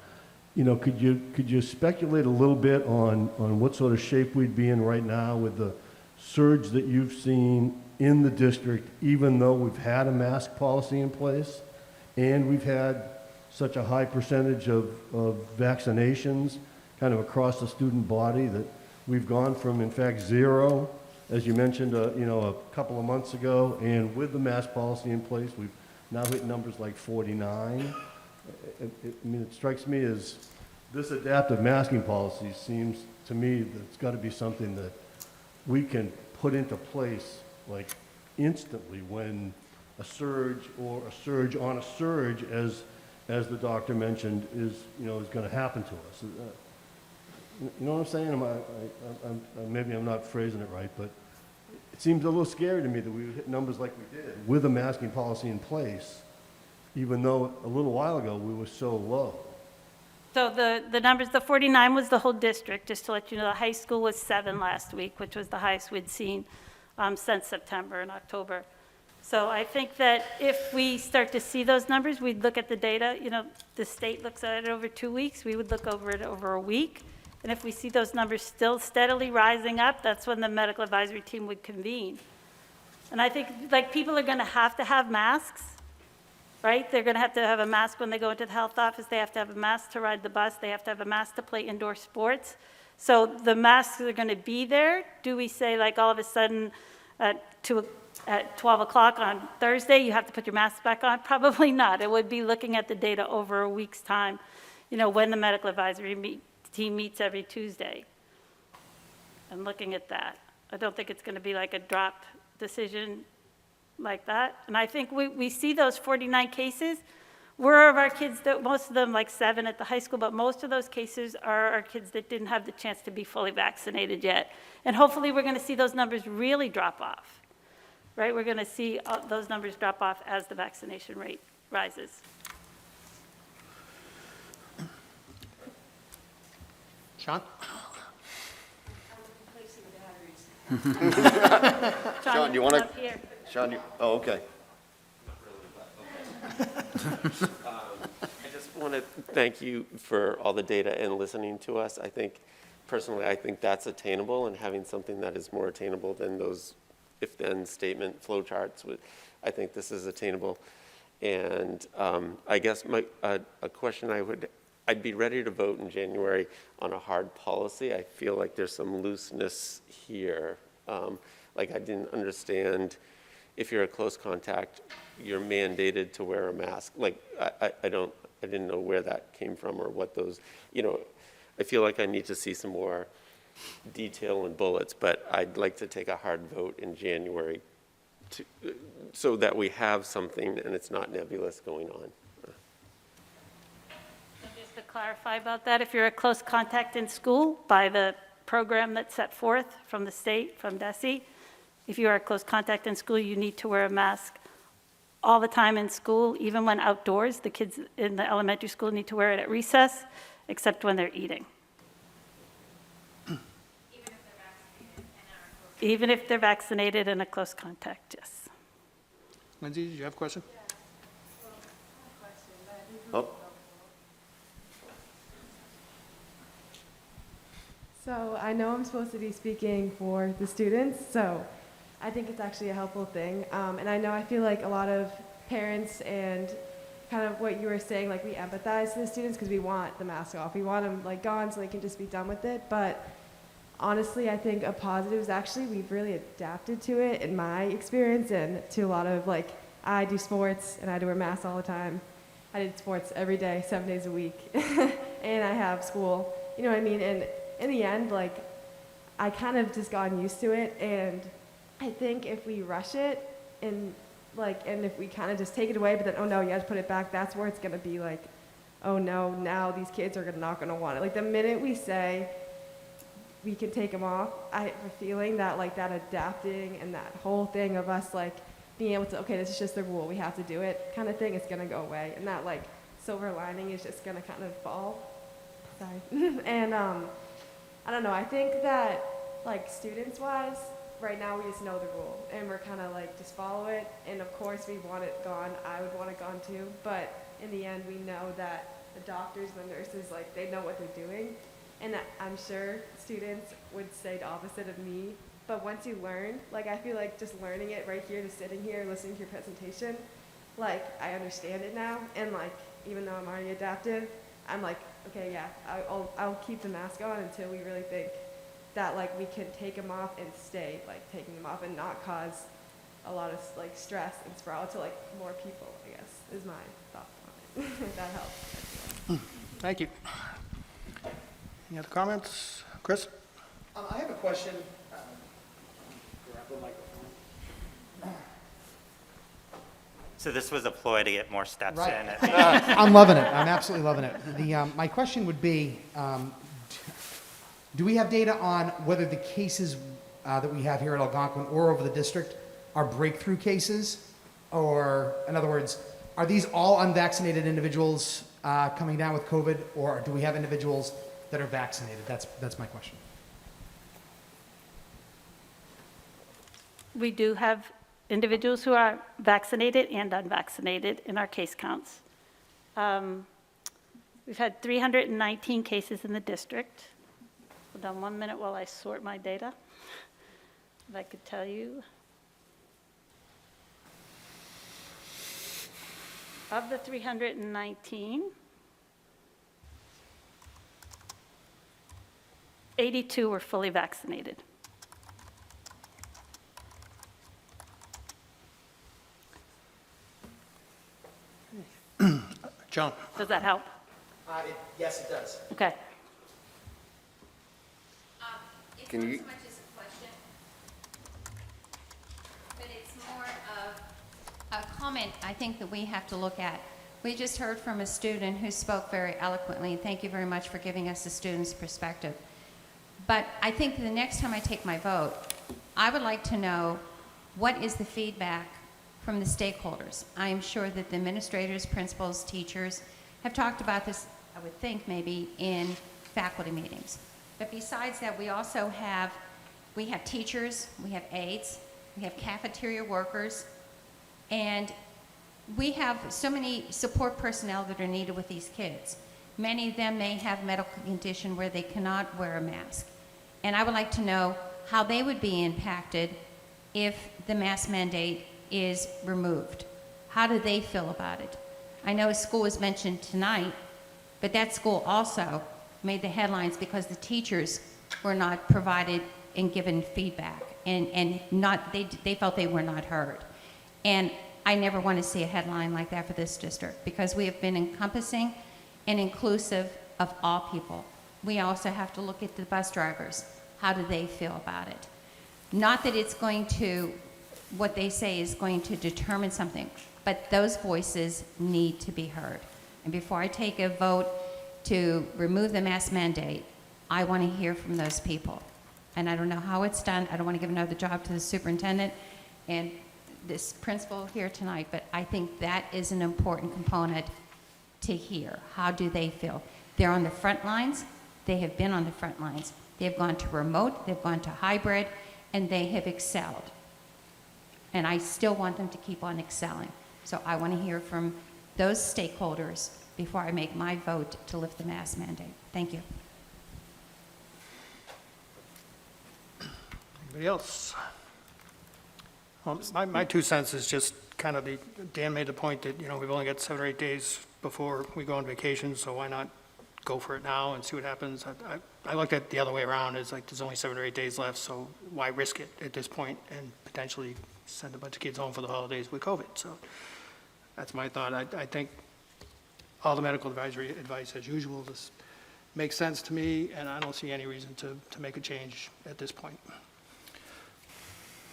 you know, could you speculate a little bit on what sort of shape we'd be in right now with the surge that you've seen in the district, even though we've had a mask policy in place and we've had such a high percentage of vaccinations kind of across the student body, that we've gone from, in fact, 0, as you mentioned, you know, a couple of months ago, and with the mask policy in place, we've now hit numbers like 49. I mean, it strikes me as this adaptive masking policy seems to me that it's got to be something that we can put into place like instantly when a surge or a surge on a surge, as the doctor mentioned, is going to happen to us. You know what I'm saying? Maybe I'm not phrasing it right, but it seems a little scary to me that we would hit numbers like we did with a masking policy in place, even though a little while ago we were so low. So the numbers, the 49 was the whole district, just to let you know. The high school was 7 last week, which was the highest we'd seen since September and October. So I think that if we start to see those numbers, we'd look at the data. You know, the state looks at it over 2 weeks. We would look over it over a week. And if we see those numbers still steadily rising up, that's when the medical advisory team would convene. And I think, like, people are going to have masks, right? They're going to have a mask when they go into the health office. They have to have a mask to ride the bus. They have to have a mask to play indoor sports. So the masks are going to be there. Do we say, like, all of a sudden at 12 o'clock on Thursday, you have to put your mask back on? Probably not. It would be looking at the data over a week's time, you know, when the medical advisory team meets every Tuesday, and looking at that. I don't think it's going to be like a drop decision like that. And I think we see those 49 cases. Where of our kids, most of them, like 7 at the high school, but most of those cases are our kids that didn't have the chance to be fully vaccinated yet. And hopefully we're going to see those numbers really drop off, right? We're going to see those numbers drop off as the vaccination rate rises. Sean? Sean, you want to? Up here. Sean, oh, okay. I just want to thank you for all the data and listening to us. I think, personally, I think that's attainable, and having something that is more attainable than those if-then statement flowcharts, I think this is attainable. And I guess a question I'd be ready to vote in January on a hard policy. I feel like there's some looseness here. Like I didn't understand if you're a close contact, you're mandated to wear a mask. Like I didn't know where that came from or what those, I feel like I need to see some more detail and bullets, but I'd like to take a hard vote in January so that we have something and it's not nebulous going on. Just to clarify about that, if you're a close contact in school by the program that's set forth from the state, from DESE, if you are a close contact in school, you need to wear a mask all the time in school, even when outdoors. The kids in the elementary school need to wear it at recess, except when they're eating. Even if they're vaccinated and a close contact, yes. Lindsay, did you have a question? Oh. So I know I'm supposed to be speaking for the students, so I think it's actually a helpful thing. And I know I feel like a lot of parents and kind of what you were saying, like we empathize to the students because we want the mask off. We want them like gone so they can just be done with it. But honestly, I think a positive is actually we've really adapted to it in my experience and to a lot of like, I do sports and I had to wear masks all the time. I did sports every day, 7 days a week. And I have school, you know what I mean? And in the end, like, I kind of just gotten used to it, and I think if we rush it and if we kind of just take it away, but then, oh no, you have to put it back, that's where it's going to be like, oh no, now these kids are not going to want it. Like the minute we say we can take them off, I have a feeling that like that adapting and that whole thing of us like being able to, okay, this is just the rule, we have to do it kind of thing is going to go away. And that like silver lining is just going to kind of fall. Sorry. And I don't know, I think that like students-wise, right now we just know the rule and we're kind of like just follow it, and of course we want it gone. I would want it gone too, but in the end we know that the doctors and the nurses, like they know what they're doing, and I'm sure students would say the opposite of me, but once you learn, like I feel like just learning it right here, just sitting here listening to your presentation, like I understand it now, and like even though I'm already adaptive, I'm like, okay, yeah, I'll keep the mask on until we really think that like we can take them off and stay like taking them off and not cause a lot of like stress and sprawl to like more people, I guess, is my thought on it. If that helps. Thank you. Any other comments? Chris? I have a question. Grab the microphone. So this was a ploy to get more steps Right. in. I'm loving it. I'm absolutely loving it. My question would be, do we have data on whether the cases that we have here at Algonquin or over the district are breakthrough cases? Or, in other words, are these all unvaccinated individuals coming down with COVID, or do we have individuals that are vaccinated? That's my question. we do have individuals who are vaccinated and unvaccinated in our case counts. We've had 319 cases in the district. Hold on 1 minute while I sort my data. If I could tell you. Of the 319, 82 were fully vaccinated. John? Does that help? Yes, it does. Okay. It's Can not you- so much as a question, but it's more of a comment I think that we have to look at. We just heard from a student who spoke very eloquently, and thank you very much for giving us the student's perspective. But I think the next time I take my vote, I would like to know what is the feedback from the stakeholders. I am sure that the administrators, principals, teachers have talked about this, I would think, maybe in faculty meetings. But besides that, we also have teachers, we have aides, we have cafeteria workers, and we have so many support personnel that are needed with these kids. Many of them may have medical condition where they cannot wear a mask. And I would like to know how they would be impacted if the mask mandate is removed. How do they feel about it? I know a school was mentioned tonight, but that school also made the headlines because the teachers were not provided and given feedback, and they felt they were not heard. And I never want to see a headline like that for this district, because we have been encompassing and inclusive of all people. We also have to look at the bus drivers. How do they feel about it? Not that it's going to, what they say is going to determine something, but those voices need to be heard. And before I take a vote to remove the mask mandate, I want to hear from those people. And I don't know how it's done. I don't want to give another job to the superintendent and this principal here tonight, but I think that is an important component to hear. How do they feel? They're on the front lines. They have been on the front lines. They've gone to remote, they've gone to hybrid, and they have excelled. And I still want them to keep on excelling. So I want to hear from those stakeholders before I make my vote to lift the mask mandate. Thank you. Anybody else? Well, my 2 cents is just kind of Dan made the point that, we've only got 7 or 8 days before we go on vacation, so why not go for it now and see what happens? I looked at it the other way around. It's like there's only 7 or 8 days left, so why risk it at this point and potentially send a bunch of kids home for the holidays with COVID? So that's my thought. I think all the medical advisory advice, as usual, this makes sense to me, and I don't see any reason to make a change at this point.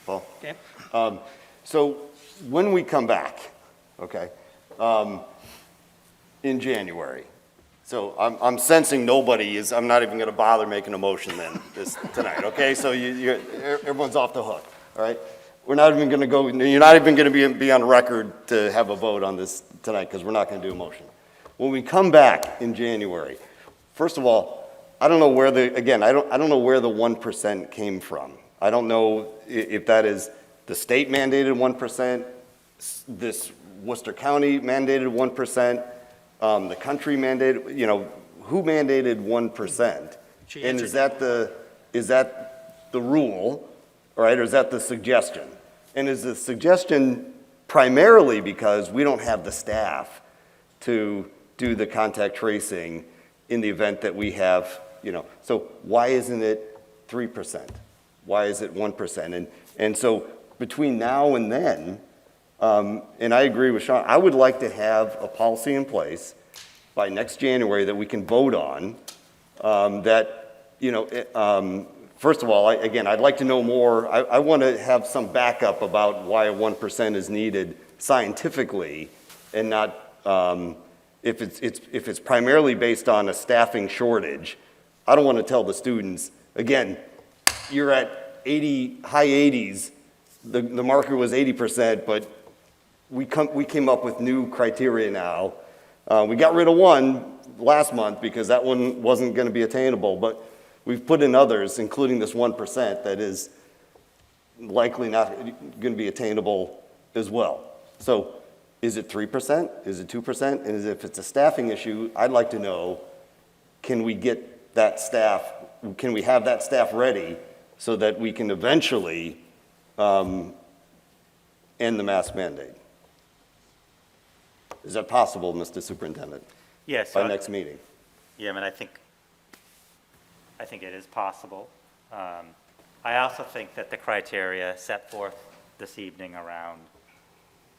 Paul? Dan? So when we come back, okay, in January, so I'm sensing nobody is, I'm not even going to bother making a motion then tonight, okay? So everyone's off the hook, all right? We're not even going to go, you're not even going to be on record to have a vote on this tonight because we're not going to do a motion. When we come back in January, first of all, I don't know where I don't know where the 1% came from. I don't know if that is the state mandated 1%, this Worcester County mandated 1%, the country mandated, who mandated 1%? And is that the rule, right, or is that the suggestion? And is the suggestion primarily because we don't have the staff to do the contact tracing in the event that we have, so why isn't it 3%? Why is it 1%? And so between now and then, and I agree with Sean, I would like to have a policy in place by next January that we can vote on first of all, I'd like to know more. I want to have some backup about why 1% is needed scientifically and not if it's primarily based on a staffing shortage. I don't want to tell the students, again, you're at high 80s, the marker was 80%, but we came up with new criteria now. We got rid of one last month because that one wasn't going to be attainable, but we've put in others, including this 1% that is likely not going to be attainable as well. So is it 3%? Is it 2%? And if it's a staffing issue, I'd like to know, can we get that staff, can we have that staff ready so that we can eventually end the mask mandate? Is that possible, Mr. Superintendent? Yes. By next meeting? Yeah, I mean, I think it is possible. I also think that the criteria set forth this evening around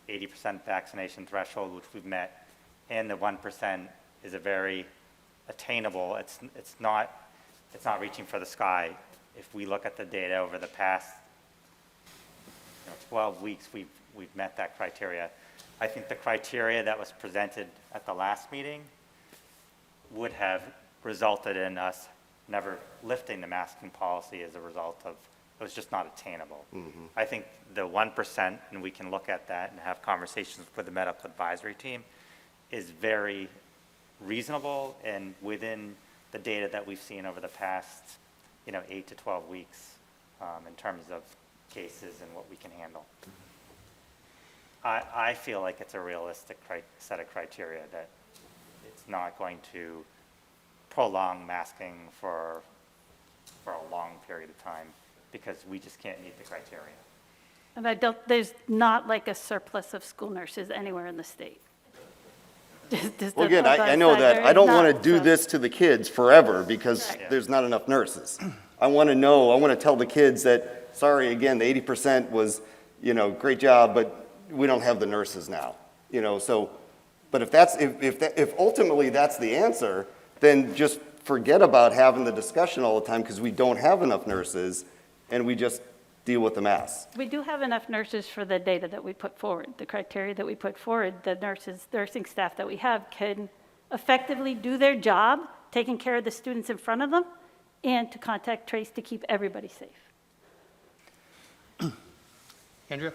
80% vaccination threshold, which we've met, and the 1% is a very attainable. It's not reaching for the sky. If we look at the data over the past 12 weeks, we've met that criteria. I think the criteria that was presented at the last meeting would have resulted in us never lifting the masking policy as a result of, it was just not attainable. Mm-hmm. I think the 1%, and we can look at that and have conversations with the medical advisory team, is very reasonable and within the data that we've seen over the past, 8 to 12 weeks in terms of cases and what we can handle. I feel like it's a realistic set of criteria that it's not going to prolong masking for a long period of time because we just can't meet the criteria. And there's not like a surplus of school nurses anywhere in the state. Well, again, I know that. I don't want to do this to the kids forever because there's not enough nurses. I want to tell the kids that, sorry, again, the 80% was, great job, but we don't have the nurses now. But if ultimately that's the answer, then just forget about having the discussion all the time because we don't have enough nurses and we just deal with the mass. We do have enough nurses for the data that we put forward, the criteria that we put forward. The nursing staff that we have can effectively do their job, taking care of the students in front of them, and to contact trace to keep everybody safe. Andrea?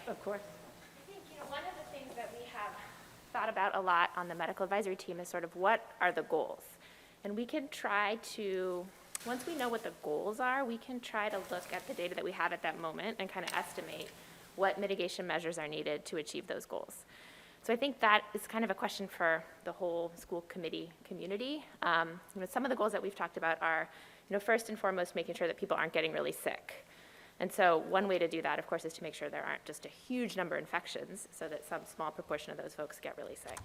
Of course. I think, one of the things that we have thought about a lot on the medical advisory team is sort of what are the goals? And we can try to, once we know what the goals are, we can try to look at the data that we have at that moment and kind of estimate what mitigation measures are needed to achieve those goals. So I think that is kind of a question for the whole school committee community. Some of the goals that we've talked about are, first and foremost, making sure that people aren't getting really sick. And so one way to do that, of course, is to make sure there aren't just a huge number of infections so that some small proportion of those folks get really sick.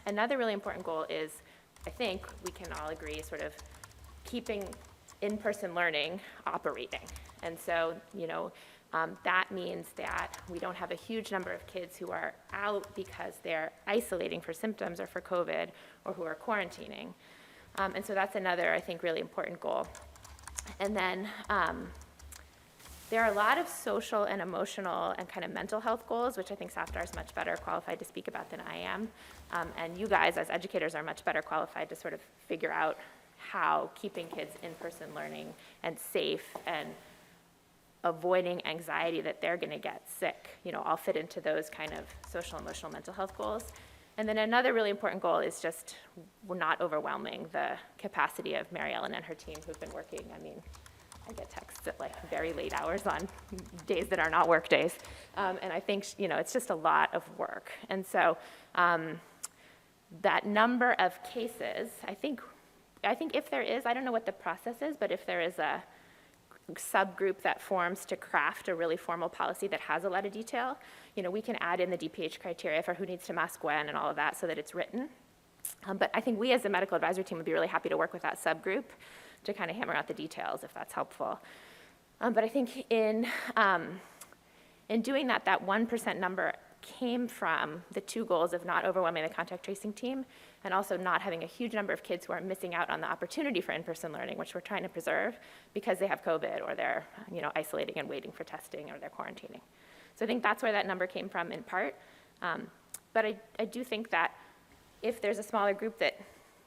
Another really important goal is, I think we can all agree, sort of keeping in-person learning operating. And so, that means that we don't have a huge number of kids who are out because they're isolating for symptoms or for COVID or who are quarantining. And so that's another, I think, really important goal. And then there are a lot of social and emotional and kind of mental health goals, which I think SAFTAR is much better qualified to speak about than I am. And you guys, as educators, are much better qualified to sort of figure out how keeping kids in-person learning and safe and avoiding anxiety that they're going to get sick, all fit into those kind of social, emotional, mental health goals. And then another really important goal is just not overwhelming the capacity of Mary Ellen and her team who've been working. I get texts at very late hours on days that are not work days. And I think, it's just a lot of work. And so that number of cases, I think if there is, I don't know what the process is, but if there is a subgroup that forms to craft a really formal policy that has a lot of detail, we can add in the DPH criteria for who needs to mask when and all of that so that it's written. But I think we as the medical advisory team would be really happy to work with that subgroup to kind of hammer out the details if that's helpful. But I think in doing that 1% number came from the two goals of not overwhelming the contact tracing team and also not having a huge number of kids who are missing out on the opportunity for in-person learning, which we're trying to preserve because they have COVID or they're isolating and waiting for testing or they're quarantining. So I think that's where that number came from in part. But I do think that if there's a smaller group that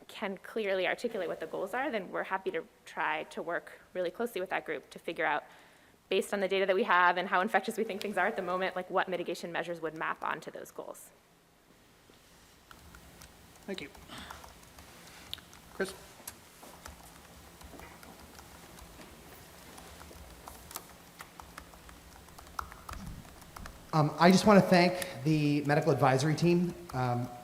can clearly articulate what the goals are, then we're happy to try to work really closely with that group to figure out, based on the data that we have and how infectious we think things are at the moment, what mitigation measures would map onto those goals. Thank you. Chris? I just want to thank the medical advisory team.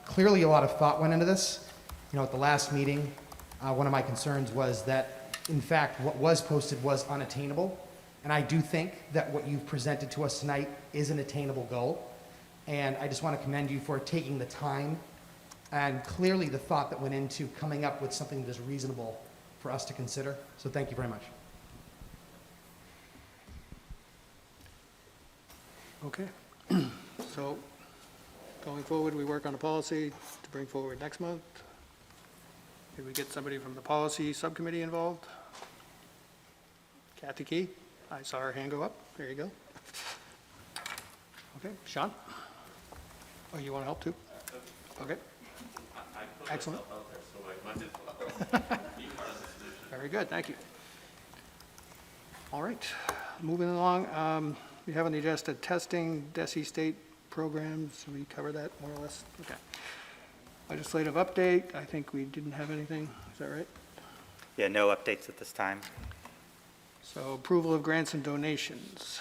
Clearly, a lot of thought went into this. You know, at the last meeting, one of my concerns was that, in fact, what was posted was unattainable. And I do think that what you've presented to us tonight is an attainable goal. And I just want to commend you for taking the time and clearly the thought that went into coming up with something that is reasonable for us to consider. So thank you very much. Okay. So going forward, we work on a policy to bring forward next month. Did we get somebody from the policy subcommittee involved? Kathy Key? I saw her hand go up. There you go. Okay, Sean? Oh, you want to help too? Okay. Excellent. Very good, thank you. All right, moving along. We have on the agenda testing, DESE state programs. We cover that more or less? Okay. Legislative update. I think we didn't have anything. Is that right? Yeah, no updates at this time. So approval of grants and donations.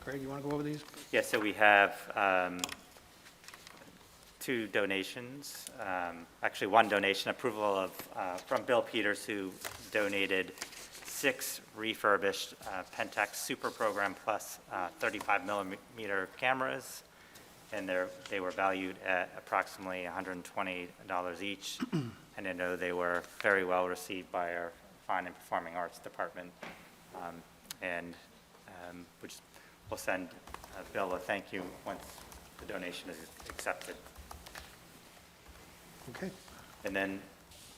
Greg, you want to go over these? Yeah, so we have 2 donations, actually 1 donation, approval of, from Bill Peters, who donated 6 refurbished Pentax Super Program Plus 35 millimeter cameras, and they were valued at approximately $120 each, and I know they were very well received by our Fine and Performing Arts Department, and we'll send Bill a thank you once the donation is accepted. Okay. And then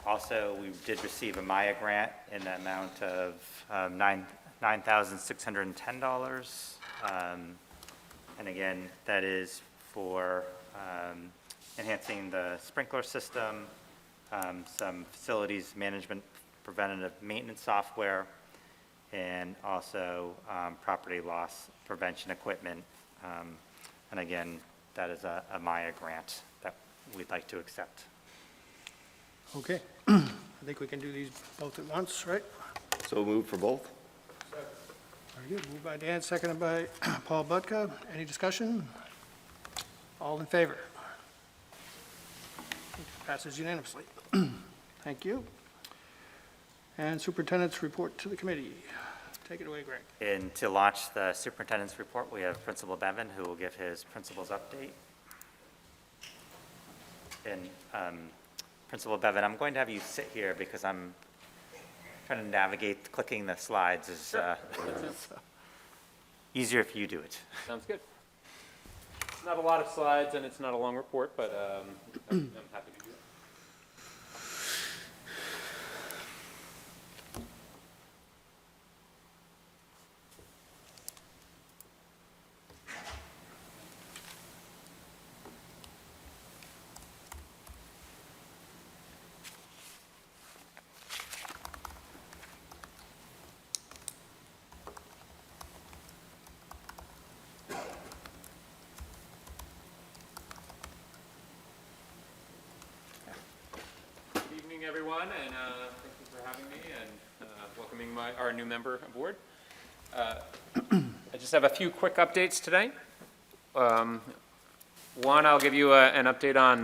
also, we did receive a Maya grant in the amount of $9,610. And again, that is for enhancing the sprinkler system, some facilities management preventative maintenance software, and also property loss prevention equipment. And again, that is a Maya grant that we'd like to accept. Okay. I think we can do these both at once, right? So move for both? Very good. Moved by Dan, seconded by Paul Budka. Any discussion? All in favor? Passes unanimously. Thank you. And superintendent's report to the committee. Take it away, Greg. And to launch the superintendent's report, we have Principal Bevan, who will give his principal's update. And Principal Bevan, I'm going to have you sit here because I'm trying to navigate clicking the slides is easier if you do it. Sounds good. It's not a lot of slides and it's not a long report, but I'm happy to do it. Everyone, and thank you for having me and welcoming our new member aboard. I just have a few quick updates today. One, I'll give you an update on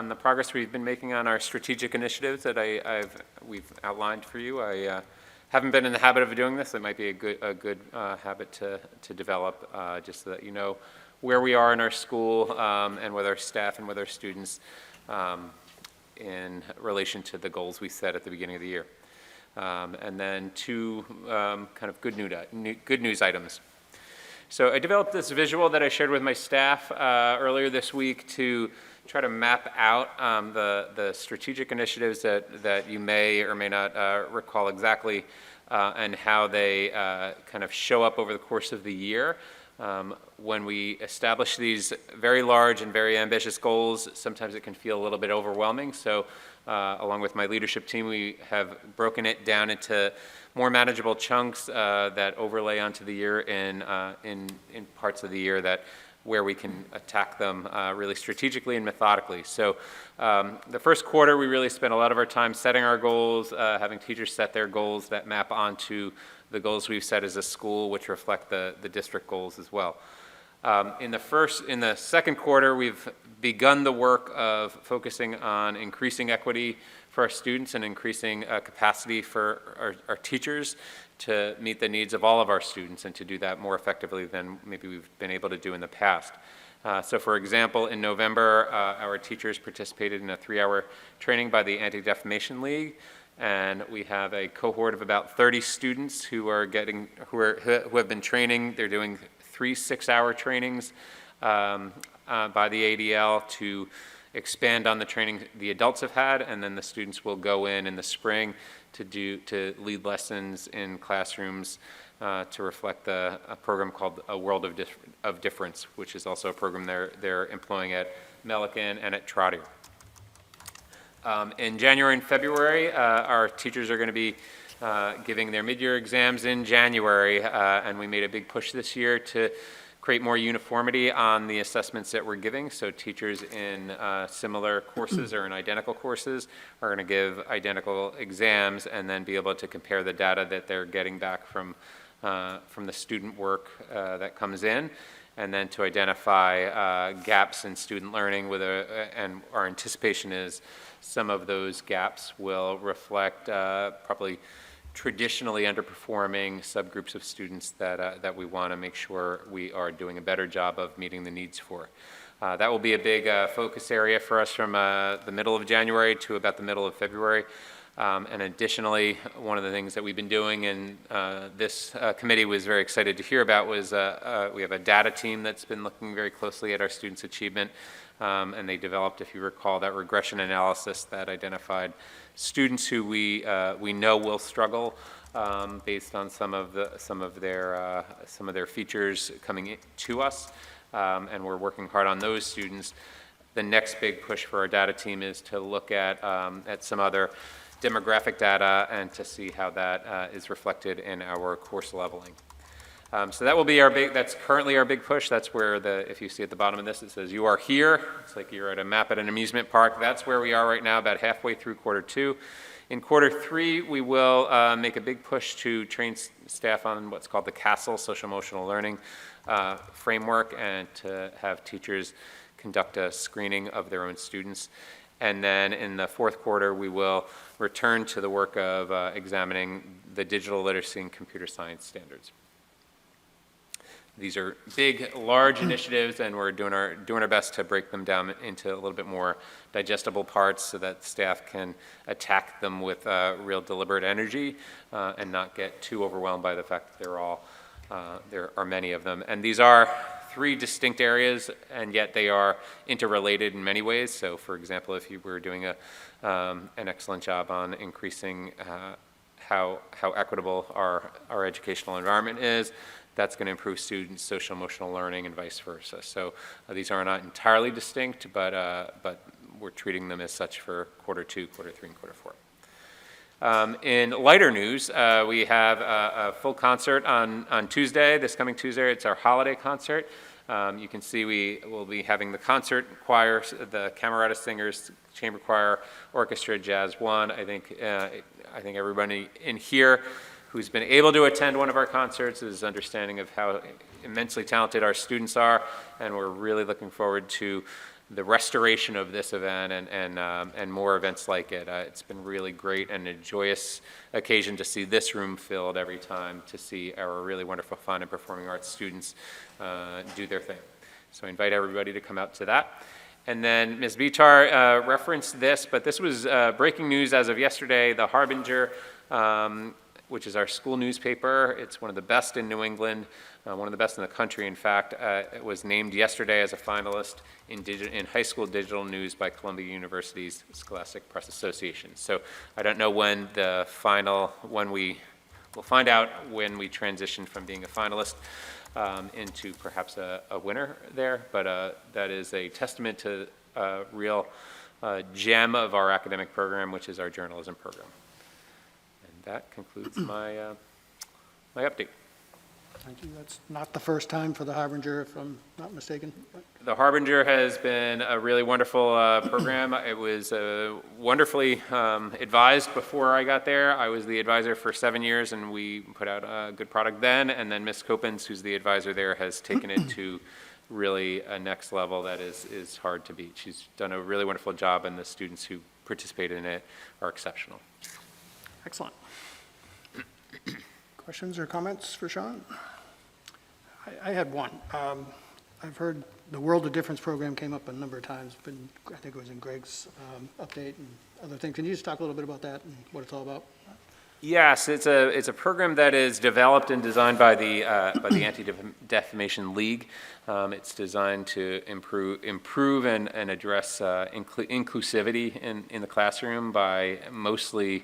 the progress we've been making on our strategic initiatives that we've outlined for you. I haven't been in the habit of doing this. It might be a good habit to develop, just so that you know where we are in our school and with our staff and with our students. In relation to the goals we set at the beginning of the year. And then 2 kind of good news items. So I developed this visual that I shared with my staff earlier this week to try to map out the strategic initiatives that you may or may not recall exactly and how they kind of show up over the course of the year. When we establish these very large and very ambitious goals, sometimes it can feel a little bit overwhelming. So along with my leadership team, we have broken it down into more manageable chunks that overlay onto the year in parts of the year where we can attack them really strategically and methodically. So the first quarter, we really spent a lot of our time setting our goals, having teachers set their goals that map onto the goals we've set as a school, which reflect the district goals as well. In the second quarter, we've begun the work of focusing on increasing equity for our students and increasing capacity for our teachers to meet the needs of all of our students and to do that more effectively than maybe we've been able to do in the past. So for example, in November, our teachers participated in a 3-hour training by the Anti-Defamation League, and we have a cohort of about 30 students who have been training. They're doing 3 6-hour trainings by the ADL to expand on the training the adults have had, and then the students will go in the spring to lead lessons in classrooms to reflect a program called A World of Difference, which is also a program they're employing at Millikan and at Trotter. In January and February, our teachers are going to be giving their mid-year exams in January, and we made a big push this year to create more uniformity on the assessments that we're giving. So teachers in similar courses or in identical courses are going to give identical exams and then be able to compare the data that they're getting back from the student work that comes in, and then to identify gaps in student learning and our anticipation is some of those gaps will reflect probably traditionally underperforming subgroups of students that we want to make sure we are doing a better job of meeting the needs for. That will be a big focus area for us from the middle of January to about the middle of February. And additionally, one of the things that we've been doing, and this committee was very excited to hear about, was we have a data team that's been looking very closely at our students' achievement, and they developed, if you recall, that regression analysis that identified students who we know will struggle based on some of their features coming to us, and we're working hard on those students. The next big push for our data team is to look at some other demographic data and to see how that is reflected in our course leveling. So that will be that's currently our big push. That's where if you see at the bottom of this, it says you are here. It's like you're at a map at an amusement park. That's where we are right now, about halfway through quarter 2. In quarter 3, we will make a big push to train staff on what's called the CASTLE, Social Emotional Learning framework, and to have teachers conduct a screening of their own students. And then in the fourth quarter, we will return to the work of examining the digital literacy and computer science standards. These are big, large initiatives, and we're doing our best to break them down into a little bit more digestible parts so that staff can attack them with real deliberate energy and not get too overwhelmed by the fact that there are many of them. And these are 3 distinct areas, and yet they are interrelated in many ways. So, for example, if you were doing an excellent job on increasing how equitable our educational environment is, that's going to improve students' social emotional learning and vice versa. So these are not entirely distinct, but we're treating them as such for quarter 2, quarter 3, and quarter 4. In lighter news, we have a full concert on Tuesday, this coming Tuesday. It's our holiday concert. You can see we will be having the concert choir, the Camerata Singers, Chamber Choir, Orchestra, Jazz 1. I think everybody in here who's been able to attend one of our concerts is understanding of how immensely talented our students are, and we're really looking forward to the restoration of this event and more events like it. It's been really great and a joyous occasion to see this room filled every time, to see our really wonderful fun and performing arts students do their thing. So I invite everybody to come out to that. And then Ms. Vitar referenced this, but this was breaking news as of yesterday. The Harbinger, which is our school newspaper. It's one of the best in New England, one of the best in the country, in fact. It was named yesterday as a finalist in high school digital news by Columbia University's Scholastic Press Association. So I don't know when we'll find out when we transition from being a finalist into perhaps a winner there, but that is a testament to a real gem of our academic program, which is our journalism program. That concludes my update. Thank you. That's not the first time for the Harbinger, if I'm not mistaken. The Harbinger has been a really wonderful program. It was wonderfully advised before I got there. I was the advisor for 7 years, and we put out a good product then. And then Ms. Copens, who's the advisor there, has taken it to really a next level that is hard to beat. She's done a really wonderful job, and the students who participated in it are exceptional. Excellent. Questions or comments for Sean? I had one. I've heard the World of Difference program came up a number of times, but I think it was in Greg's update and other things. Can you just talk a little bit about that and what it's all about? Yes, it's a program that is developed and designed by the Anti-Defamation League. It's designed to improve and address inclusivity in the classroom by mostly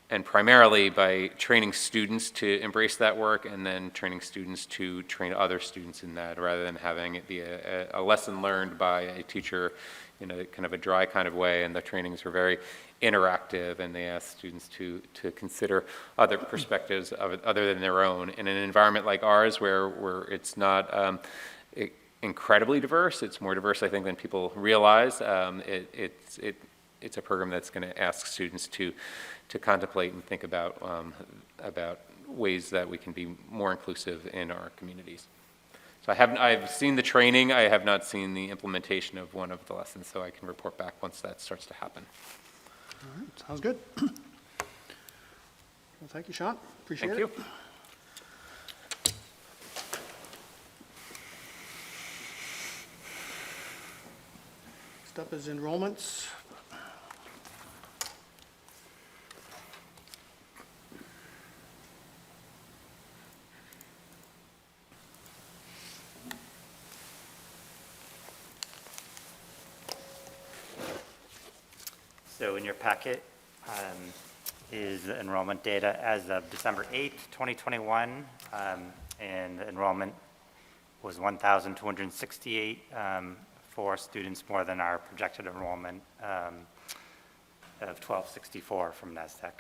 and primarily by training students to embrace that work, and then training students to train other students in that, rather than having it be a lesson learned by a teacher in a kind of a dry kind of way. And the trainings were very interactive, and they asked students to consider other perspectives other than their own. In an environment like ours, where it's not incredibly diverse, it's more diverse, I think, than people realize. It's a program that's going to ask students to contemplate and think about ways that we can be more inclusive in our communities. So I've seen the training. I have not seen the implementation of one of the lessons, so I can report back once that starts to happen. All right, sounds good. Well, thank you, Sean. Appreciate it. Thank you. Next up is enrollments. So in your packet is the enrollment data as of December 8th, 2021, and enrollment was 1,268 for students, more than our projected enrollment of 1,264 from NASDAQ.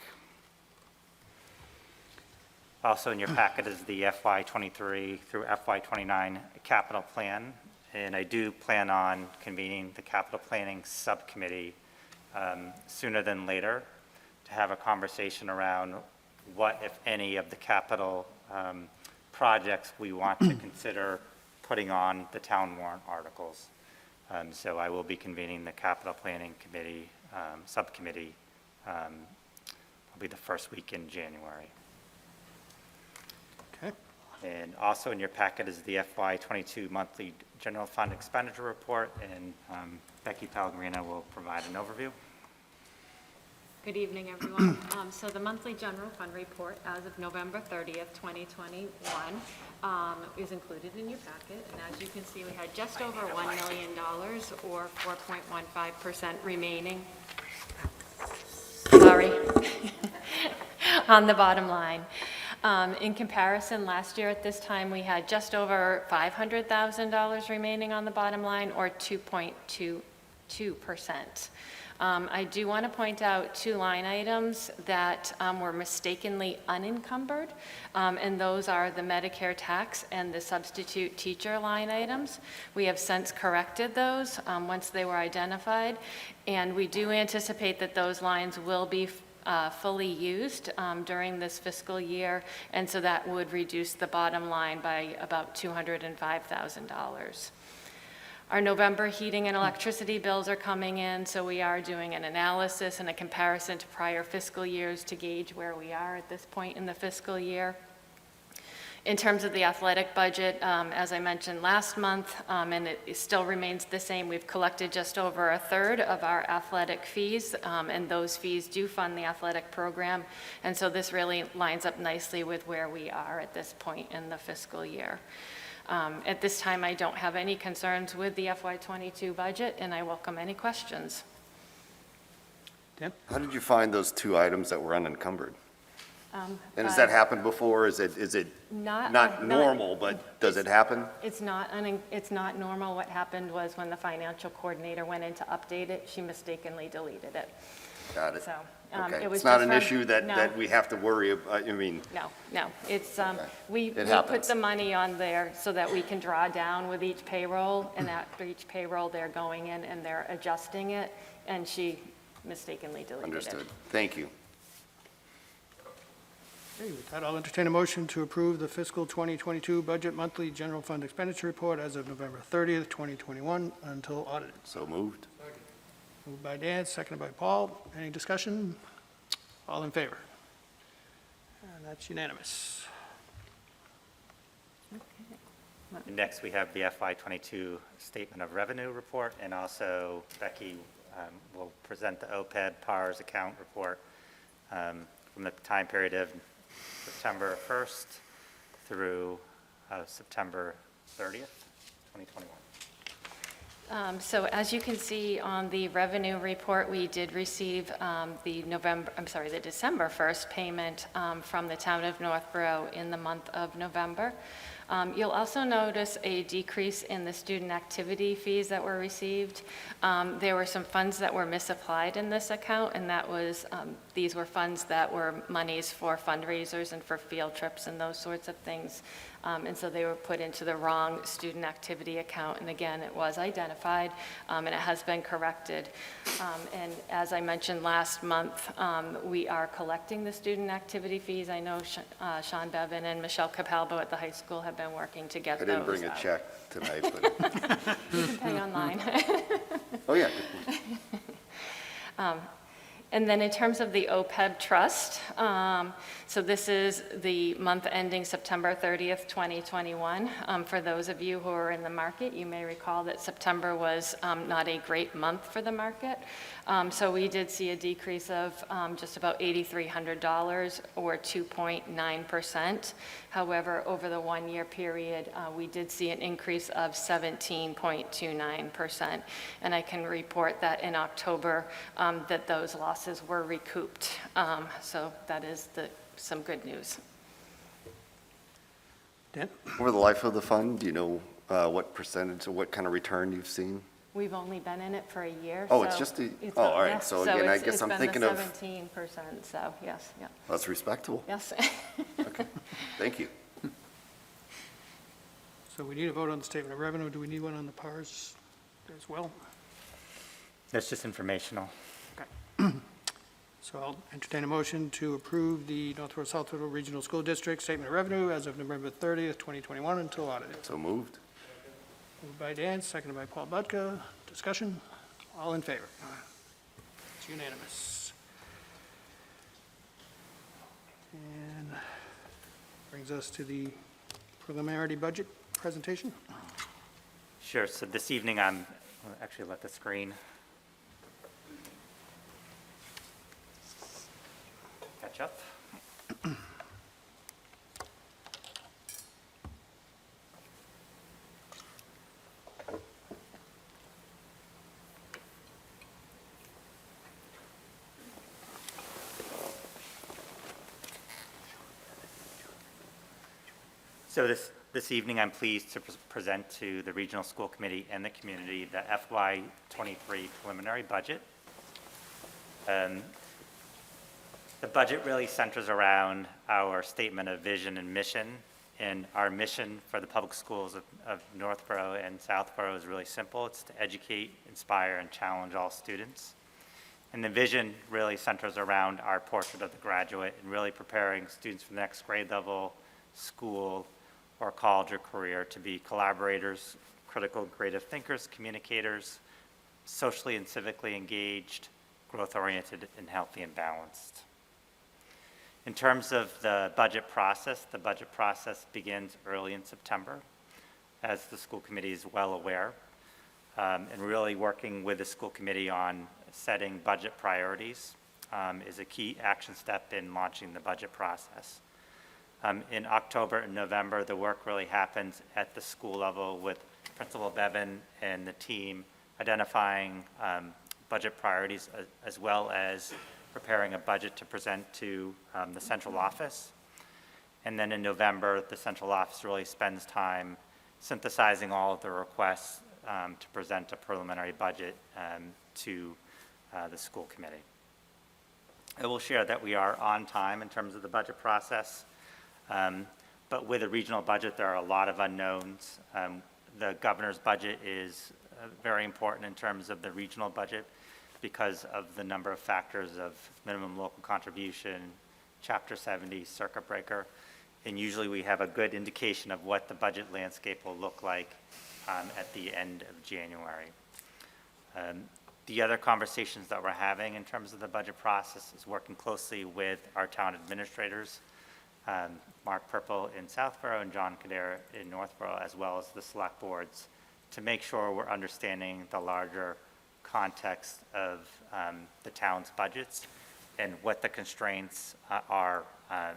Also in your packet is the FY23 through FY29 capital plan, and I do plan on convening the capital planning subcommittee sooner than later to have a conversation around what, if any, of the capital projects we want to consider putting on the town warrant articles. So I will be convening the capital planning committee, subcommittee, will be the first week in January. Okay. And also in your packet is the FY22 monthly general fund expenditure report, and Becky Pellegrino will provide an overview. Good evening, everyone. So the monthly general fund report as of November 30th, 2021 is included in your packet. And as you can see, we had just over $1 million or 4.15% remaining. Sorry. On the bottom line. In comparison, last year at this time, we had just over $500,000 remaining on the bottom line, or 2.22%. I do want to point out two line items that were mistakenly unencumbered, and those are the Medicare tax and the substitute teacher line items. We have since corrected those once they were identified, and we do anticipate that those lines will be fully used during this fiscal year, and so that would reduce the bottom line by about $205,000. Our November heating and electricity bills are coming in, so we are doing an analysis and a comparison to prior fiscal years to gauge where we are at this point in the fiscal year. In terms of the athletic budget, as I mentioned last month, and it still remains the same, we've collected just over a third of our athletic fees, and those fees do fund the athletic program, and so this really lines up nicely with where we are at this point in the fiscal year. At this time, I don't have any concerns with the FY22 budget, and I welcome any questions. Dan? How did you find those two items that were unencumbered? And has that happened before? Is it not normal, but does it happen? It's not normal. What happened was when the financial coordinator went in to update it, she mistakenly deleted it. Got it. So, Okay. it was It's not just an from- issue that no. we have to worry about, I mean. No, it's, we It put happens. the money on there so that we can draw down with each payroll, and after each payroll, they're going in and they're adjusting it, and she mistakenly deleted it. Understood. Thank you. Okay, with that, I'll entertain a motion to approve the fiscal 2022 budget monthly general fund expenditure report as of November 30th, 2021, until audited. So moved. Moved by Dan, seconded by Paul. Any discussion? All in favor? And that's unanimous. And next, we have the FY22 Statement of Revenue Report, and also Becky will present the OPEB PARS account report from the time period of September 1st through September 30th, 2021. So as you can see on the revenue report, we did receive the December 1st payment from the town of Northborough in the month of November. You'll also notice a decrease in the student activity fees that were received. There were some funds that were misapplied in this account, and that was, these were funds that were monies for fundraisers and for field trips and those sorts of things. And so they were put into the wrong student activity account. And again, it was identified, and it has been corrected. And as I mentioned last month, we are collecting the student activity fees. I know Sean Bevan and Michelle Capalbo at the high school have been working to get those I didn't bring a out. check tonight, but. You can pay online. Oh, yeah. And then in terms of the OPEB trust, so this is the month ending September 30th, 2021. For those of you who are in the market, you may recall that September was not a great month for the market. So we did see a decrease of just about $8,300 or 2.9%. However, over the one-year period, we did see an increase of 17.29%. And I can report that in October that those losses were recouped. So that is some good news. Dan? Over the life of the fund, do you know what percentage or what kind of return you've seen? We've only been in it for a year. Oh, so it's just it's all been- right. yes, So again, I it's- guess I'm thinking It's of. been the 17%, so yes, yeah. That's respectable. Yes. Okay, thank you. So we need a vote on the statement of revenue. Do we need one on the PARS as well? That's just informational. So I'll entertain a motion to approve the Northborough Southfield Regional School District Statement of Revenue as of November 30th, 2021, until audited. So moved. Moved by Dan, seconded by Paul Budka. Discussion? All in favor? It's unanimous. And brings us to the preliminary budget presentation. Sure, so this evening I'll actually let the screen catch up. So this evening, I'm pleased to present to the Regional School Committee and the community the FY23 preliminary budget. The budget really centers around our statement of vision and mission, and our mission for the public schools of Northborough and Southborough is really simple. It's to educate, inspire, and challenge all students. And the vision really centers around our portrait of the graduate and really preparing students for the next grade level, school, or college or career to be collaborators, critical and creative thinkers, communicators, socially and civically engaged, growth-oriented, and healthy and balanced. In terms of the budget process begins early in September, as the school committee is well aware, and really working with the school committee on setting budget priorities is a key action step in launching the budget process. In October and November, the work really happens at the school level with Principal Bevan and the team identifying budget priorities as well as preparing a budget to present to the central office. And then in November, the central office really spends time synthesizing all of the requests to present a preliminary budget to the school committee. I will share that we are on time in terms of the budget process. But with a regional budget, there are a lot of unknowns. The governor's budget is very important in terms of the regional budget because of the number of factors of minimum local contribution, Chapter 70 circuit breaker, and usually we have a good indication of what the budget landscape will look like at the end of January. The other conversations that we're having in terms of the budget process is working closely with our town administrators, Mark Purple in Southborough and John Kader in Northborough, as well as the select boards, to make sure we're understanding the larger context of the town's budgets and what the constraints are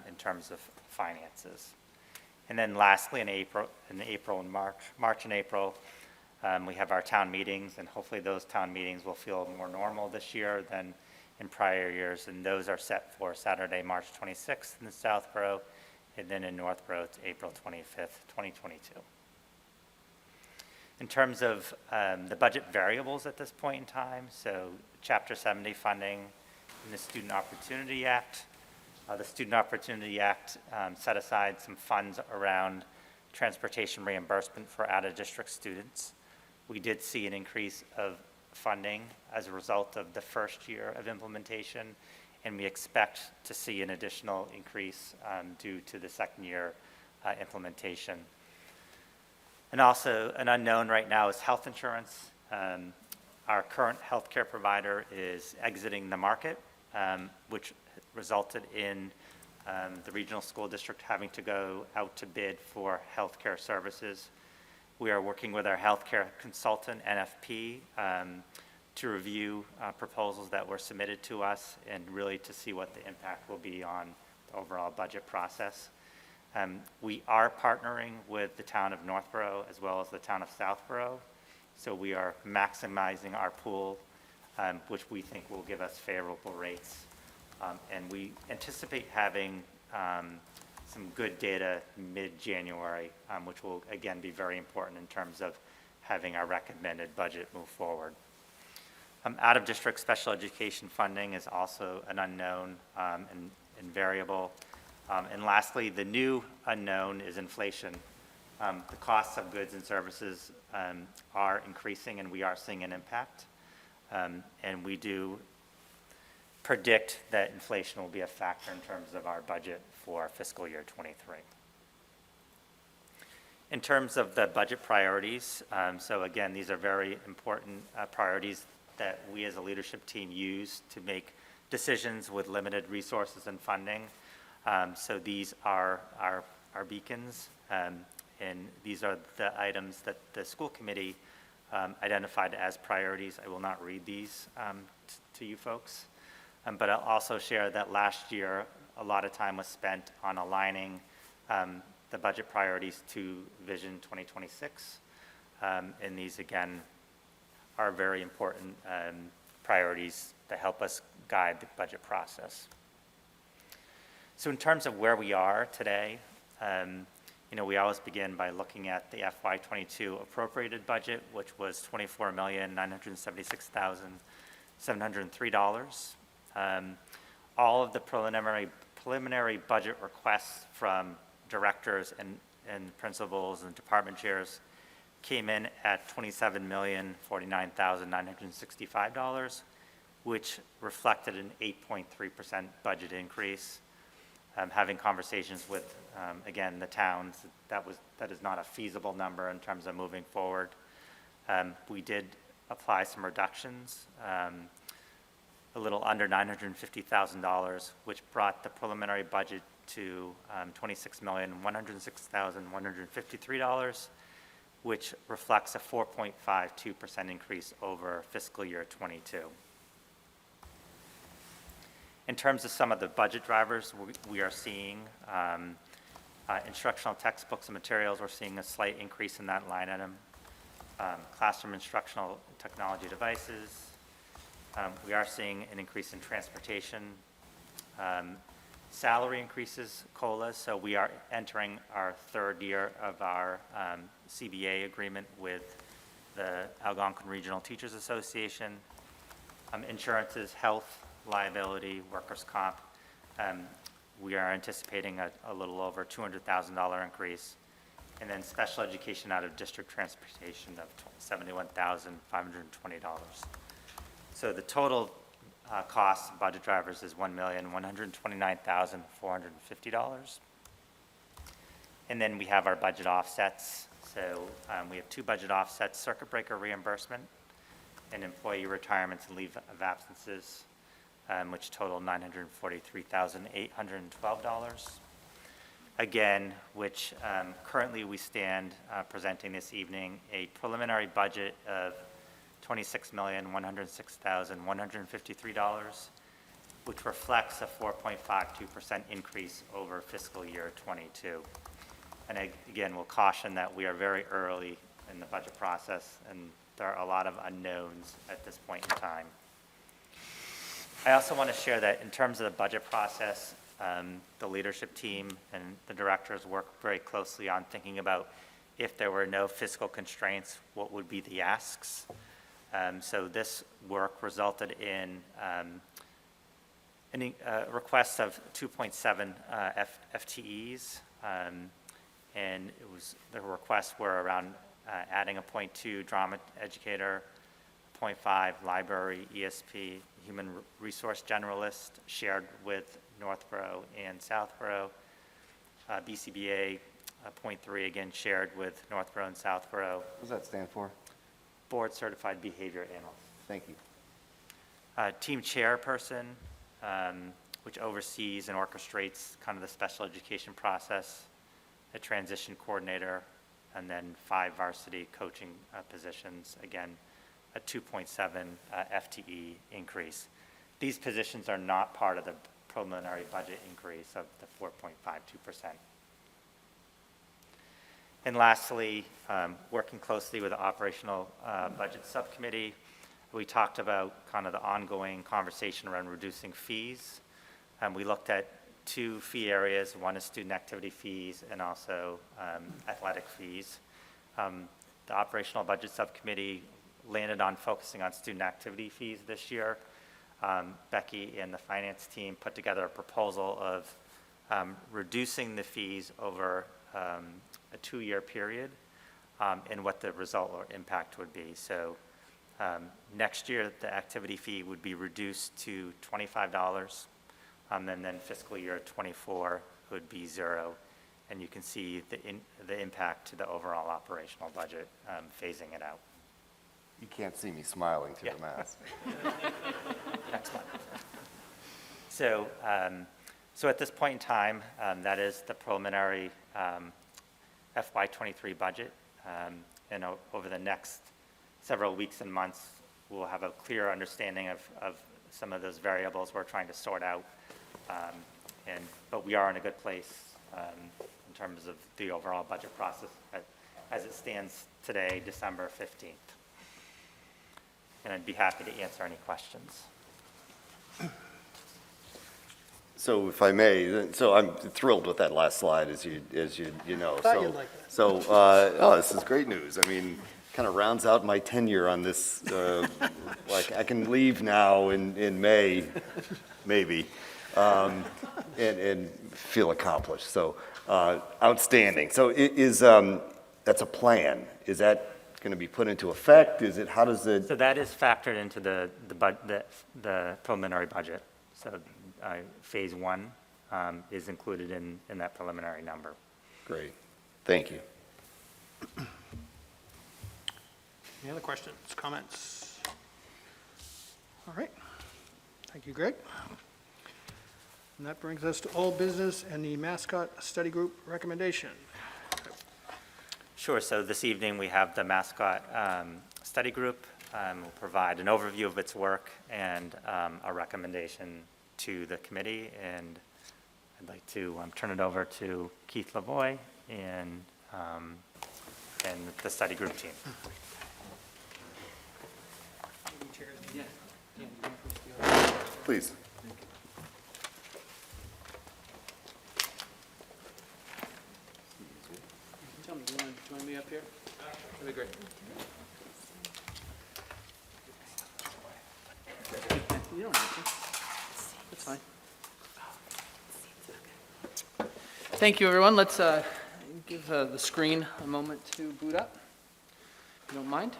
in terms of finances. And then lastly, in April and March and April, we have our town meetings, and hopefully those town meetings will feel more normal this year than in prior years, and those are set for Saturday, March 26th in Southborough, and then in Northborough, it's April 25th, 2022. In terms of the budget variables at this point in time, so Chapter 70 funding in the Student Opportunity Act. The Student Opportunity Act set aside some funds around transportation reimbursement for out-of-district students. We did see an increase of funding as a result of the first year of implementation, and we expect to see an additional increase due to the second year implementation. And also an unknown right now is health insurance. Our current healthcare provider is exiting the market, which resulted in the regional school district having to go out to bid for healthcare services. We are working with our healthcare consultant, NFP, to review proposals that were submitted to us and really to see what the impact will be on the overall budget process. We are partnering with the town of Northborough as well as the town of Southborough, so we are maximizing our pool, which we think will give us favorable rates. And we anticipate having some good data mid-January, which will again be very important in terms of having our recommended budget move forward. Out-of-district special education funding is also an unknown and variable. And lastly, the new unknown is inflation. The costs of goods and services are increasing, and we are seeing an impact. And we do predict that inflation will be a factor in terms of our budget for fiscal year 23. In terms of the budget priorities, so again, these are very important priorities that we as a leadership team use to make decisions with limited resources and funding. So these are our beacons, and these are the items that the school committee identified as priorities. I will not read these to you folks. But I'll also share that last year, a lot of time was spent on aligning the budget priorities to Vision 2026. And these, again, are very important priorities that help us guide the budget process. So in terms of where we are today, we always begin by looking at the FY22 appropriated budget, which was $24,976,703. All of the preliminary budget requests from directors and principals and department chairs came in at $27,049,965, which reflected an 8.3% budget increase. Having conversations with, again, the towns, that is not a feasible number in terms of moving forward. We did apply some reductions, a little under $950,000, which brought the preliminary budget to $26,106,153, which reflects a 4.52% increase over fiscal year 22. In terms of some of the budget drivers, we are seeing instructional textbooks and materials, we're seeing a slight increase in that line item. Classroom instructional technology devices, we are seeing an increase in transportation. Salary increases, COLAs, so we are entering our third year of our CBA agreement with the Algonquin Regional Teachers Association. Insurances, health, liability, workers' comp, we are anticipating a little over $200,000 increase. And then special education out of district transportation of $71,520. So the total cost, budget drivers is $1,129,450. And then we have our budget offsets. So we have 2 budget offsets: circuit breaker reimbursement and employee retirements and leave of absences, which total $943,812. Again, which currently we stand presenting this evening a preliminary budget of $26,106,153, which reflects a 4.52% increase over fiscal year '22. And again, we'll caution that we are very early in the budget process, and there are a lot of unknowns at this point in time. I also want to share that in terms of the budget process, the leadership team and the directors work very closely on thinking about if there were no fiscal constraints, what would be the asks. So this work resulted in a request of 2.7 FTEs, and the requests were around adding a 0.2 drama educator, 0.5 library ESP, human resource generalist shared with Northborough and Southborough, BCBA 0.3 again shared with Northborough and Southborough. What does that stand for? Board Certified Behavior Analyst. Thank you. Team chairperson, which oversees and orchestrates kind of the special education process, a transition coordinator, and then 5 varsity coaching positions, again, a 2.7 FTE increase. These positions are not part of the preliminary budget increase of the 4.52%. And lastly, working closely with the operational budget subcommittee, we talked about kind of the ongoing conversation around reducing fees. We looked at 2 fee areas. One is student activity fees and also athletic fees. The operational budget subcommittee landed on focusing on student activity fees this year. Becky and the finance team put together a proposal of reducing the fees over a 2-year period and what the result or impact would be. So next year, the activity fee would be reduced to $25, and then fiscal year '24 would be 0. And you can see the impact to the overall operational budget, phasing it out. You can't see me smiling through the mask. Next one. So, so at this point in time, that is the preliminary FY23 budget. And over the next several weeks and months, we'll have a clear understanding of some of those variables we're trying to sort out. But we are in a good place in terms of the overall budget process as it stands today, December 15th. And I'd be happy to answer any questions. So if I may, so I'm thrilled with that last slide, as you know. Thought you'd like that. So, this is great news. I mean, kind of rounds out my tenure on this. Like, I can leave now in May, maybe, and feel accomplished. So, outstanding. So, that's a plan. Is that going to be put into effect? Is it? How does it? So that is factored into the preliminary budget. So phase 1 is included in that preliminary number. Great. Thank you. Any other questions, comments? All right. Thank you, Greg. And that brings us to old business and the mascot study group recommendation. Sure. So this evening we have the mascot study group. We'll provide an overview of its work and a recommendation to the committee. And I'd like to turn it over to Keith Lavoie and the study group team. Please. Tell me, do you want to join me up here? That'd be great. You don't have to. That's fine. Thank you, everyone. Let's give the screen a moment to boot up, if you don't mind.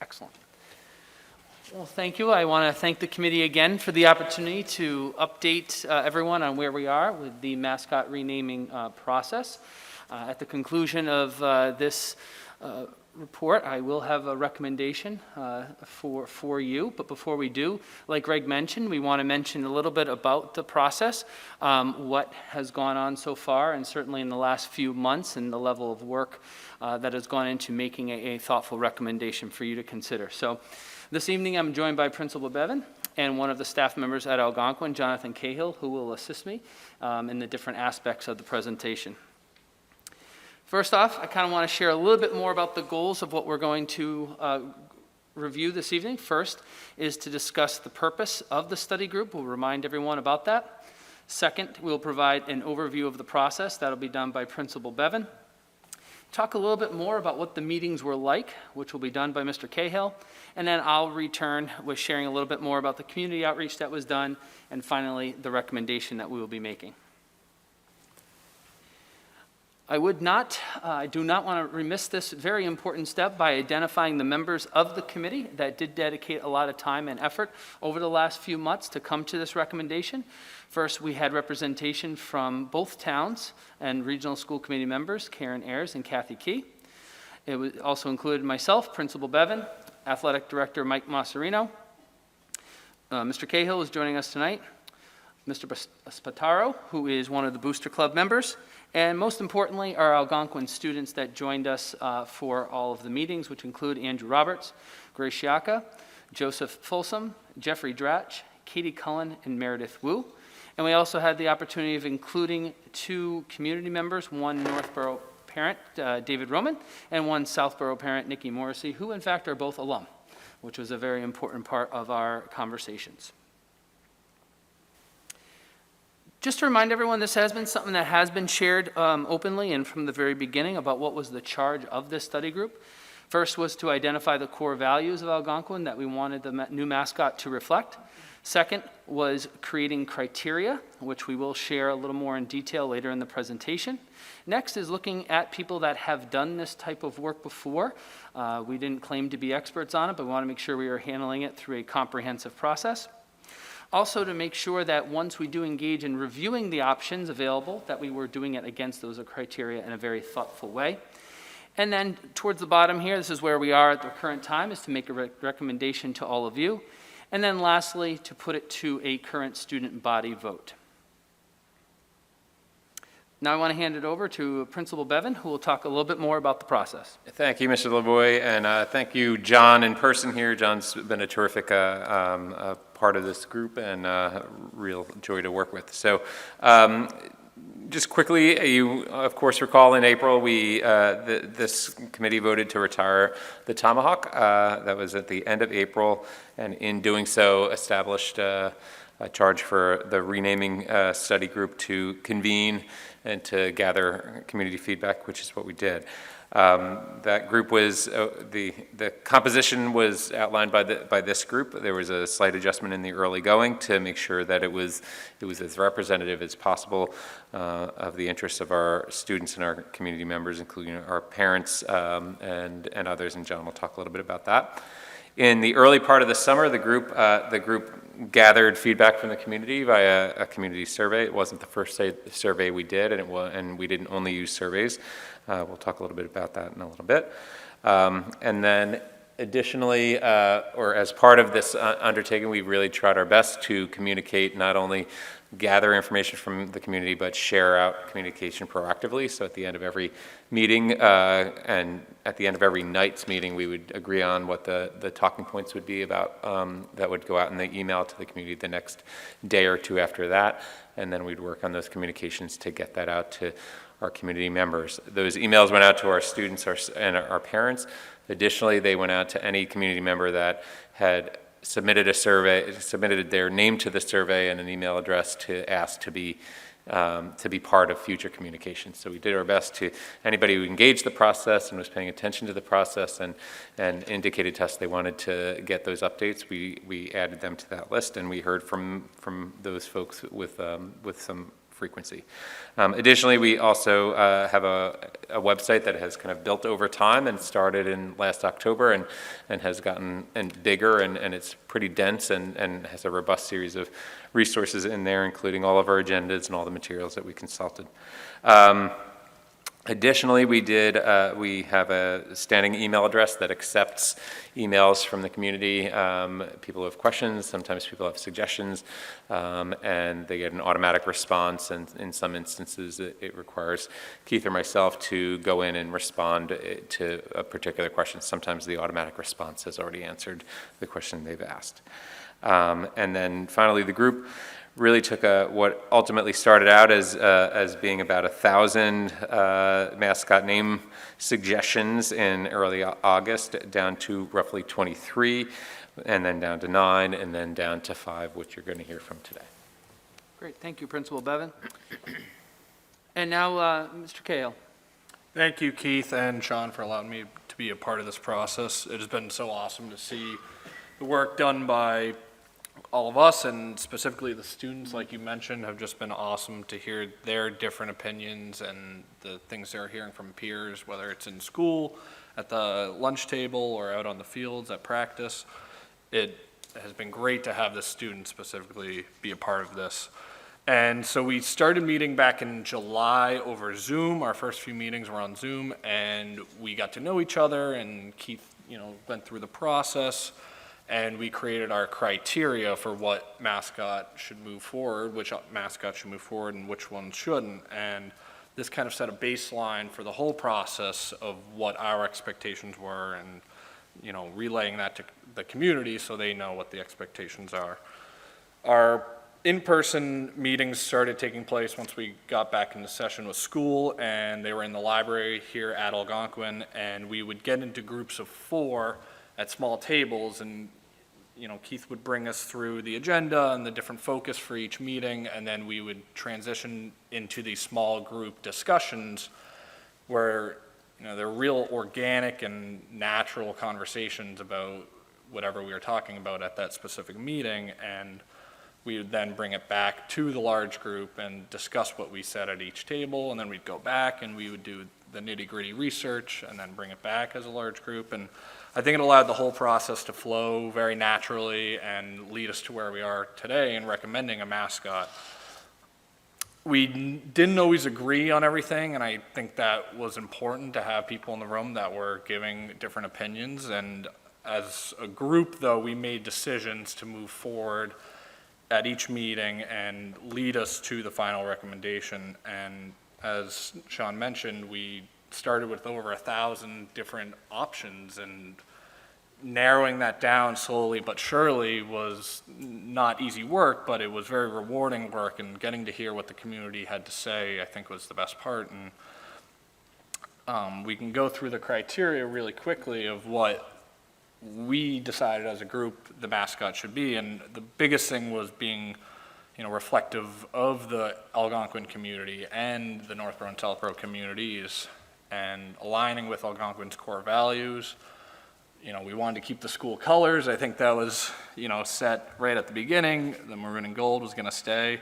Excellent. Well, thank you. I want to thank the committee again for the opportunity to update everyone on where we are with the mascot renaming process. At the conclusion of this report, I will have a recommendation for you. But before we do, like Greg mentioned, we want to mention a little bit about the process, what has gone on so far, and certainly in the last few months, and the level of work that has gone into making a thoughtful recommendation for you to consider. So this evening, I'm joined by Principal Bevan and one of the staff members at Algonquin, Jonathan Cahill, who will assist me in the different aspects of the presentation. First off, I kind of want to share a little bit more about the goals of what we're going to review this evening. First is to discuss the purpose of the study group. We'll remind everyone about that. Second, we'll provide an overview of the process. That'll be done by Principal Bevan. Talk a little bit more about what the meetings were like, which will be done by Mr. Cahill. And then I'll return with sharing a little bit more about the community outreach that was done, and finally, the recommendation that we will be making. I do not want to remiss this very important step by identifying the members of the committee that did dedicate a lot of time and effort over the last few months to come to this recommendation. First, we had representation from both towns and regional school committee members, Karen Ayers and Kathy Key. It was also included myself, Principal Bevan, Athletic Director Mike Masserino. Mr. Cahill is joining us tonight. Mr. Spataro, who is one of the Booster Club members, and most importantly, our Algonquin students that joined us for all of the meetings, which include Andrew Roberts, Grace Shiaka, Joseph Folsom, Jeffrey Dratch, Katie Cullen, and Meredith Wu. And we also had the opportunity of including 2 community members, one Northborough parent, David Roman, and one Southborough parent, Nikki Morrissey, who in fact are both alum, which was a very important part of our conversations. Just to remind everyone, this has been something that has been shared openly and from the very beginning about what was the charge of this study group. First was to identify the core values of Algonquin that we wanted the new mascot to reflect. Second was creating criteria, which we will share a little more in detail later in the presentation. Next is looking at people that have done this type of work before. We didn't claim to be experts on it, but we want to make sure we are handling it through a comprehensive process. Also to make sure that once we do engage in reviewing the options available, that we were doing it against those criteria in a very thoughtful way. And then towards the bottom here, this is where we are at the current time, is to make a recommendation to all of you. And then lastly, to put it to a current student body vote. Now I want to hand it over to Principal Bevan, who will talk a little bit more about the process. Thank you, Mr. LeBoy, and thank you, John, in person here. John's been a terrific part of this group and a real joy to work with. So just quickly, you of course recall in April this committee voted to retire the Tomahawk. That was at the end of April, and in doing so established a charge for the renaming study group to convene and to gather community feedback, which is what we did. That group was, the composition was outlined by this group. There was a slight adjustment in the early going to make sure that it was as representative as possible of the interests of our students and our community members, including our parents and others, and John will talk a little bit about that. In the early part of the summer, the group gathered feedback from the community via a community survey. It wasn't the first survey we did, and we didn't only use surveys. We'll talk a little bit about that in a little bit. And then additionally, or as part of this undertaking, we really tried our best to communicate, not only gather information from the community, but share out communication proactively. So at the end of every meeting and at the end of every night's meeting, we would agree on what the talking points would be about that would go out in the email to the community the next day or two after that. And then we'd work on those communications to get that out to our community members. Those emails went out to our students and our parents. Additionally, they went out to any community member that had submitted a survey, submitted their name to the survey and an email address to ask to be part of future communications. So we did our best to anybody who engaged the process and was paying attention to the process and indicated to us they wanted to get those updates. We added them to that list, and we heard from those folks with some frequency. Additionally, we also have a website that has kind of built over time and started in last October and has gotten bigger and it's pretty dense and has a robust series of resources in there, including all of our agendas and all the materials that we consulted. Additionally, we have a standing email address that accepts emails from the community. People have questions, sometimes people have suggestions, and they get an automatic response, and in some instances it requires Keith or myself to go in and respond to a particular question. Sometimes the automatic response has already answered the question they've asked. And then finally, the group really took what ultimately started out as being about 1,000 mascot name suggestions in early August, down to roughly 23, and then down to 9, and then down to 5, which you're going to hear from today. Great, thank you, Principal Bevan. And now, Mr. Cahill. Thank you, Keith and Sean, for allowing me to be a part of this process. It has been so awesome to see the work done by all of us, and specifically the students, like you mentioned, have just been awesome to hear their different opinions and the things they're hearing from peers, whether it's in school, at the lunch table, or out on the fields at practice. It has been great to have the students specifically be a part of this. And so we started meeting back in July over Zoom. Our first few meetings were on Zoom, and we got to know each other, and Keith, went through the process. And we created our criteria for what mascot should move forward, which mascot should move forward and which ones shouldn't. And this kind of set a baseline for the whole process of what our expectations were and, relaying that to the community so they know what the expectations are. Our in-person meetings started taking place once we got back into session with school, and they were in the library here at Algonquin, and we would get into groups of 4 at small tables, and Keith would bring us through the agenda and the different focus for each meeting, and then we would transition into these small group discussions where they're real organic and natural conversations about whatever we were talking about at that specific meeting, and we would then bring it back to the large group and discuss what we said at each table, and then we'd go back and we would do the nitty-gritty research and then bring it back as a large group. And I think it allowed the whole process to flow very naturally and lead us to where we are today in recommending a mascot. We didn't always agree on everything, and I think that was important to have people in the room that were giving different opinions. And as a group, though, we made decisions to move forward at each meeting and lead us to the final recommendation. And as Sean mentioned, we started with over 1,000 different options, and narrowing that down slowly but surely was not easy work, but it was very rewarding work, and getting to hear what the community had to say, I think, was the best part. And we can go through the criteria really quickly of what we decided as a group the mascot should be, and the biggest thing was being reflective of the Algonquin community and the Northborough and Southborough communities, and aligning with Algonquin's core values. We wanted to keep the school colors. I think that was, set right at the beginning. The maroon and gold was going to stay.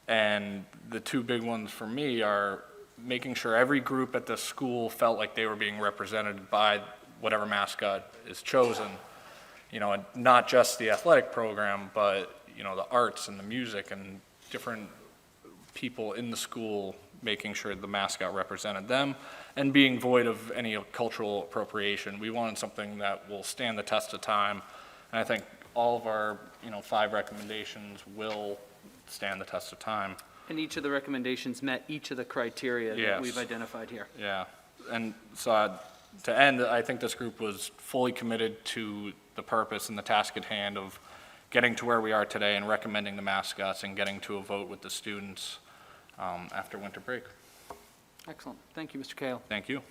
And the two big ones for me are making sure every group at the school felt like they were being represented by whatever mascot is chosen. And not just the athletic program, but the arts and the music and different people in the school, making sure the mascot represented them and being void of any cultural appropriation. We wanted something that will stand the test of time, and I think all of our 5 recommendations will stand the test of time. And each of the recommendations met each of the criteria that we've identified here. Yeah, and so to end, I think this group was fully committed to the purpose and the task at hand of getting to where we are today and recommending the mascots and getting to a vote with the students after winter break. Excellent. Thank you, Mr. Cahill. Thank you.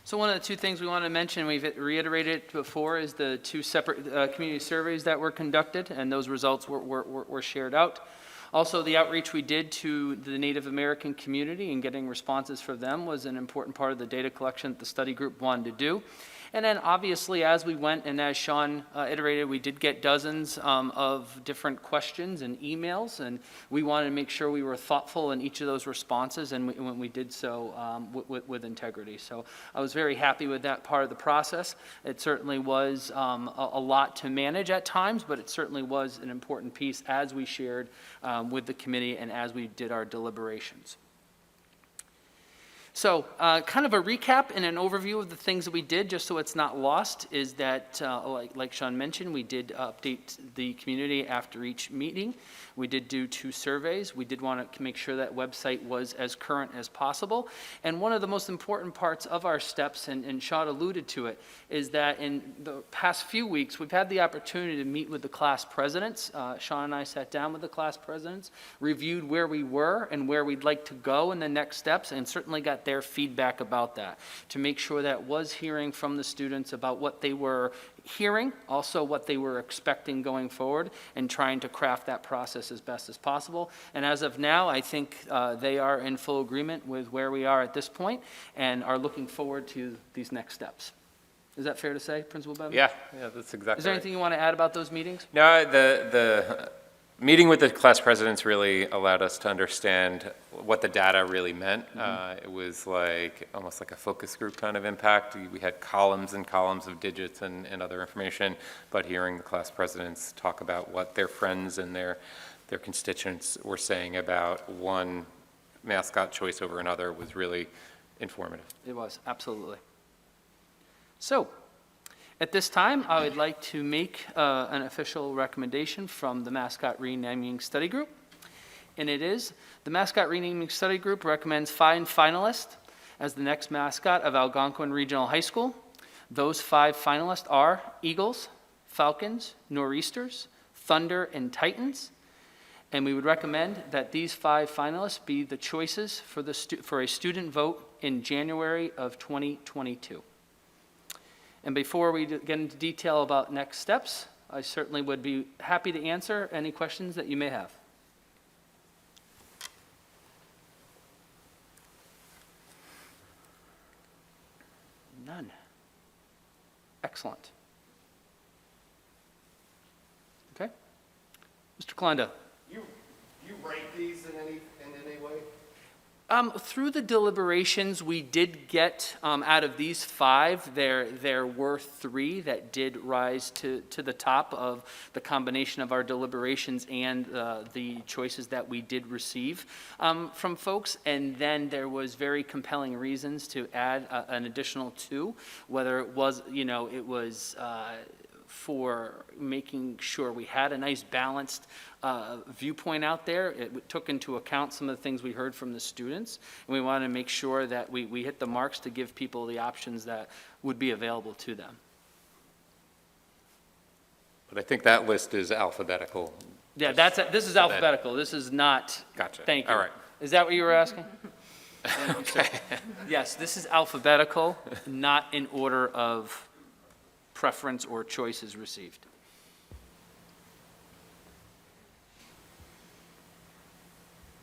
So one of the 2 things we want to mention, we've reiterated it before, is the 2 separate community surveys that were conducted, and those results were shared out. Also, the outreach we did to the Native American community and getting responses from them was an important part of the data collection that the study group wanted to do. And then obviously, as we went and as Sean iterated, we did get dozens of different questions and emails, and we wanted to make sure we were thoughtful in each of those responses, and when we did so with integrity. So I was very happy with that part of the process. It certainly was a lot to manage at times, but it certainly was an important piece as we shared with the committee and as we did our deliberations. So kind of a recap and an overview of the things that we did, just so it's not lost, is that, like Sean mentioned, we did update the community after each meeting. We did do 2 surveys. We did want to make sure that website was as current as possible. And one of the most important parts of our steps, and Sean alluded to it, is that in the past few weeks, we've had the opportunity to meet with the class presidents. Sean and I sat down with the class presidents, reviewed where we were and where we'd like to go in the next steps, and certainly got their feedback about that, to make sure that was hearing from the students about what they were hearing, also what they were expecting going forward, and trying to craft that process as best as possible. And as of now, I think they are in full agreement with where we are at this point and are looking forward to these next steps. Is that fair to say, Principal Bevan? Yeah, that's exactly Is there right. anything you want to add about those meetings? No, the meeting with the class presidents really allowed us to understand what the data really meant. It was like almost like a focus group kind of impact. We had columns and columns of digits and other information, but hearing the class presidents talk about what their friends and their constituents were saying about one mascot choice over another was really informative. It was, absolutely. So, at this time, I would like to make an official recommendation from the Mascot Renaming Study Group. And it is, the Mascot Renaming Study Group recommends 5 finalists as the next mascot of Algonquin Regional High School. Those 5 finalists are Eagles, Falcons, Nor'easters, Thunder, and Titans. And we would recommend that these 5 finalists be the choices for a student vote in January of 2022. And before we get into detail about next steps, I certainly would be happy to answer any questions that you may have. None. Excellent. Okay. Mr. Kalenda. You rate these in any way? Through the deliberations, we did get, out of these 5, there were 3 that did rise to the top of the combination of our deliberations and the choices that we did receive from folks. And then there was very compelling reasons to add an additional 2, whether it was, it was for making sure we had a nice balanced viewpoint out there. It took into account some of the things we heard from the students, and we wanted to make sure that we hit the marks to give people the options that would be available to them. But I think that list is alphabetical. Yeah, this is alphabetical. This is not. Gotcha. Thank you. All right. Is that what you were asking? Okay. Yes, this is alphabetical, not in order of preference or choices received.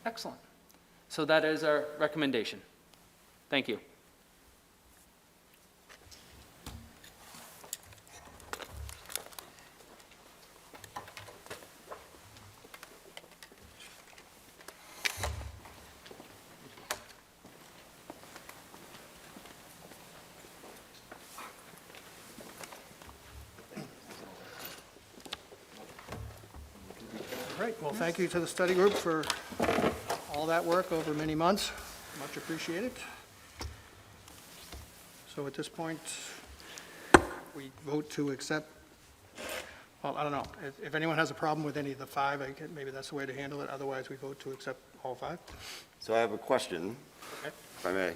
Excellent. So that is our recommendation. Thank you. Great, well, thank you to the study group for all that work over many months. Much appreciated. So at this point, we vote to accept, well, I don't know, if anyone has a problem with any of the 5, maybe that's the way to handle it. Otherwise, we vote to accept all 5. So I have a question, Okay. if I may.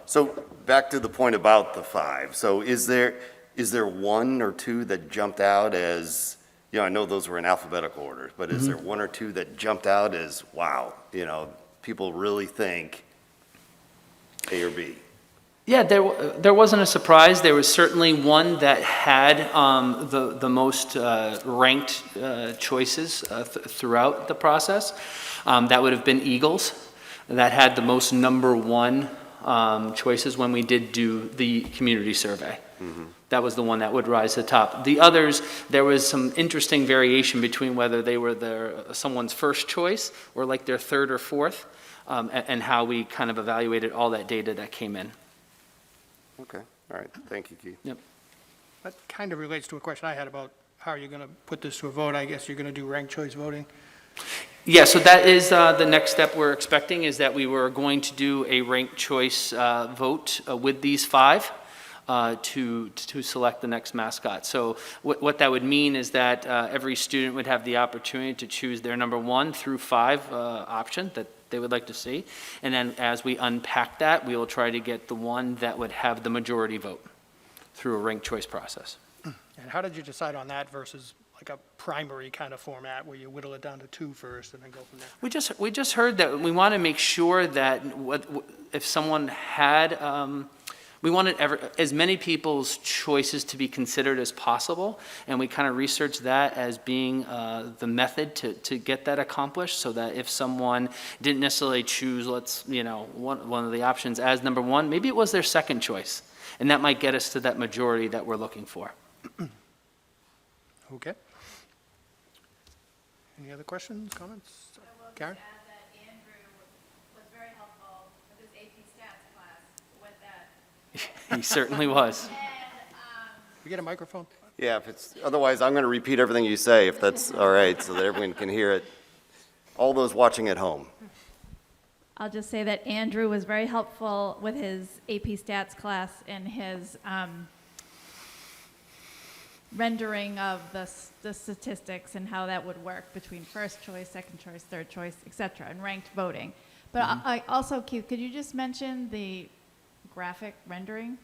So back to the point about the 5. So is there 1 or 2 that jumped out as, I know those were in alphabetical order, but is there 1 or 2 that jumped out as, wow, people really think A or B? Yeah, there wasn't a surprise. There was certainly one that had the most ranked choices throughout the process. That would have been Eagles. That had the most number one choices when we did do the community survey. That was the one that would rise to the top. The others, there was some interesting variation between whether they were someone's first choice or like their third or fourth, and how we kind of evaluated all that data that came in. Okay, all right, thank you, Keith. Yep. That kind of relates to a question I had about how you're going to put this to a vote. I guess you're going to do ranked choice voting? Yeah, so that is the next step we're expecting, is that we were going to do a ranked choice vote with these 5 to select the next mascot. So what that would mean is that every student would have the opportunity to choose their number 1 through 5 option that they would like to see. And then as we unpack that, we will try to get the one that would have the majority vote through a ranked choice process. And how did you decide on that versus like a primary kind of format where you whittle it down to 2 first and then go from there? We just heard that we want to make sure that if someone had, we wanted as many people's choices to be considered as possible, and we kind of researched that as being the method to get that accomplished, so that if someone didn't necessarily choose, one of the options as number 1, maybe it was their second choice, and that might get us to that majority that we're looking for. Okay. Any other questions, comments? Karen? He certainly was. We get a microphone? Yeah, otherwise I'm going to repeat everything you say, if that's all right, so that everyone can hear it. All those watching at home. I'll just say that Andrew was very helpful with his AP Stats class and his rendering of the statistics and how that would work between first choice, second choice, third choice, et cetera, and ranked voting. But I also, Keith, could you just mention the graphic rendering?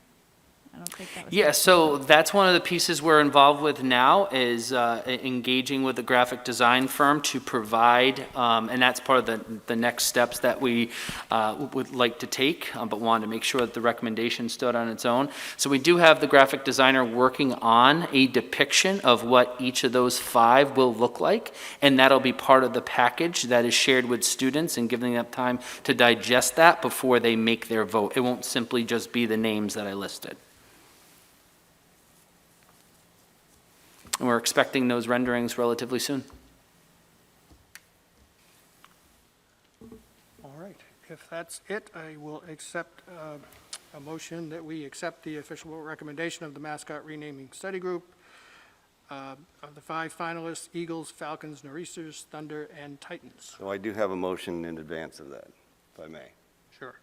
I don't think that was. Yeah, so that's one of the pieces we're involved with now, is engaging with the graphic design firm to provide, and that's part of the next steps that we would like to take, but wanted to make sure that the recommendation stood on its own. So we do have the graphic designer working on a depiction of what each of those 5 will look like, and that'll be part of the package that is shared with students and giving them time to digest that before they make their vote. It won't simply just be the names that I listed. And we're expecting those renderings relatively soon. All right. If that's it, I will accept a motion that we accept the official recommendation of the mascot renaming study group of the 5 finalists: Eagles, Falcons, Nor'easters, Thunder, and Titans. So I do have a motion in advance of that, if I may. Sure.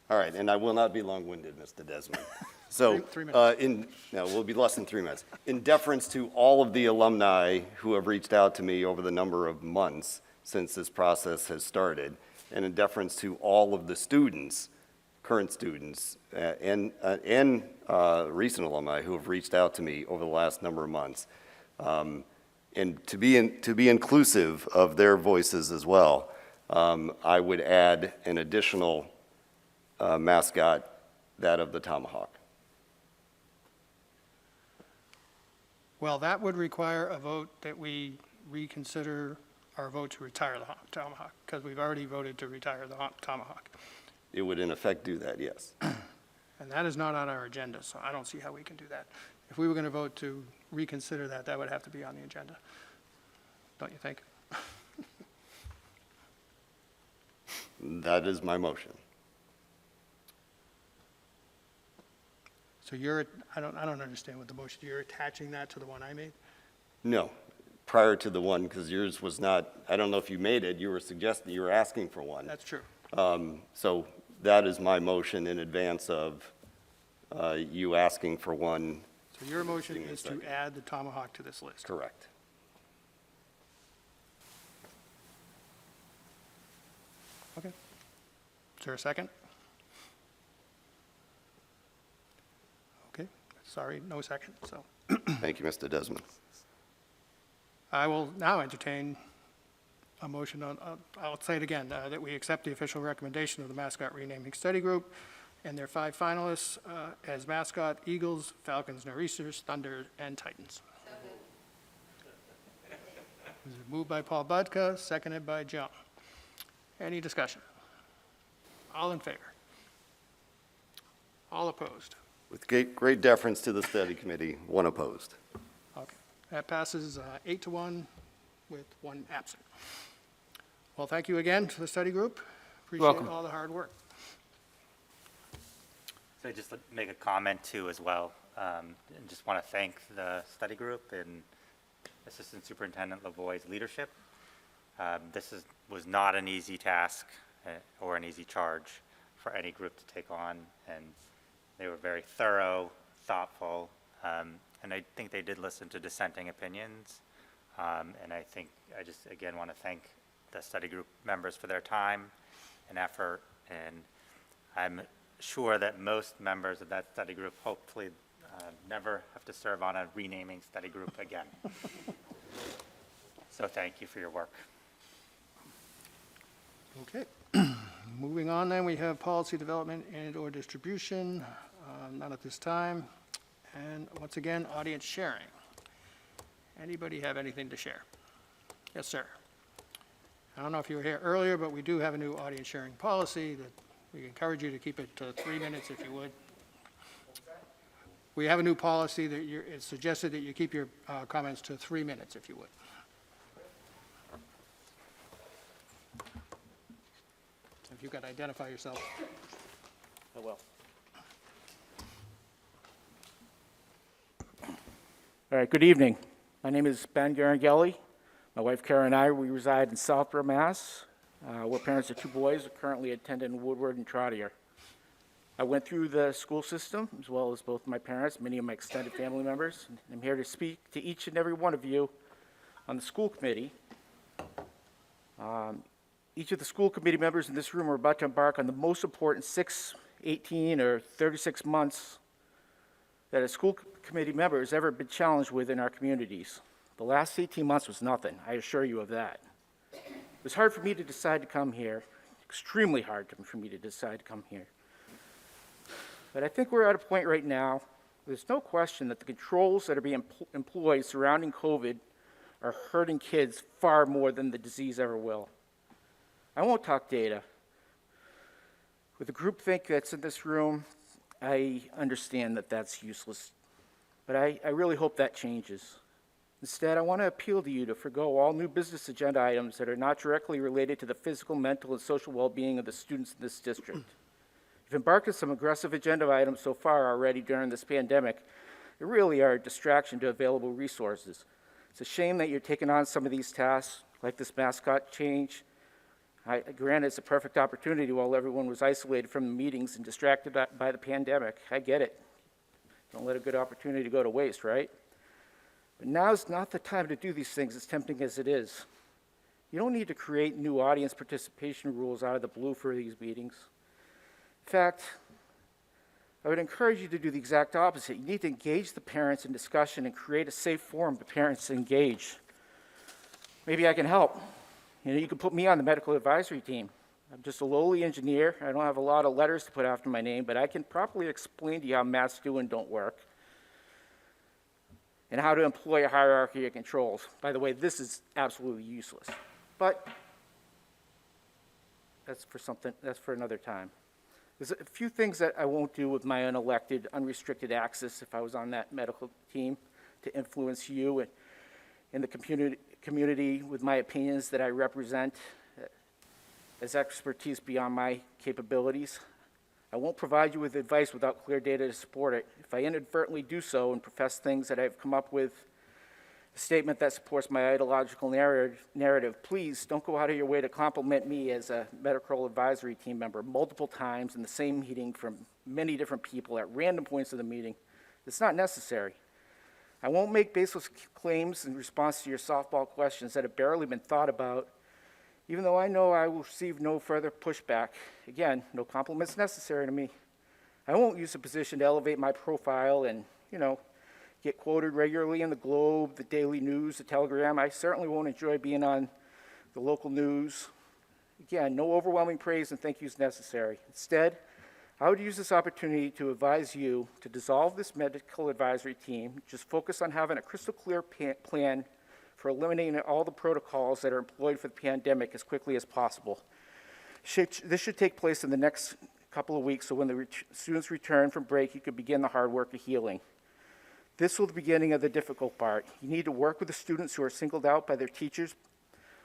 All right, and I will not be long-winded, Mr. Desmond. So, Three minutes. No, we'll be less than 3 minutes. In deference to all of the alumni who have reached out to me over the number of months since this process has started, and in deference to all of the students, current students, and recent alumni who have reached out to me over the last number of months, and to be inclusive of their voices as well, I would add an additional mascot, that of the tomahawk. Well, that would require a vote that we reconsider our vote to retire the tomahawk, because we've already voted to retire the tomahawk. It would in effect do that, yes. And that is not on our agenda, so I don't see how we can do that. If we were going to vote to reconsider that, that would have to be on the agenda. Don't you think? That is my motion. So I don't understand what the motion, you're attaching that to the one I made? No, prior to the one, because yours was not, I don't know if you made it, you were asking for one. That's true. So that is my motion in advance of you asking for one. So your motion is to add the tomahawk to this list? Correct. Okay. Is there a second? Okay, sorry, no second, so. Thank you, Mr. Desmond. I will now entertain a motion on, I'll say it again, that we accept the official recommendation of the mascot renaming study group and their 5 finalists as mascot: Eagles, Falcons, Nor'easters, Thunder, and Titans. It was moved by Paul Budka, seconded by Joan. Any discussion? All in favor? All opposed? With great deference to the study committee, 1 opposed. Okay, that passes 8-1 with 1 absent. Well, thank you again to the study group. Appreciate Welcome. all the hard work. So just to make a comment too as well, and just want to thank the study group and Assistant Superintendent Lavoie's leadership. Was not an easy task or an easy charge for any group to take on, and they were very thorough, thoughtful, and I think they did listen to dissenting opinions. And I think I just again want to thank the study group members for their time and effort, and I'm sure that most members of that study group hopefully never have to serve on a renaming study group again. So thank you for your work. Okay. Moving on then, we have policy development and/or distribution. None at this time. And once again, audience sharing. Anybody have anything to share? Yes, sir. I don't know if you were here earlier, but we do have a new audience sharing policy that we encourage you to keep it to 3 minutes if you would. We have a new policy that it's suggested that you keep your comments to 3 minutes if you would. If you could identify yourself. I will. All right, good evening. My name is Ben Garangelli. My wife Kara and I, we reside in Southborough, Mass. We're parents of 2 boys who currently attend in Woodward and Trotter. I went through the school system, as well as both my parents, many of my extended family members. And I'm here to speak to each and every one of you on the school committee. Each of the school committee members in this room are about to embark on the most important 6, 18, or 36 months that a school committee member has ever been challenged with in our communities. The last 18 months was nothing, I assure you of that. It was hard for me to decide to come here, extremely hard for me to decide to come here. But I think we're at a point right now, there's no question that the controls that are being employed surrounding COVID are hurting kids far more than the disease ever will. I won't talk data. With the groupthink that's in this room, I understand that that's useless, but I really hope that changes. Instead, I want to appeal to you to forgo all new business agenda items that are not directly related to the physical, mental, and social well-being of the students in this district. You've embarked on some aggressive agenda items so far already during this pandemic. They really are a distraction to available resources. It's a shame that you're taking on some of these tasks, like this mascot change. Granted, it's a perfect opportunity while everyone was isolated from the meetings and distracted by the pandemic. I get it. Don't let a good opportunity go to waste, right? But now's not the time to do these things, as tempting as it is. You don't need to create new audience participation rules out of the blue for these meetings. In fact, I would encourage you to do the exact opposite. You need to engage the parents in discussion and create a safe forum for parents to engage. Maybe I can help. You can put me on the medical advisory team. I'm just a lowly engineer. I don't have a lot of letters to put after my name, but I can properly explain to you how maths do and don't work and how to employ a hierarchy of controls. By the way, this is absolutely useless, but that's for another time. There's a few things that I won't do with my unelected, unrestricted access if I was on that medical team to influence you and the community with my opinions that I represent as expertise beyond my capabilities. I won't provide you with advice without clear data to support it. If I inadvertently do so and profess things that I've come up with, a statement that supports my ideological narrative, please don't go out of your way to compliment me as a medical advisory team member multiple times in the same meeting from many different people at random points of the meeting. It's not necessary. I won't make baseless claims in response to your softball questions that have barely been thought about, even though I know I will receive no further pushback. Again, no compliments necessary to me. I won't use a position to elevate my profile and, get quoted regularly in the Globe, the Daily News, the Telegram. I certainly won't enjoy being on the local news. Again, no overwhelming praise and thank yous necessary. Instead, I would use this opportunity to advise you to dissolve this medical advisory team, just focus on having a crystal clear plan for eliminating all the protocols that are employed for the pandemic as quickly as possible. This should take place in the next couple of weeks, so when the students return from break, you could begin the hard work of healing. This will be the beginning of the difficult part. You need to work with the students who are singled out by their teachers,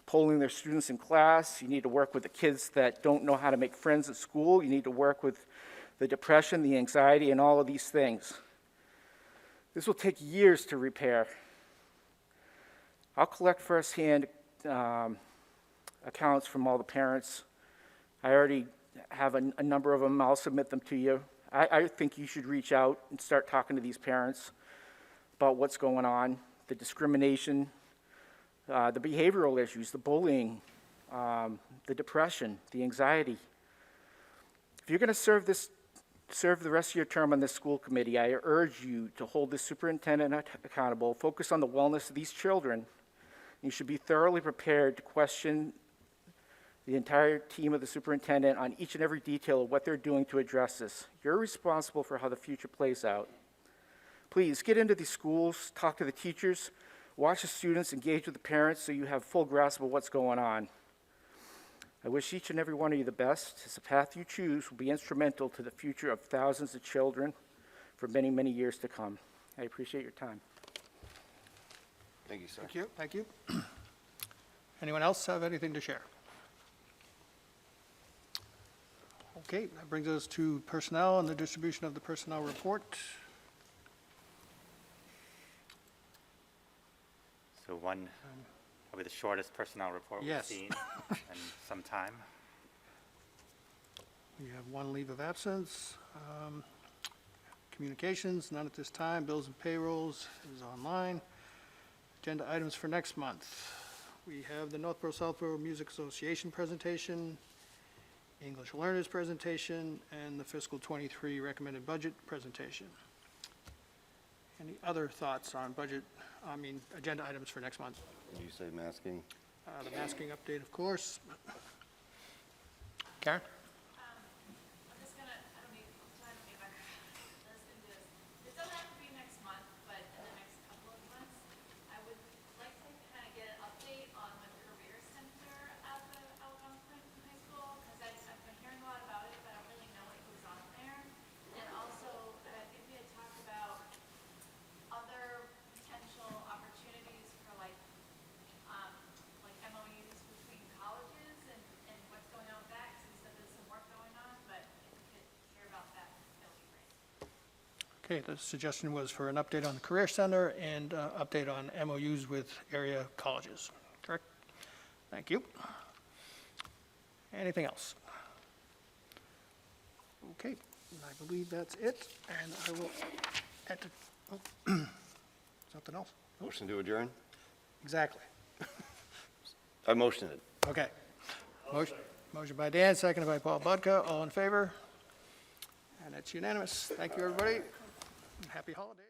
polling their students in class. You need to work with the kids that don't know how to make friends at school. You need to work with the depression, the anxiety, and all of these things. This will take years to repair. I'll collect firsthand accounts from all the parents. I already have a number of them. I'll submit them to you. I think you should reach out and start talking to these parents about what's going on, the discrimination, the behavioral issues, the bullying, the depression, the anxiety. If you're going to serve the rest of your term on this school committee, I urge you to hold the superintendent accountable, focus on the wellness of these children. You should be thoroughly prepared to question the entire team of the superintendent on each and every detail of what they're doing to address this. You're responsible for how the future plays out. Please get into these schools, talk to the teachers, watch the students, engage with the parents so you have full grasp of what's going on. I wish each and every one of you the best, as the path you choose will be instrumental to the future of thousands of children for many, many years to come. I appreciate your time. Thank you, sir. Thank you. Thank you. Anyone else have anything to share? Okay, that brings us to personnel and the distribution of the personnel report. So one, probably the shortest personnel report we've Yes. seen in some time. We have one leave of absence. Communications, none at this time. Bills and payrolls is online. Agenda items for next month. We have the Northborough Southborough Music Association presentation, English learners presentation, and the fiscal 23 recommended budget presentation. Any other thoughts on agenda items for next month? Did you say masking? The masking update, of course. Karen? I'm just gonna, I don't need time to get back listen to this. It doesn't have to be next month, but in the next couple of months, I would like to kind of get an update on the career center at the Algonquin High School, because I've been hearing a lot about it, but I don't really know what goes on there. And also, if we had talked about other potential opportunities for like MOUs between colleges and what's going on with that, because he said there's some work going on, but if we could hear about that, that would be great. Okay, the suggestion was for an update on the Career Center and update on MOUs with area colleges, correct? Thank you. Anything else? Okay, I believe that's it, and I will something else? Motion to adjourn? Exactly. I motioned it. Okay. Motion by Dan, seconded by Paul Budka. All in favor? And that's unanimous. Thank you, everybody. And happy holidays.